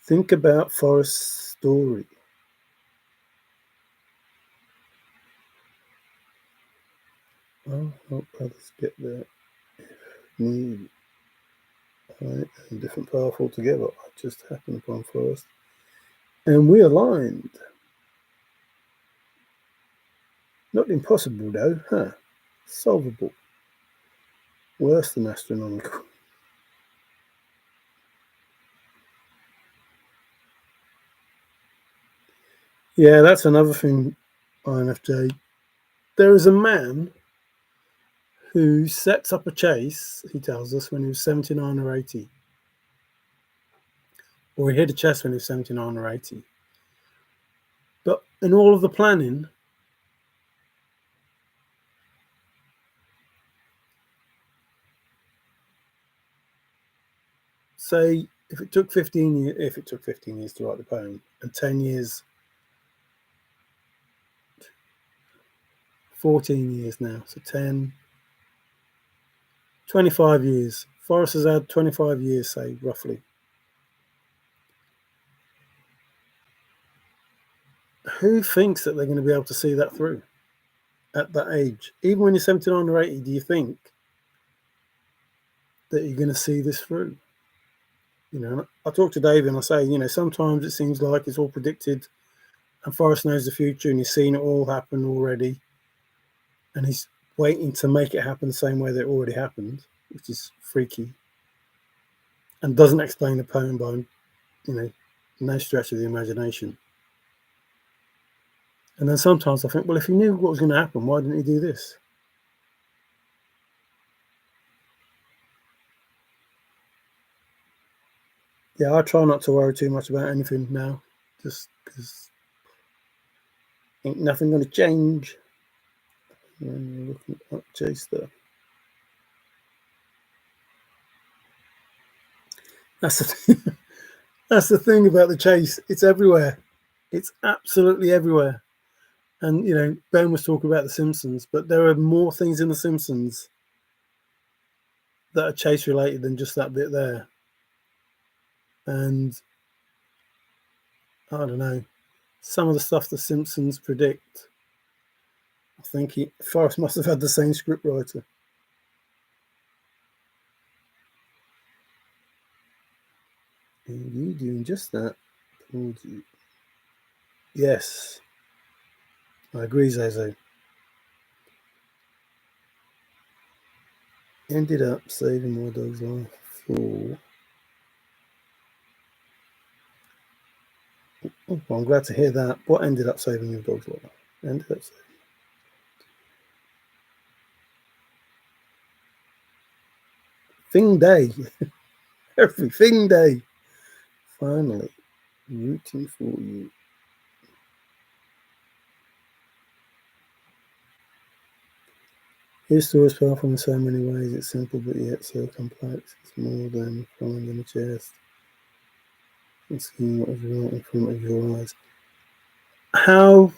Think about Forrest's story. I'll help others get there if need. Right, and different path altogether. I just happened upon Forrest. And we aligned. Not impossible though, huh? Solvable. Worse than astronomical. Yeah, that's another thing, INFJ. There is a man who sets up a chase, he tells us, when he was 79 or 80. Or he hit a chase when he was 79 or 80. But in all of the planning, say if it took 15 years to write the poem, and 10 years, 14 years now, so 10, 25 years. Forrest has had 25 years, say, roughly. Who thinks that they're going to be able to see that through at that age? Even when you're 79 or 80, do you think that you're going to see this through? I talk to Dave and I say, sometimes it seems like it's all predicted and Forrest knows the future and he's seen it all happen already. And he's waiting to make it happen the same way that it already happened, which is freaky. And doesn't explain the poem by, no stretch of the imagination. And then sometimes I think, well, if he knew what was going to happen, why didn't he do this? Yeah, I try not to worry too much about anything now, just because ain't nothing going to change. When you're looking at chase stuff. That's the thing. That's the thing about the chase. It's everywhere. It's absolutely everywhere. And Ben was talking about The Simpsons, but there are more things in The Simpsons that are chase related than just that bit there. And I don't know, some of the stuff The Simpsons predict, I think Forrest must have had the same script writer. And you doing just that towards you. Yes, I agree, Zazo. Ended up saving my dog's life for. Oh, well, I'm glad to hear that. What ended up saving your dog's life? Ended up saving. Thing day. Everything day. Finally, rooting for you. His story is powerful in so many ways. It's simple but yet so complex. It's more than finding a chest and seeing what is right in front of your eyes. How?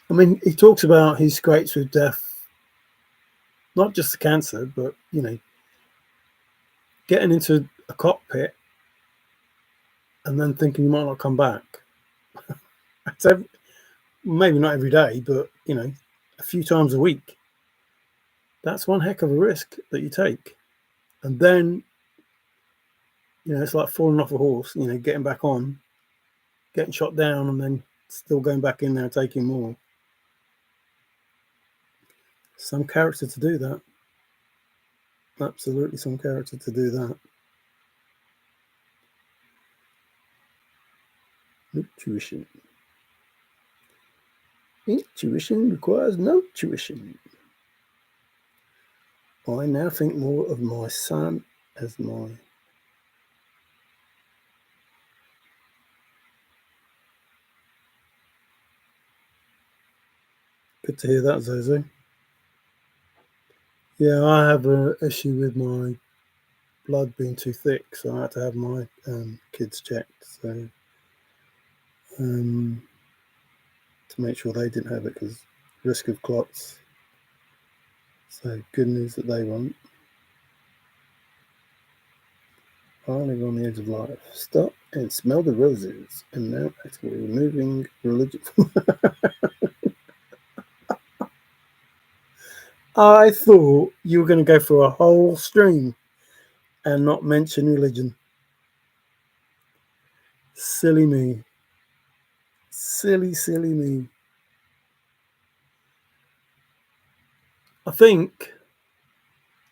I mean, he talks about he scrapes with death, not just the cancer, but getting into a cockpit and then thinking you might not come back. Maybe not every day, but a few times a week. That's one heck of a risk that you take. And then, it's like falling off a horse, getting back on, getting shot down, and then still going back in there taking more. Some character to do that. Absolutely some character to do that. Tuition. Intuition requires no tuition. I now think more of my son as my... Good to hear that, Zozo. Yeah, I have an issue with my blood being too thick, so I had to have my kids checked. So to make sure they didn't have it, because risk of clots. So good news that they won't. I live on the edge of life. Stop and smell the roses, and now actively removing religion. I thought you were going to go for a whole stream and not mention religion. Silly me. Silly me. I think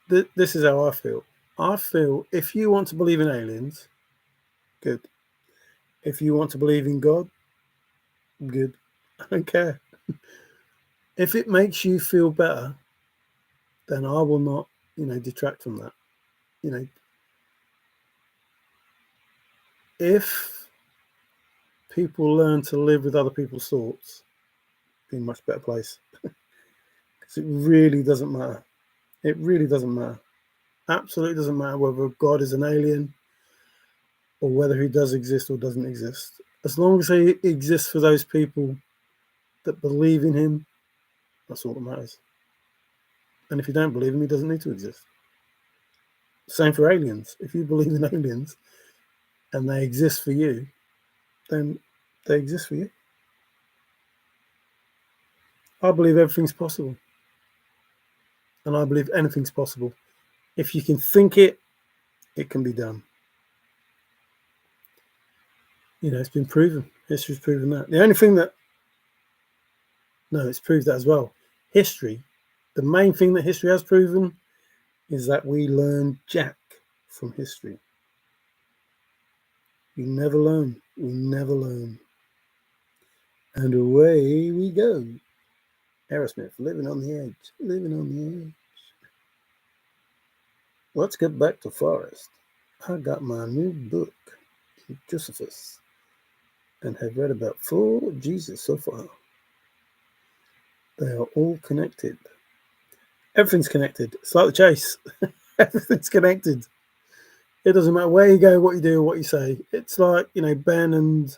that this is how I feel. I feel if you want to believe in aliens, good. If you want to believe in God, good. I don't care. If it makes you feel better, then I will not, detract from that. If people learn to live with other people's thoughts, be in a much better place. Because it really doesn't matter. It really doesn't matter. Absolutely doesn't matter whether God is an alien or whether he does exist or doesn't exist. As long as he exists for those people that believe in him, that's all that matters. And if you don't believe him, he doesn't need to exist. Same for aliens. If you believe in aliens and they exist for you, then they exist for you. I believe everything's possible. And I believe anything's possible. If you can think it, it can be done. It's been proven. History's proven that. The only thing that... No, it's proved that as well. History, the main thing that history has proven is that we learn jack from history. We never learn. We never learn. And away we go. Aerosmith, living on the edge. Living on the edge. Let's get back to Forrest. I got my new book, Josephus, and have read about 4 Jesus so far. They are all connected. Everything's connected. It's like the chase. Everything's connected. It doesn't matter where you go, what you do, what you say. It's like, Ben and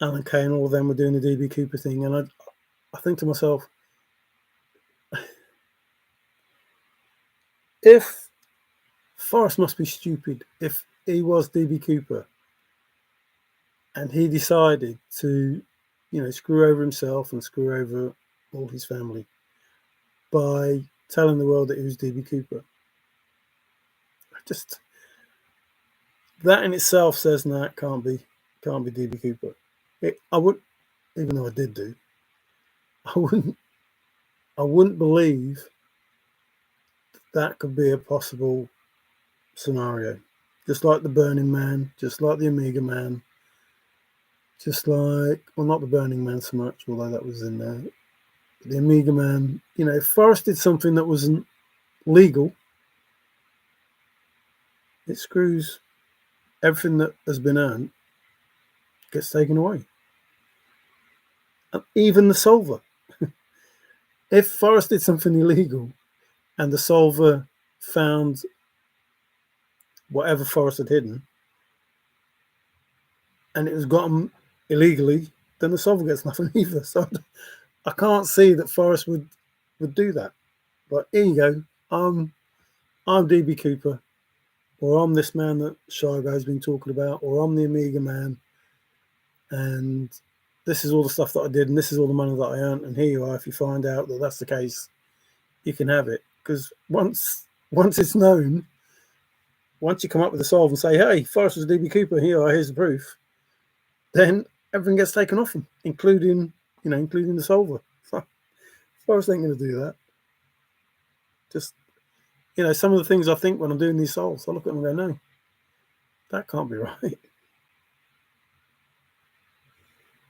Alan Kay and all of them were doing the DB Cooper thing. And I think to myself, if Forrest must be stupid, if he was DB Cooper and he decided to, screw over himself and screw over all his family by telling the world that he was DB Cooper. Just that in itself says, no, it can't be DB Cooper. I would, even though I did do, I wouldn't believe that could be a possible scenario. Just like the Burning Man, just like the Omega Man, just like, well, not the Burning Man so much, although that was in there. But the Omega Man, if Forrest did something that wasn't legal, it screws everything that has been earned, gets taken away. And even the solver. If Forrest did something illegal and the solver found whatever Forrest had hidden and it was gotten illegally, then the solver gets nothing either. So I can't see that Forrest would do that. But here you go. I'm DB Cooper, or I'm this man that Shigo's been talking about, or I'm the Omega Man, and this is all the stuff that I did, and this is all the money that I earned, and here you are. If you find out that that's the case, you can have it. Because once Once it's known, once you come up with a solve and say, hey, Forrest was DB Cooper, here's the proof, then everything gets taken off him, including the solver. Forrest ain't going to do that. Just, some of the things I think when I'm doing these solves, I look at them and go, no, that can't be right.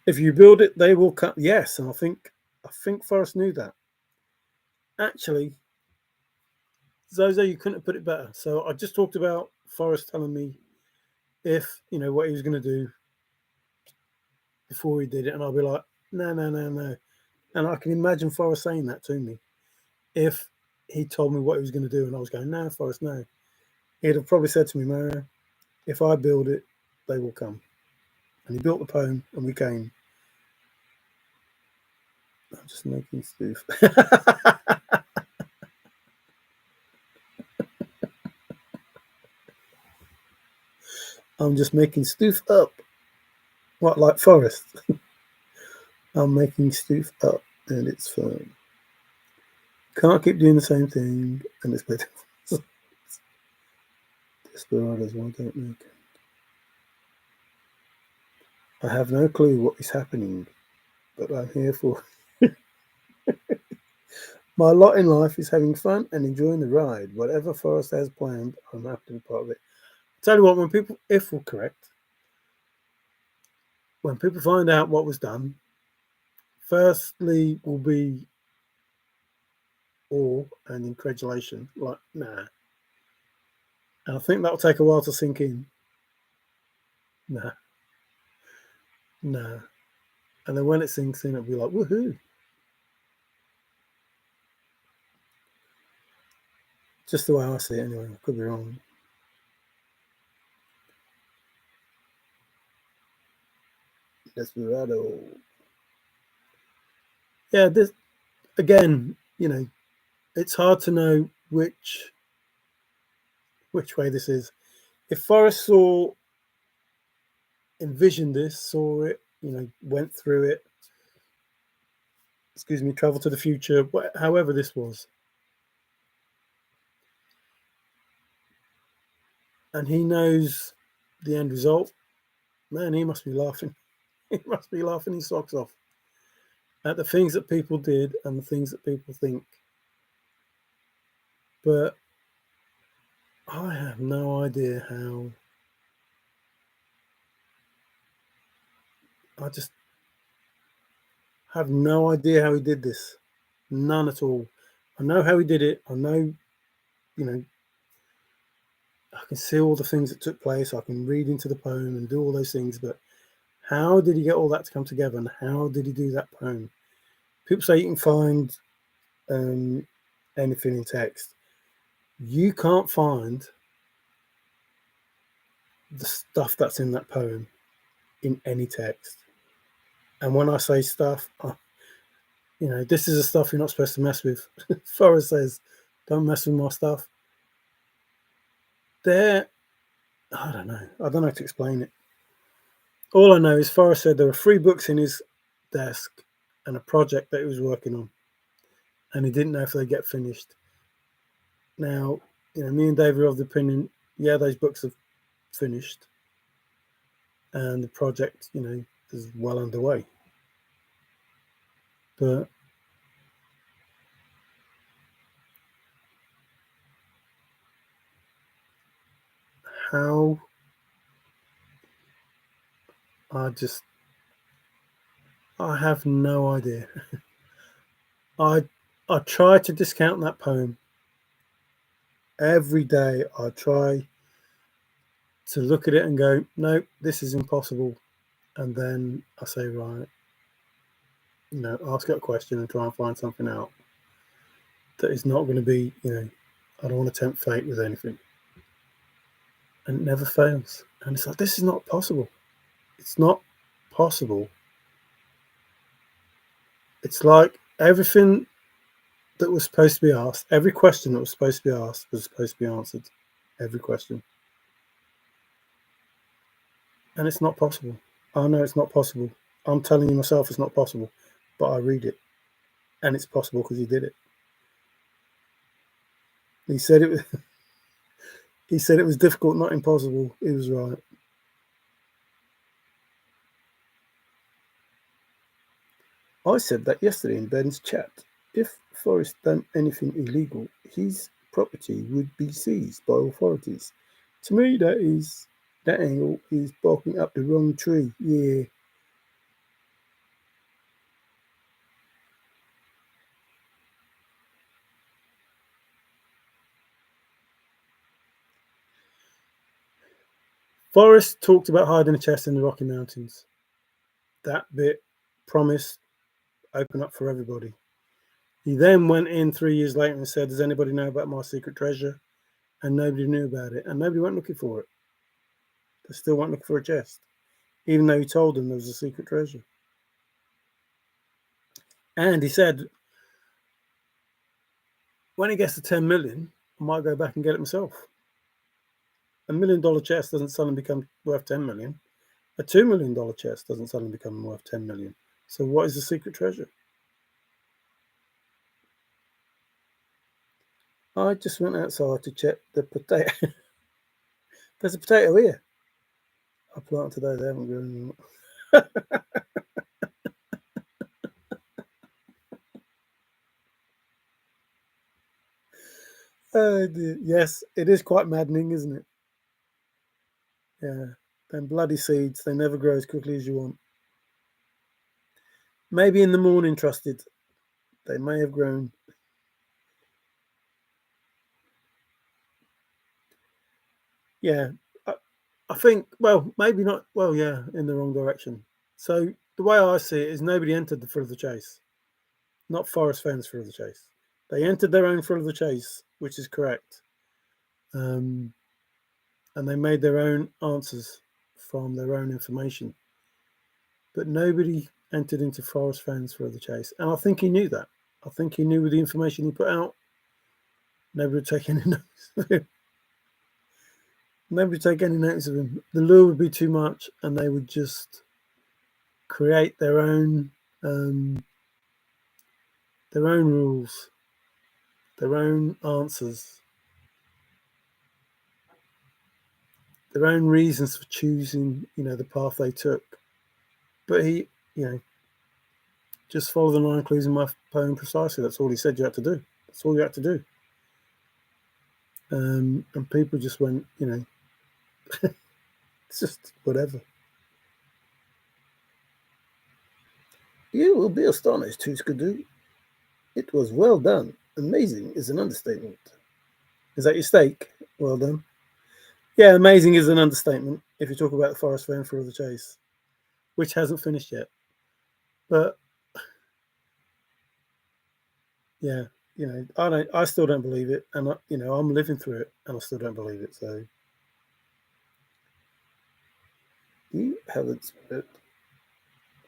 If you build it, they will come. Yes, and I think Forrest knew that. Actually, Zozo, you couldn't have put it better. So I just talked about Forrest telling me if, what he was going to do before he did it. And I'll be like, no, no, no, no. And I can imagine Forrest saying that to me if he told me what he was going to do. And I was going, no, Forrest, no. He'd have probably said to me, Mario, if I build it, they will come. And he built the poem and we came. I'm just making spoof. I'm just making stoof up. What, like Forrest? I'm making stoof up and it's fun. Can't keep doing the same thing and it's better. Desperados, why don't make it? I have no clue what is happening, but I'm here for my lot in life is having fun and enjoying the ride. Whatever Forrest has planned, I'm happy to be part of it. Tell you what, when people, if we're correct, when people find out what was done, firstly will be awe and incredulation, like, nah. And I think that'll take a while to sink in. Nah. Nah. And then when it sinks in, it'll be like, woohoo. Just the way I see it anyway. I could be wrong. Desperado. Yeah, this again, it's hard to know which way this is. If Forrest envisioned this, saw it, went through it, travel to the future, however this was, and he knows the end result, man, he must be laughing. He must be laughing his socks off at the things that people did and the things that people think. But I have no idea how. I just have no idea how he did this. None at all. I know how he did it. I know, I can see all the things that took place. I can read into the poem and do all those things. But how did he get all that to come together? And how did he do that poem? People say you can find anything in text. You can't find the stuff that's in that poem in any text. And when I say stuff, this is the stuff you're not supposed to mess with. Forrest says, don't mess with my stuff. I don't know how to explain it. All I know is Forrest said there were 3 books in his desk and a project that he was working on. And he didn't know if they'd get finished. Now, me and Dave are of the opinion, yeah, those books have finished. And the project, is well underway. But how I have no idea. I try to discount that poem. Every day I try to look at it and go, no, this is impossible. And then I say, right, ask it a question and try and find something out that is not going to be, I don't want to tempt fate with anything. And it never fails. And it's like, this is not possible. It's not possible. It's like everything that was supposed to be asked, every question that was supposed to be asked was supposed to be answered. Every question. And it's not possible. I know it's not possible. I'm telling you myself it's not possible. But I read it. And it's possible because he did it. He said it was. He said it was difficult, not impossible. He was right. I said that yesterday in Ben's chat. If Forrest done anything illegal, his property would be seized by authorities. To me, that angle is barking up the wrong tree. Yeah. Forrest talked about hiding a chest in the Rocky Mountains. That bit promised open up for everybody. He then went in 3 years later and said, "Does anybody know about my secret treasure?" And nobody knew about it, and nobody went looking for it. They still went looking for a chest, even though he told them there was a secret treasure. And he said, when he gets to 10 million, I might go back and get it myself. $1 million chest doesn't suddenly become worth 10 million. A $2 million chest doesn't suddenly become worth 10 million. So what is the secret treasure? I just went outside to check the potato. There's a potato here. I planted today, they haven't grown. Oh dear. Yes, it is quite maddening, isn't it? Yeah. Them bloody seeds, they never grow as quickly as you want. Maybe in the morning, trusted. They may have grown. Yeah. I think, well, maybe not. Well, yeah, in the wrong direction. So the way I see it is nobody entered the thrill of the chase, not Forrest Fenn's thrill of the chase. They entered their own thrill of the chase, which is correct. And they made their own answers from their own information. But nobody entered into Forrest Fenn's thrill of the chase. And I think he knew that. I think he knew with the information he put out, nobody would take any notice of him. Nobody would take any notice of him. The lure would be too much, and they would just create their own rules, their own answers, their own reasons for choosing, the path they took. But he, just follow the 9 clues in my poem precisely. That's all he said you had to do. That's all you had to do. And people just went, it's just whatever. You will be astonished, who's could do. It was well done. Amazing is an understatement. Is that your steak? Well done. Yeah, amazing is an understatement if you talk about the Forrest Fenn thrill of the chase, which hasn't finished yet. But yeah, I still don't believe it, and I'm living through it, and I still don't believe it. So you haven't spent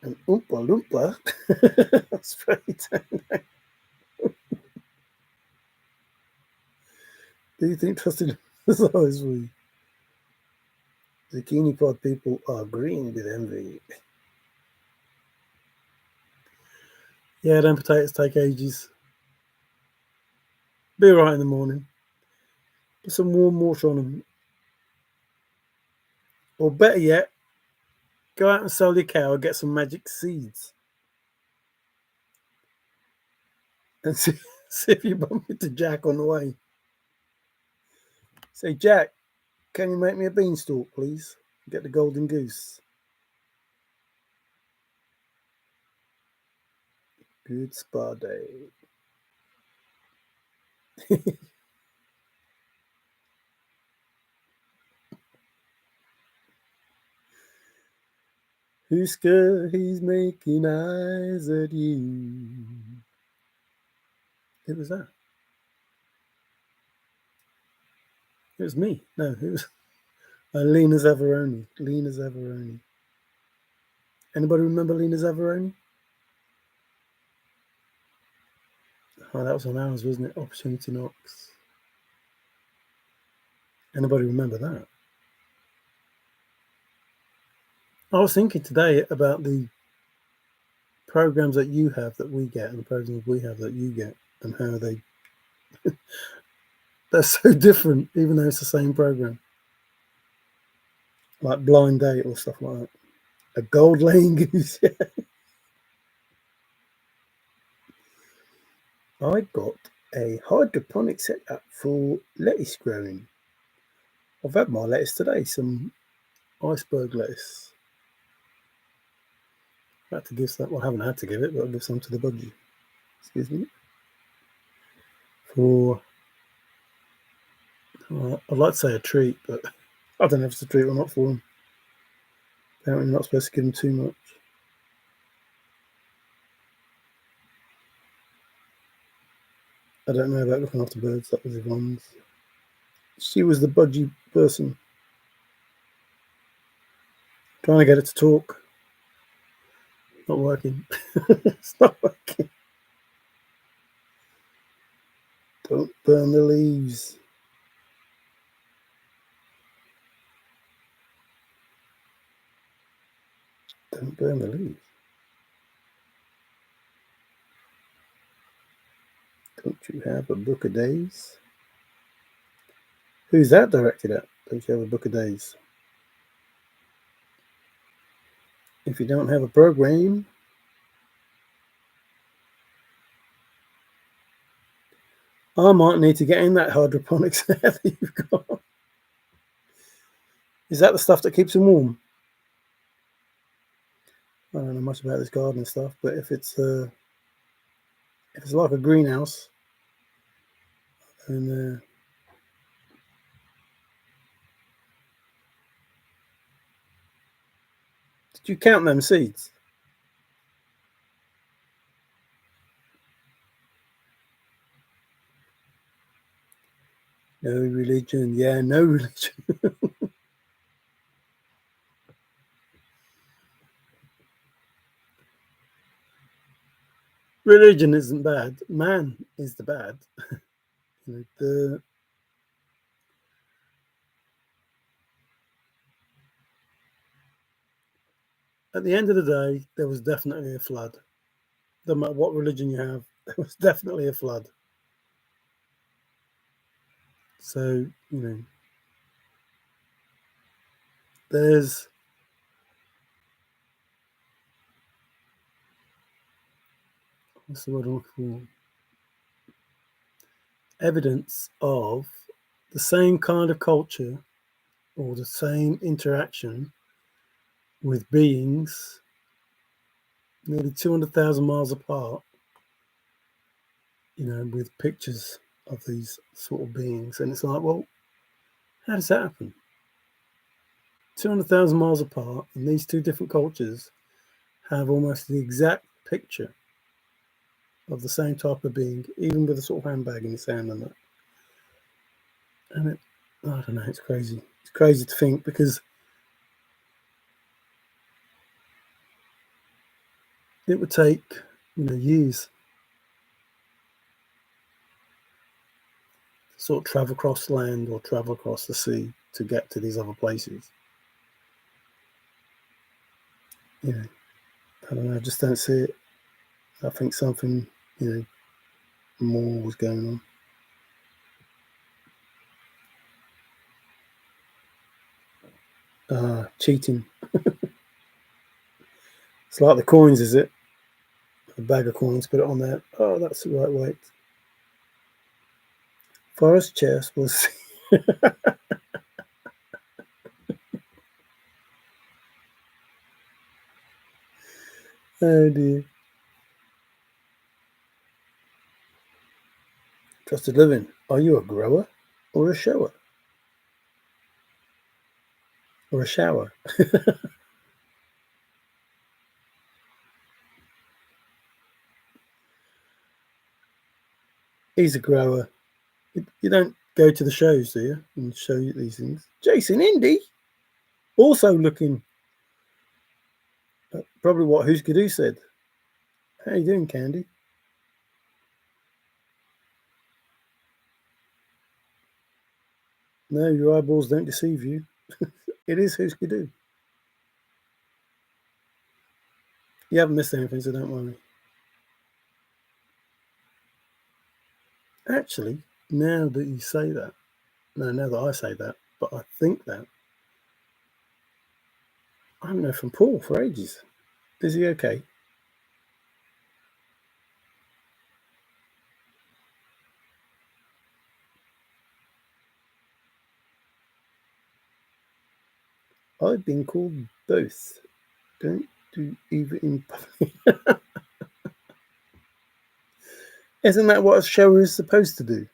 an Oompa Loompa spray tan. Do you think trusted is always we? Zucchini pod people are green with envy. Yeah, them potatoes take ages. Be alright in the morning. Put some warm water on them. Or better yet, go out and sell your cow and get some magic seeds. And see if you bump into Jack on the way. Say, Jack, can you make me a beanstalk, please? Get the golden goose. Good spa day. Husker, he's making eyes at you. Who was that? It was me. No, it was Lena Zavaroni. Lena Zavaroni. Anybody remember Lena Zavaroni? Oh, that was on ours, wasn't it? Opportunity Knocks. Anybody remember that? I was thinking today about the programs that you have that we get and the programs we have that you get and how they They're so different, even though it's the same program. Like Blind Date or stuff like that. A gold laying goose. Yeah. I got a hydroponic setup for lettuce growing. I've had my lettuce today, some iceberg lettuce. I had to give some, well, I haven't had to give it, but I'll give some to the budgie. Excuse me. For, I'd like to say a treat, but I don't know if it's a treat or not for them. Apparently, not supposed to give them too much. I don't know about looking after birds. That was Yvonne's. She was the budgie person. Trying to get it to talk. Not working. It's not working. Don't burn the leaves. Don't burn the leaves. Don't you have a book of days? Who's that directed at? Don't you have a book of days? If you don't have a program, I might need to get in that hydroponics that you've got. Is that the stuff that keeps them warm? I don't know much about this gardening stuff, but if it's like a greenhouse, then did you count them seeds? No religion. Yeah, no religion. Religion isn't bad. Man is the bad. At the end of the day, there was definitely a flood. No matter what religion you have, there was definitely a flood. So, there's what's the word I'm looking for? Evidence of the same kind of culture or the same interaction with beings nearly 200,000 miles apart, with pictures of these sort of beings. And it's like, well, how does that happen? 200,000 miles apart, and these two different cultures have almost the exact picture of the same type of being, even with a sort of handbag in his hand and that. And I don't know, it's crazy. It's crazy to think because it would take, years to sort of travel across land or travel across the sea to get to these other places. I don't know, I just don't see it. I think something, more was going on. Cheating. It's like the coins, is it? A bag of coins, put it on there. Oh, that's the right weight. Forrest chest was. Oh dear. Trusted living. Are you a grower or a shower? Or a shower? He's a grower. You don't go to the shows, do you? And show you these things. Jason Indy, also looking at probably what Who's Gadoo said. How you doing, Candy? No, your eyeballs don't deceive you. It is Who's Gadoo. You haven't missed anything, so don't worry. Actually, Now that you say that, no, now that I say that, but I think that, I haven't heard from Paul for ages. Is he okay? I've been called both. Don't do either in public. Isn't that what a shower is supposed to do?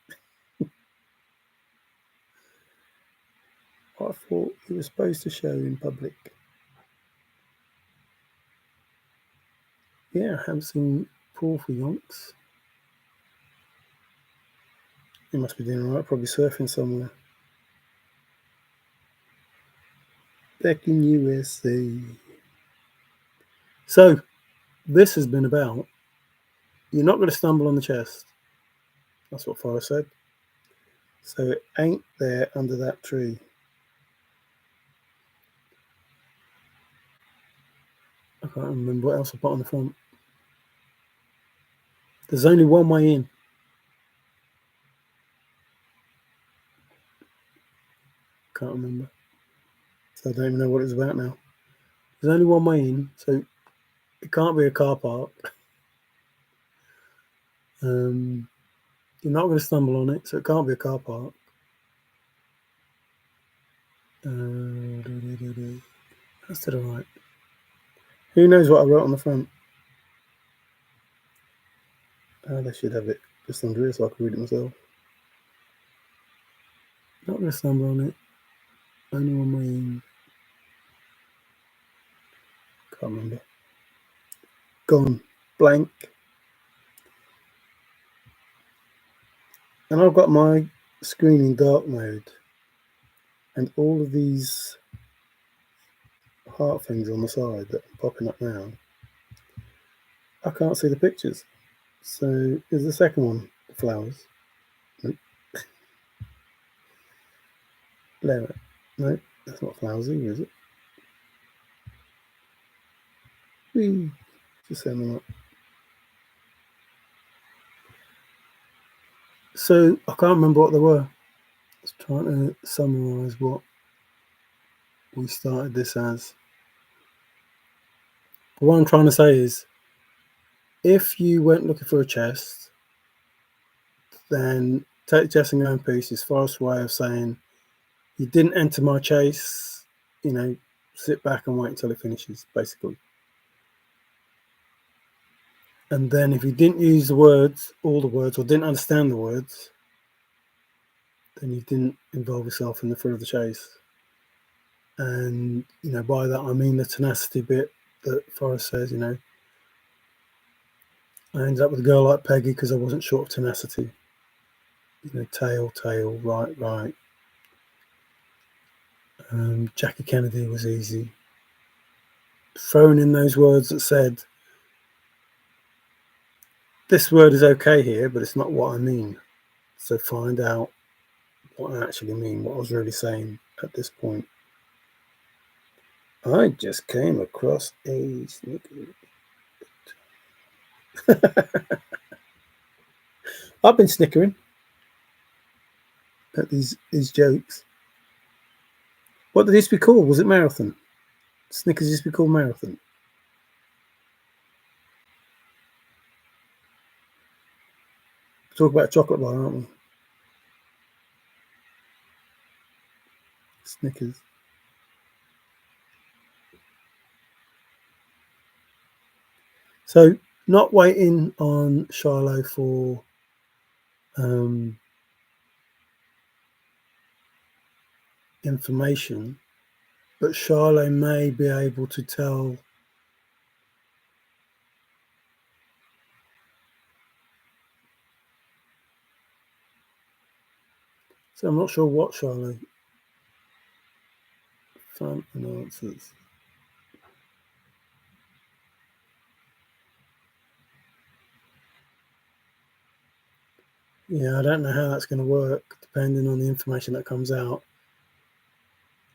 I thought you were supposed to show in public. Yeah, I haven't seen Paul for yonks. He must be doing all right, probably surfing somewhere. Back in USA. So, this has been about you're not going to stumble on the chest. That's what Forrest said. So, it ain't there under that tree. I can't remember what else I put on the front. There's only one way in. Can't remember. So, I don't even know what it's about now. There's only one way in, so it can't be a car park. You're not going to stumble on it, so it can't be a car park. That's to the right. Who knows what I wrote on the front? They should have it just under here so I can read it myself. Not going to stumble on it. Only one way in. Can't remember. Gone. Blank. And I've got my screen in dark mode. And all of these heart things on the side that are popping up now, I can't see the pictures. So is the second one the flowers? Nope. There. No, that's not flowers either, is it? Whee. Just send them up. So I can't remember what they were. I was trying to summarise what we started this as. But what I'm trying to say is, if you went looking for a chest, then take the chest and go in pieces. Forrest's way of saying, you didn't enter my chase, sit back and wait until it finishes, basically. And then if you didn't use the words, all the words, or didn't understand the words, then you didn't involve yourself in the thrill of the chase. And, by that I mean the tenacity bit that Forrest says, I ended up with a girl like Peggy because I wasn't short of tenacity. Tail, right. Jackie Kennedy was easy. Throwing in those words that said, this word is okay here, but it's not what I mean. So find out what I actually mean, what I was really saying at this point. I just came across a sneaker. I've been snickering at these jokes. What did this be called? Was it Marathon? Snickers used to be called Marathon. Talk about a chocolate bar, aren't we? Snickers. So, not waiting on Shiloh for information, but Shiloh may be able to tell. So I'm not sure what Shiloh. Fun and answers. Yeah, I don't know how that's going to work, depending on the information that comes out.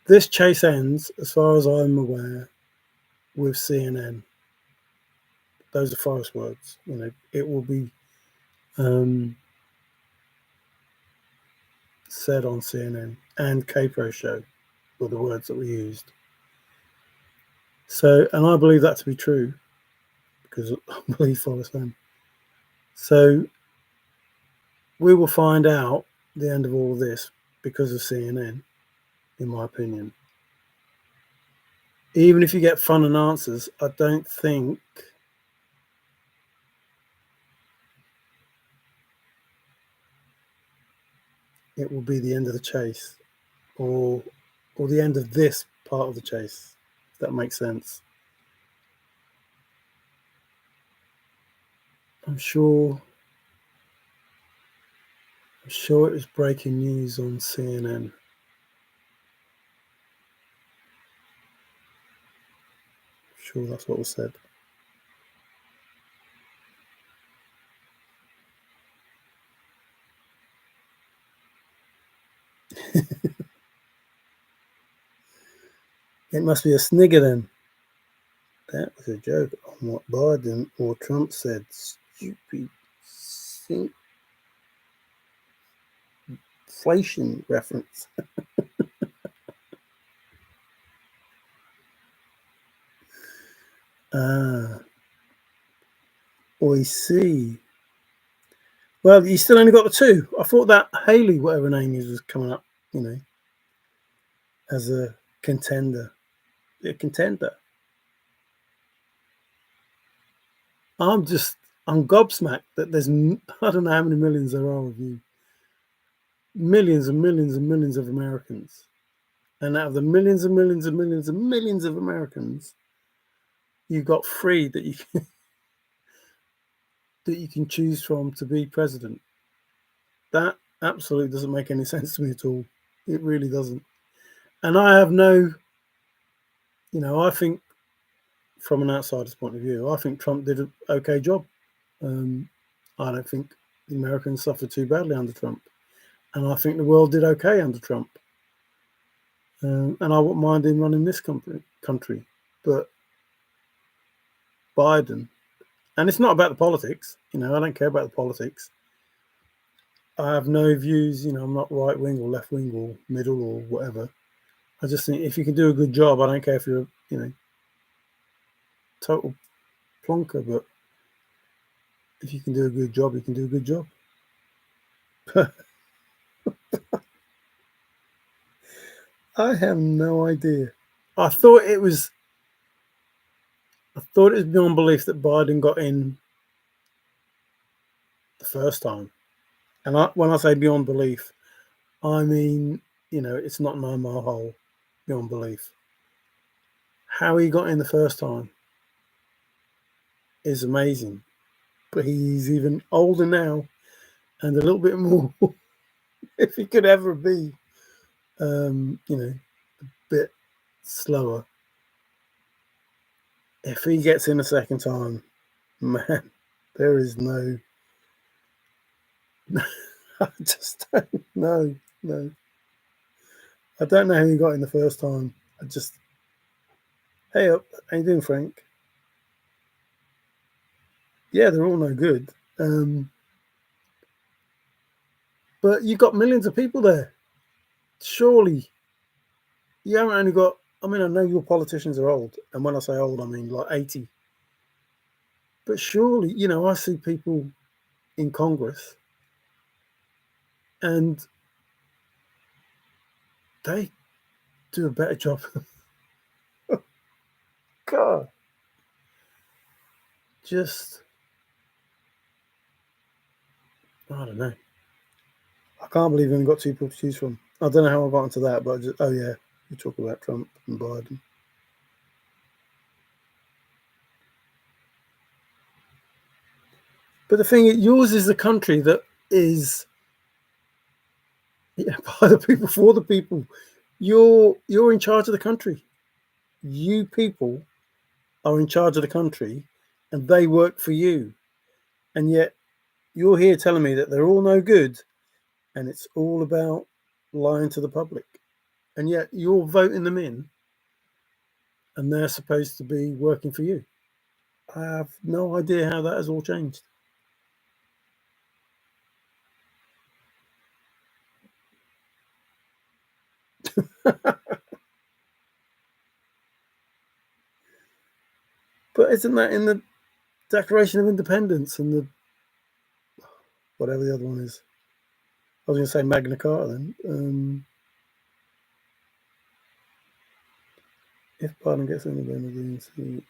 This chase ends, as far as I'm aware, with CNN. Those are Forrest words. It will be said on CNN and K-Pro show were the words that were used. So, and I believe that to be true because I believe Forrest Fenn. So we will find out the end of all of this because of CNN, in my opinion. Even if you get fun and answers, I don't think it will be the end of the chase or the end of this part of the chase, if that makes sense. I'm sure it was breaking news on CNN. I'm sure that's what was said. It must be a snigger then. That was a joke on what Biden or Trump said. Stupid inflation reference. Ah, I see. Well, you still only got the two. I thought that Haley, whatever her name is, was coming up, as a contender. A contender. I'm gobsmacked that there's, I don't know how many millions there are of you. Millions and millions and millions of Americans. And out of the millions and millions and millions and millions of Americans, you've got three that you can choose from to be president. That absolutely doesn't make any sense to me at all. It really doesn't. And I have no, I think from an outsider's point of view, I think Trump did an okay job. I don't think the Americans suffered too badly under Trump. And I think the world did okay under Trump. And I wouldn't mind him running this country. But Biden, and it's not about the politics, I don't care about the politics. I have no views, I'm not right wing or left wing or middle or whatever. I just think if you can do a good job, I don't care if you're, total plonker, but if you can do a good job, you can do a good job. I have no idea. I thought it was beyond belief that Biden got in the first time. And when I say beyond belief, I mean, it's not 9 Mile Hole beyond belief. How he got in the first time is amazing. But he's even older now and a little bit more, if he could ever be, a bit slower. If he gets in a second time, man, there is no. I just don't know. No. I don't know how he got in the first time. Hey up, how you doing, Frank? Yeah, they're all no good. But you've got millions of people there. Surely, you haven't only got. I mean, I know your politicians are old, and when I say old, I mean like 80. But surely, I see people in Congress, and they do a better job. God, just I don't know. I can't believe we only got two people to choose from. I don't know how I got into that, but oh yeah, we talk about Trump and Biden. But the thing is, yours is the country that is by the people for the people. You're in charge of the country. You people are in charge of the country, and they work for you. And yet you're here telling me that they're all no good, and it's all about lying to the public. And yet you're voting them in, and they're supposed to be working for you. I have no idea how that has all changed. But isn't that in the Declaration of Independence and the whatever the other one is? I was going to say Magna Carta then. If Biden gets independence, he's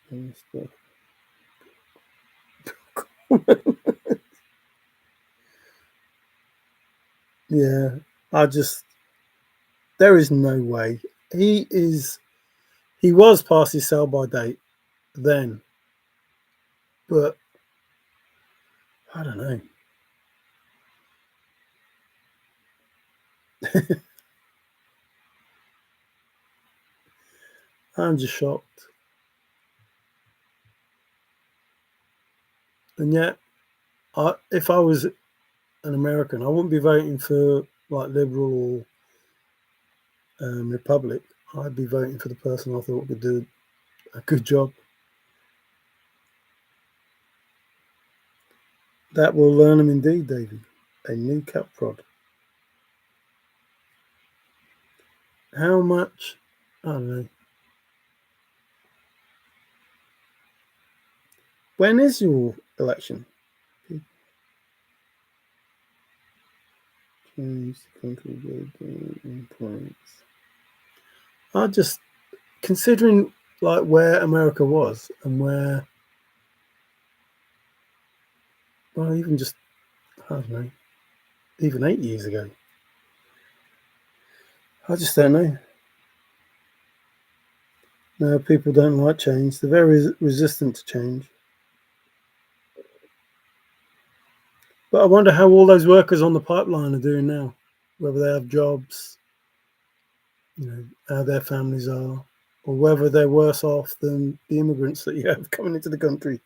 going to stop. Yeah, there is no way. He was past his sell by date then, but I don't know. I'm just shocked. And yet, if I was an American, I wouldn't be voting for like Liberal or Republic. I'd be voting for the person I thought would do a good job. That will learn them indeed, Davy. A new cat prod. How much? I don't know. When is your election? Change the country in points. I just considering like where America was and where, well, even just I don't know, even 8 years ago. I just don't know. No, people don't like change. They're very resistant to change. But I wonder how all those workers on the pipeline are doing now. Whether they have jobs, how their families are, or whether they're worse off than the immigrants that you have coming into the country.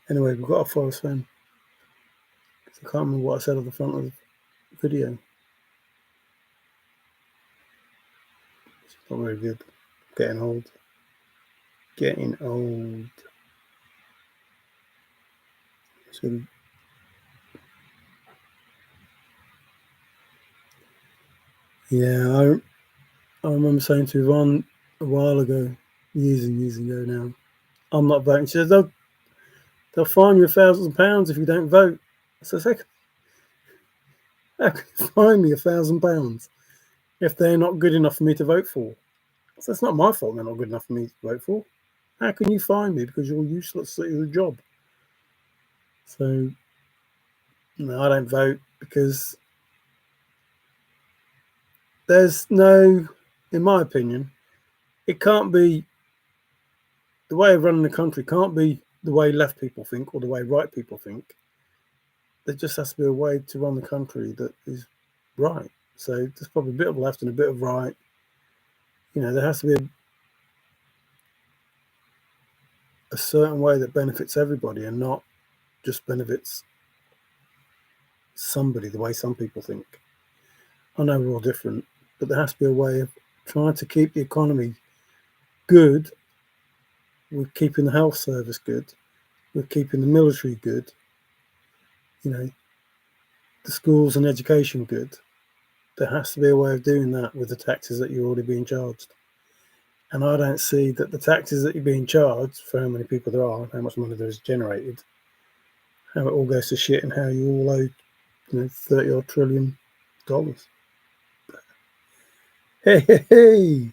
Anyway, we've got a Forrest Fenn. I can't remember what I said at the front of the video. It's not very good. Getting old. Getting old. So, yeah, I remember saying to Yvonne a while ago, years and years ago now, I'm not voting. She says, they'll fine you £1,000 if you don't vote. I said, how can you fine me £1,000 if they're not good enough for me to vote for? So it's not my fault they're not good enough for me to vote for. How can you fine me because you're useless at your job? So, no, I don't vote because there's no, in my opinion, it can't be, the way of running the country can't be the way left people think or the way right people think. There just has to be a way to run the country that is right. So there's probably a bit of left and a bit of right. There has to be a certain way that benefits everybody and not just benefits somebody the way some people think. I know we're all different, but there has to be a way of trying to keep the economy good, with keeping the health service good, with keeping the military good, the schools and education good. There has to be a way of doing that with the taxes that you're already being charged. And I don't see that the taxes that you're being charged for how many people there are, how much money there is generated, how it all goes to shit and how you all owe, $30 odd trillion. Hey, hey, hey.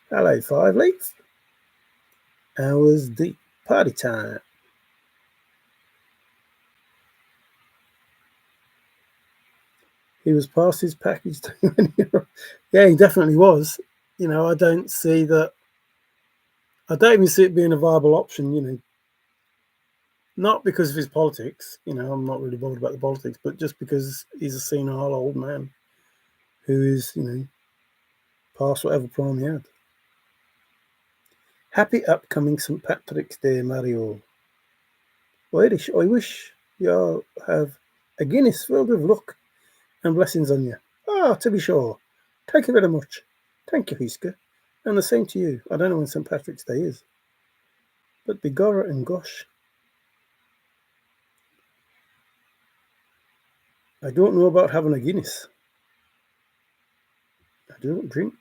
Hello, Five Leaks. Hours deep. Party time. He was past his package. Yeah, he definitely was. I don't see that. I don't even see it being a viable option, not because of his politics. I'm not really bothered about the politics, but just because he's a senile old man who is, past whatever prime he had. Happy upcoming St. Patrick's Day, Mario. I wish you have a Guinness filled with luck and blessings on you. To be sure. Thank you very much. Thank you, Hiska. And the same to you. I don't know when St. Patrick's Day is. But begorra and gosh, I don't know about having a Guinness. don't drink,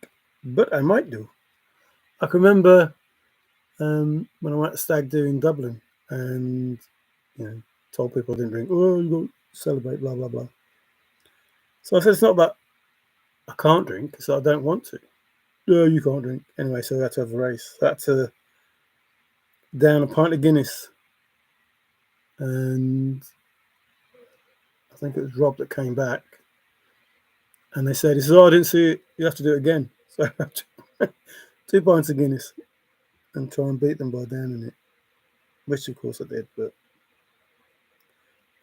but I might do. I can remember when I went to stag do in Dublin and, told people I didn't drink. Oh, you got to celebrate, blah, blah, blah. So I said, it's not that I can't drink, it's that I don't want to. No, you can't drink. Anyway, so we had to have a race. So I had to down a pint of Guinness. And I think it was Rob that came back. And they said, he said, oh, I didn't see it. You have to do it again. So I had 2 pints of Guinness and try and beat them by downing it. Which, of course, I did, but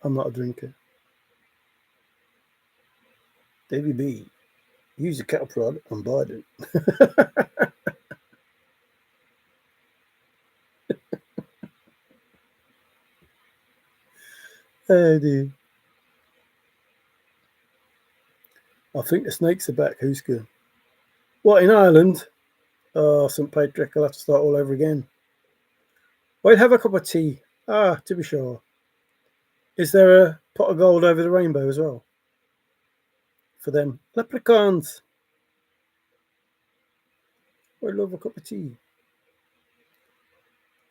I'm not a drinker. Davey B, use your cattle prod and Biden. Oh, dear. I think the snakes are back. Who's good? What, in Ireland? Oh, St. Patrick, I'll have to start all over again. Wait, have a cup of tea. Ah, to be sure. Is there a pot of gold over the rainbow as well? For them leprechauns. I love a cup of tea.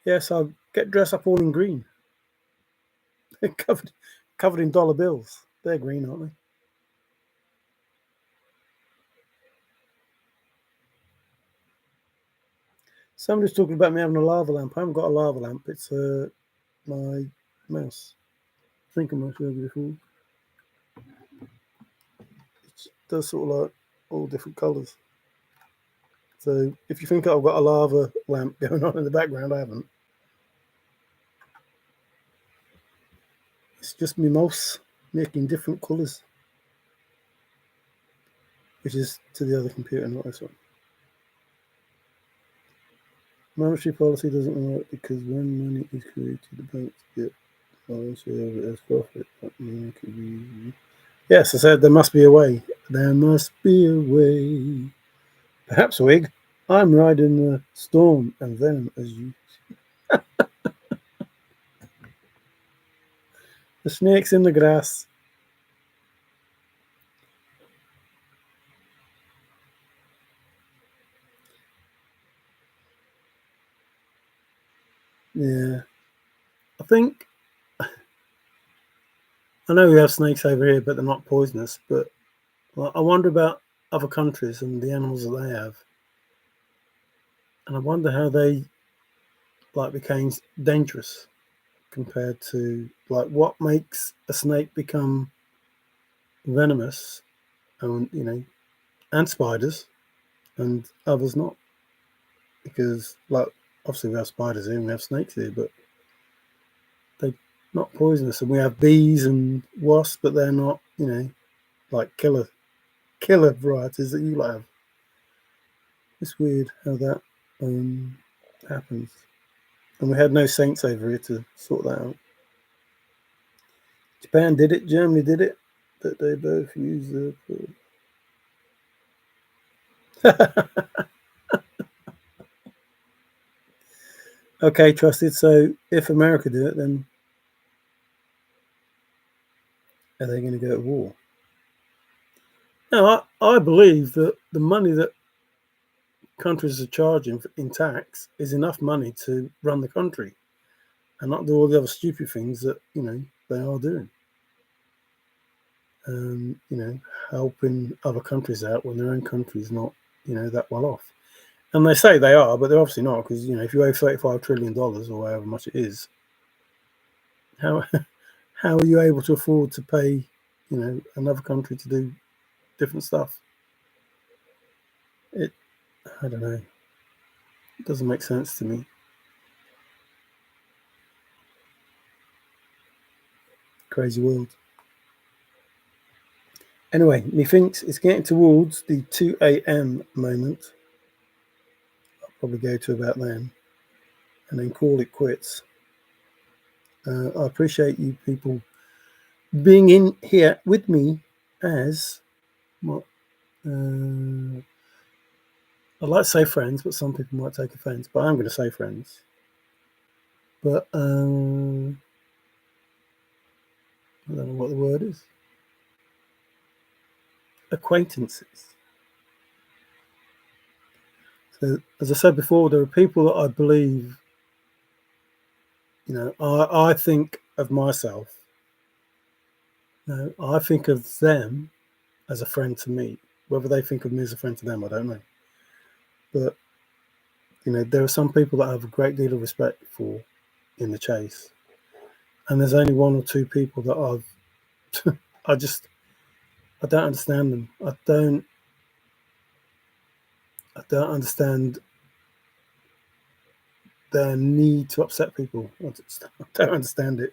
Yes, I'll get dressed up all in green. covered in dollar bills. They're green, aren't they? Somebody's talking about me having a lava lamp. I haven't got a lava lamp. It's my mouse. I think I might have showed you before. It does sort of like all different colours. So if you think I've got a lava lamp going on in the background, I haven't. It's just my mouse making different colours, which is to the other computer, not this one. Monetary policy doesn't work because when money is created, the banks get share of it as profit. Yes, I said there must be a way. There must be a way. Perhaps, Wig, I'm riding the storm and venom as you. The snakes in the grass. Yeah. I think, I know we have snakes over here, but they're not poisonous. But I wonder about other countries and the animals that they have. And I wonder how they became dangerous compared to what makes a snake become venomous and and spiders and others not, because obviously we have spiders here and we have snakes here, but they're not poisonous. And we have bees and wasps, but they're not like killer varieties that you have. It's weird how that happens. And we had no saints over here to sort that out. Japan did it, Germany did it, that they both use the. Okay, trusted. So if America do it, then are they going to go to war? Now, I believe that the money that countries are charging in tax is enough money to run the country and not do all the other stupid things that they are doing. Helping other countries out when their own country's not that well off. And they say they are, but they're obviously not, because if you owe $35 trillion or however much it is, how how are you able to afford to pay another country to do different stuff? I don't know. It doesn't make sense to me. Crazy world. Anyway, methinks it's getting towards the 2 a.m. moment. I'll probably go to about then and then call it quits. I appreciate you people being in here with me as what I'd like to say friends, but some people might take offence. But I'm going to say friends. But I don't know what the word is. Acquaintances. So, as I said before, there are people that I believe, I think of myself. I think of them as a friend to me. Whether they think of me as a friend to them, I don't know. But, there are some people that I have a great deal of respect for in the chase. And there's only one or two people that I don't understand them. I don't understand their need to upset people. I don't understand it.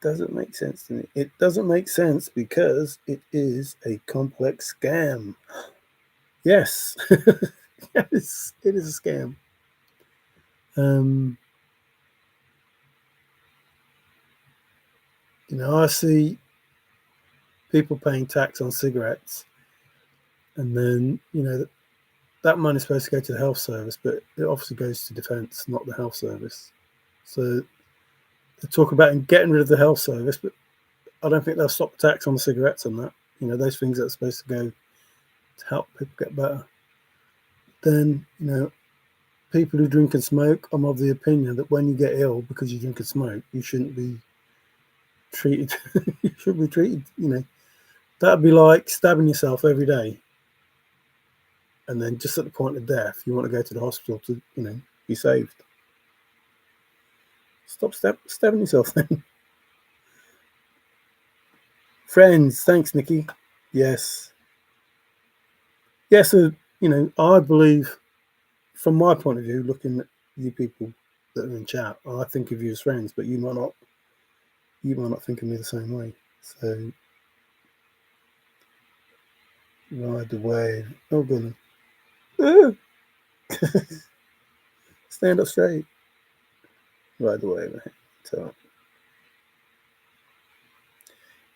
Doesn't make sense to me. It doesn't make sense because it is a complex scam. Yes, yes, it is a scam. Um, I see people paying tax on cigarettes, and then that money's supposed to go to the health service, but it obviously goes to defence, not the health service. So they talk about getting rid of the health service, but I don't think they'll stop the tax on the cigarettes and that. Those things that are supposed to go to help people get better. Then, people who drink and smoke, I'm of the opinion that when you get ill because you drink and smoke, you shouldn't be treated. You should be treated, that'd be like stabbing yourself every day. And then just at the point of death, you want to go to the hospital to, be saved. Stop stabbing yourself then. Friends, thanks, Nikki. Yes. Yes, so, I believe, from my point of view, looking at you people that are in chat, I think of you as friends, but you might not think of me the same way. So ride the wave. Oh goodness. Stand up straight. Ride the wave. So,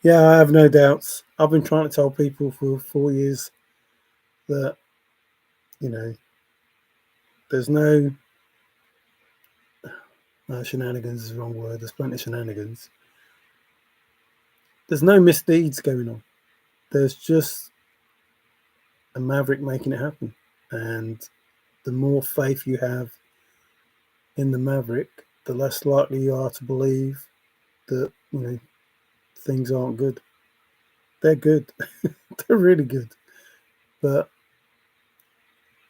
yeah, I have no doubts. I've been trying to tell people for 4 years that, there's no shenanigans is the wrong word. There's plenty of shenanigans. There's no misdeeds going on. There's just a Maverick making it happen. And the more faith you have in the Maverick, the less likely you are to believe that, things aren't good. They're good. They're really good.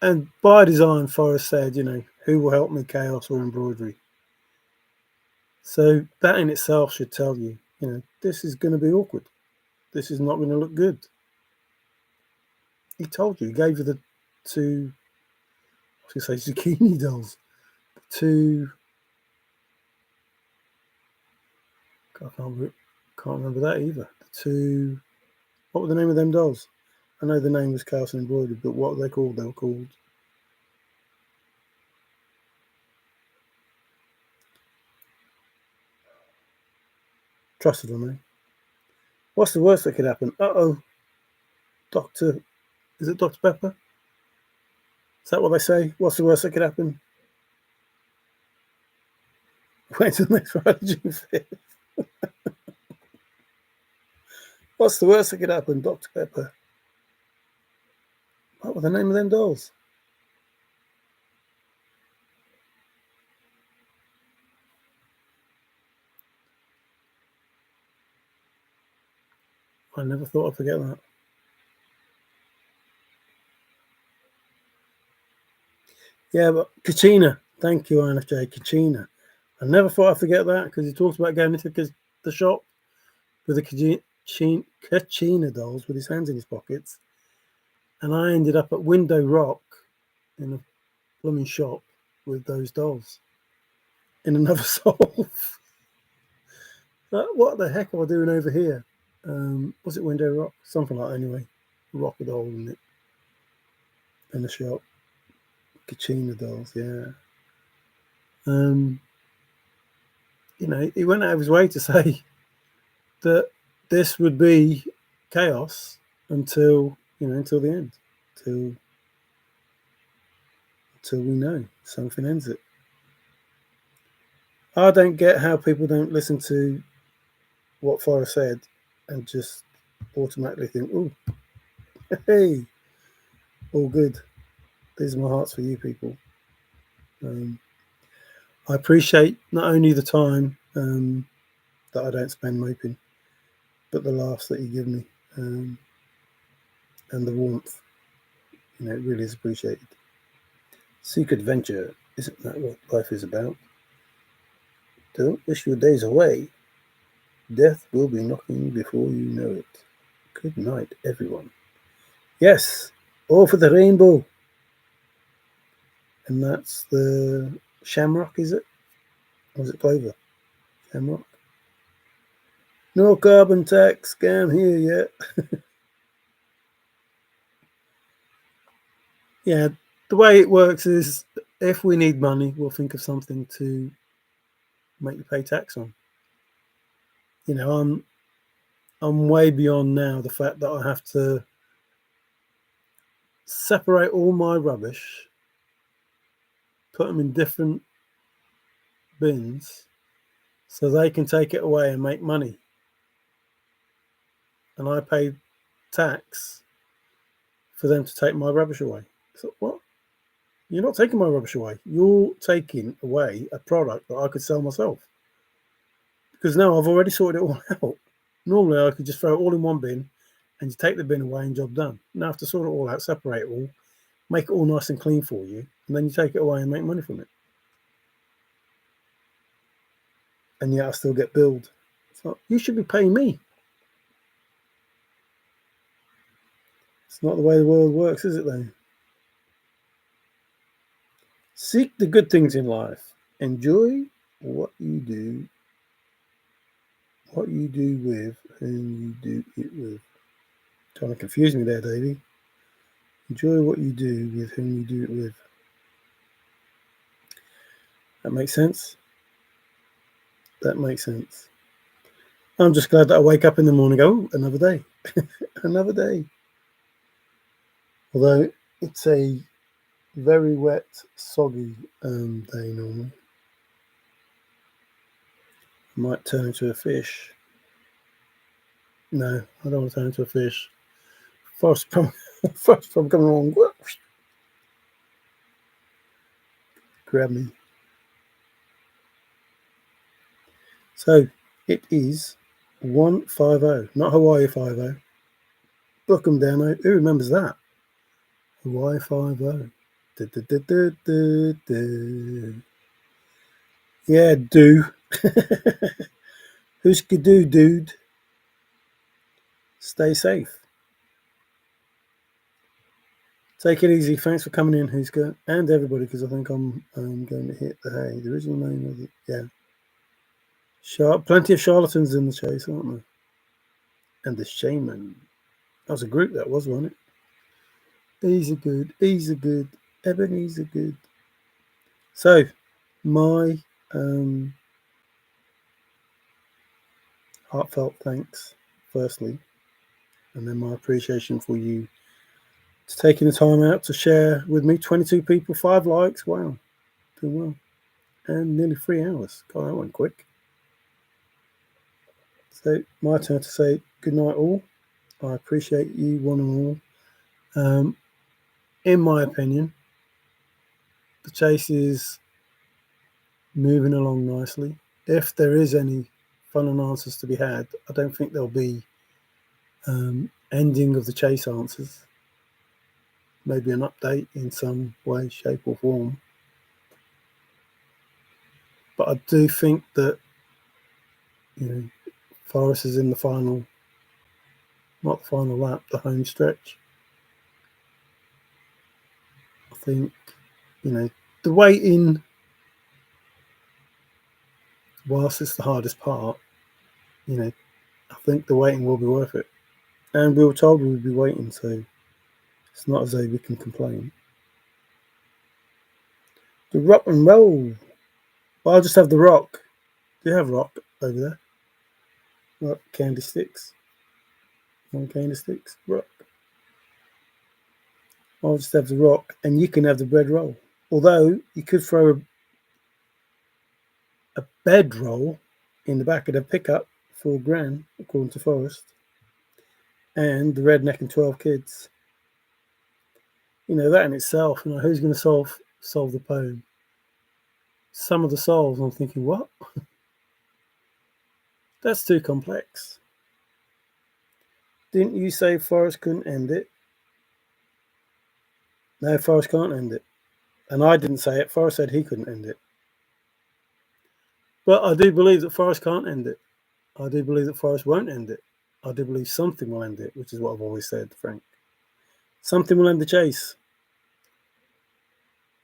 And by design, Forrest said, who will help me, chaos or embroidery? So that in itself should tell you, this is going to be awkward. This is not going to look good. He told you. He gave you the two, I was going to say zucchini dolls. The two, I can't remember that either. The two, what were the name of them dolls? I know the name was Chaos and Embroidery, but what were they called? They were called Trusted on me. What's the worst that could happen? Uh-oh. Is it Dr. Pepper? Is that what they say? What's the worst that could happen? Wait till next Friday, June 5th. What's the worst that could happen? Dr. Pepper. What were the name of them dolls? I never thought I'd forget that. Yeah, but Kachina. Thank you, INFJ. Kachina. I never thought I'd forget that because he talks about going into the shop with the Kachina dolls with his hands in his pockets. And I ended up at Window Rock in a blooming shop with those dolls in another solve. What the heck am I doing over here? Was it Window Rock? Something like that anyway. Rock with a hole in it. In the shop. Kachina dolls, yeah. He went out of his way to say that this would be chaos until the end. Until we know something ends it. I don't get how people don't listen to what Forrest said and just automatically think, oh, hey, all good. These are my hearts for you people. I appreciate not only the time that I don't spend moping, but the laughs that you give me and the warmth. You know, it really is appreciated. Seek adventure. Isn't that what life is about? Don't wish your days away. Death will be knocking before you know it. Good night, everyone. Yes, all for the rainbow. And that's the shamrock, is it? Or is it clover? Shamrock. No carbon tax scam here yet. Yeah, the way it works is if we need money, we'll think of something to make you pay tax on. You know, I'm way beyond now the fact that I have to separate all my rubbish, put them in different bins so they can take it away and make money. And I pay tax for them to take my rubbish away. So what? You're not taking my rubbish away. You're taking away a product that I could sell myself. Because now I've already sorted it all out. Normally I could just throw it all in one bin and you take the bin away and job done. Now I have to sort it all out, separate it all, make it all nice and clean for you, and then you take it away and make money from it. And yet I still get billed. So you should be paying me. It's not the way the world works, is it though? Seek the good things in life. Enjoy what you do with whom you do it with. Trying to confuse me there, Davey. Enjoy what you do with whom you do it with. That makes sense? That makes sense. I'm just glad that I wake up in the morning and go, oh, another day. Another day. Although it's a very wet, soggy day normally. I might turn into a fish. No, I don't want to turn into a fish. Forrest from coming along. Grab me. So it is 150, not Hawaii 50. Book 'em down. Who remembers that? Hawaii 50. Yeah, do. Who's do, dude? Stay safe. Take it easy. Thanks for coming in, Huska, and everybody, because I think I'm going to hit the hay. The original name of it, yeah. Plenty of charlatans in the chase, aren't there? And the shaman. That was a group, that was, wasn't it? Easy good, Ebenezer good. So, my heartfelt thanks, firstly, and then my appreciation for you taking the time out to share with me. 22 people, 5 likes. Wow, doing well. And nearly 3 hours. God, that went quick. So, my turn to say good night, all. I appreciate you, one and all. In my opinion, the chase is moving along nicely. If there is any fun and answers to be had, I don't think there'll be ending of the chase answers. Maybe an update in some way, shape, or form. But I do think that, you know, Forrest is in the final, not the final lap, the home stretch. I think, you know, the waiting, whilst it's the hardest part, you know, I think the waiting will be worth it. And we were told we would be waiting, so it's not as though we can complain. The rock and roll. Well, I'll just have the rock. Do you have rock over there? Rock, candy sticks. 1 candy sticks, rock. I'll just have the rock, and you can have the bread roll. Although you could throw a bed roll in the back of the pickup for Gran, according to Forrest, and the redneck and 12 kids. that in itself, who's going to solve the poem? Some of the solves, I'm thinking, what? That's too complex. Didn't you say Forrest couldn't end it? No, Forrest can't end it. And I didn't say it. Forrest said he couldn't end it. But I do believe that Forrest can't end it. I do believe that Forrest won't end it. I do believe something will end it, which is what I've always said, Frank. Something will end the chase.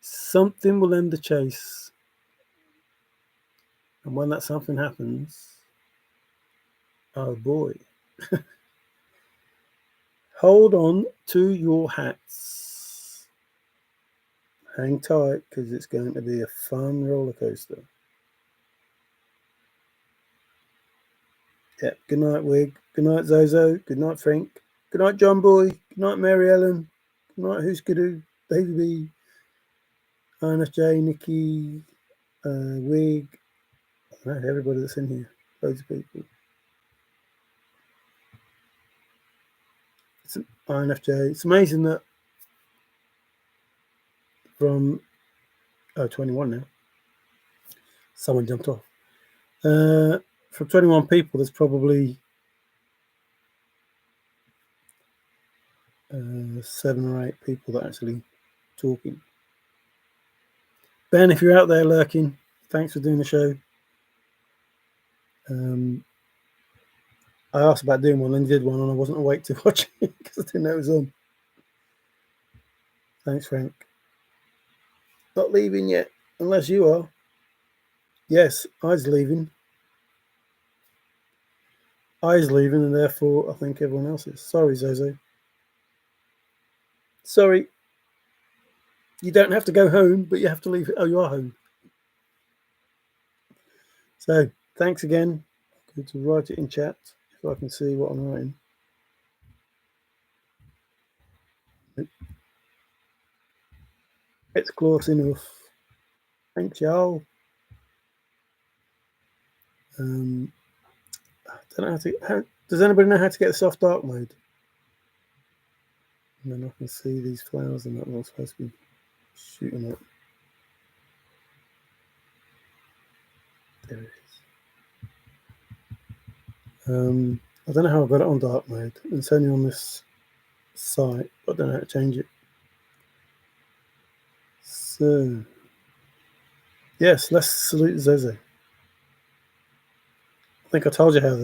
Something will end the chase. And when that something happens, oh boy. Hold on to your hats. Hang tight, because it's going to be a fun roller coaster. Yep. Good night, Wig. Good night, Zozo. Good night, Frank. Good night, John Boy. Good night, Mary Ellen. Good night, Who's Skidoo, Davey B, INFJ, Nikki, Wig. I don't know, everybody that's in here. Loads of people. It's INFJ. It's amazing that from 21 now. Someone jumped off. From 21 people, there's probably 7 or 8 people that are actually talking. Ben, if you're out there lurking, thanks for doing the show. I asked about doing one and did one, and I wasn't awake to watch it because I didn't know it was on. Thanks, Frank. Not leaving yet, unless you are. Yes, I's leaving. I's leaving, and therefore I think everyone else is. Sorry, Zozo. Sorry. You don't have to go home, but you have to leave. Oh, you are home. So, thanks again. Good to write it in chat if I can see what I'm writing. It's close enough. Thanks, y'all. I don't know does anybody know how to get the soft dark mode? And then I can see these flowers and that one's supposed to be shooting up. There it is. I don't know how I got it on dark mode. It's only on this site, but I don't know how to change it. So, yes, let's salute Zozo. I think I told you how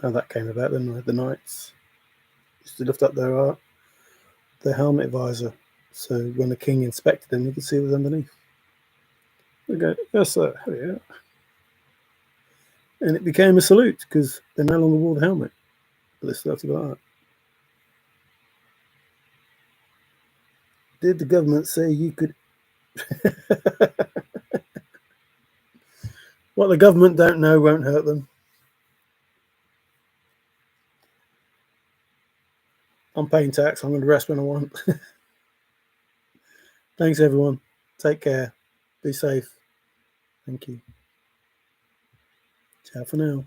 that came about, didn't I? The knights used to lift up their helmet visor, so when the king inspected them, he could see what was underneath. We go, yes, sir. Yeah. And it became a salute because they no longer wore the helmet, but they still have to go out. Did the government say you could? What the government don't know won't hurt them. I'm paying tax. I'm going to rest when I want. Thanks, everyone. Take care. Be safe. Thank you. Ciao for now.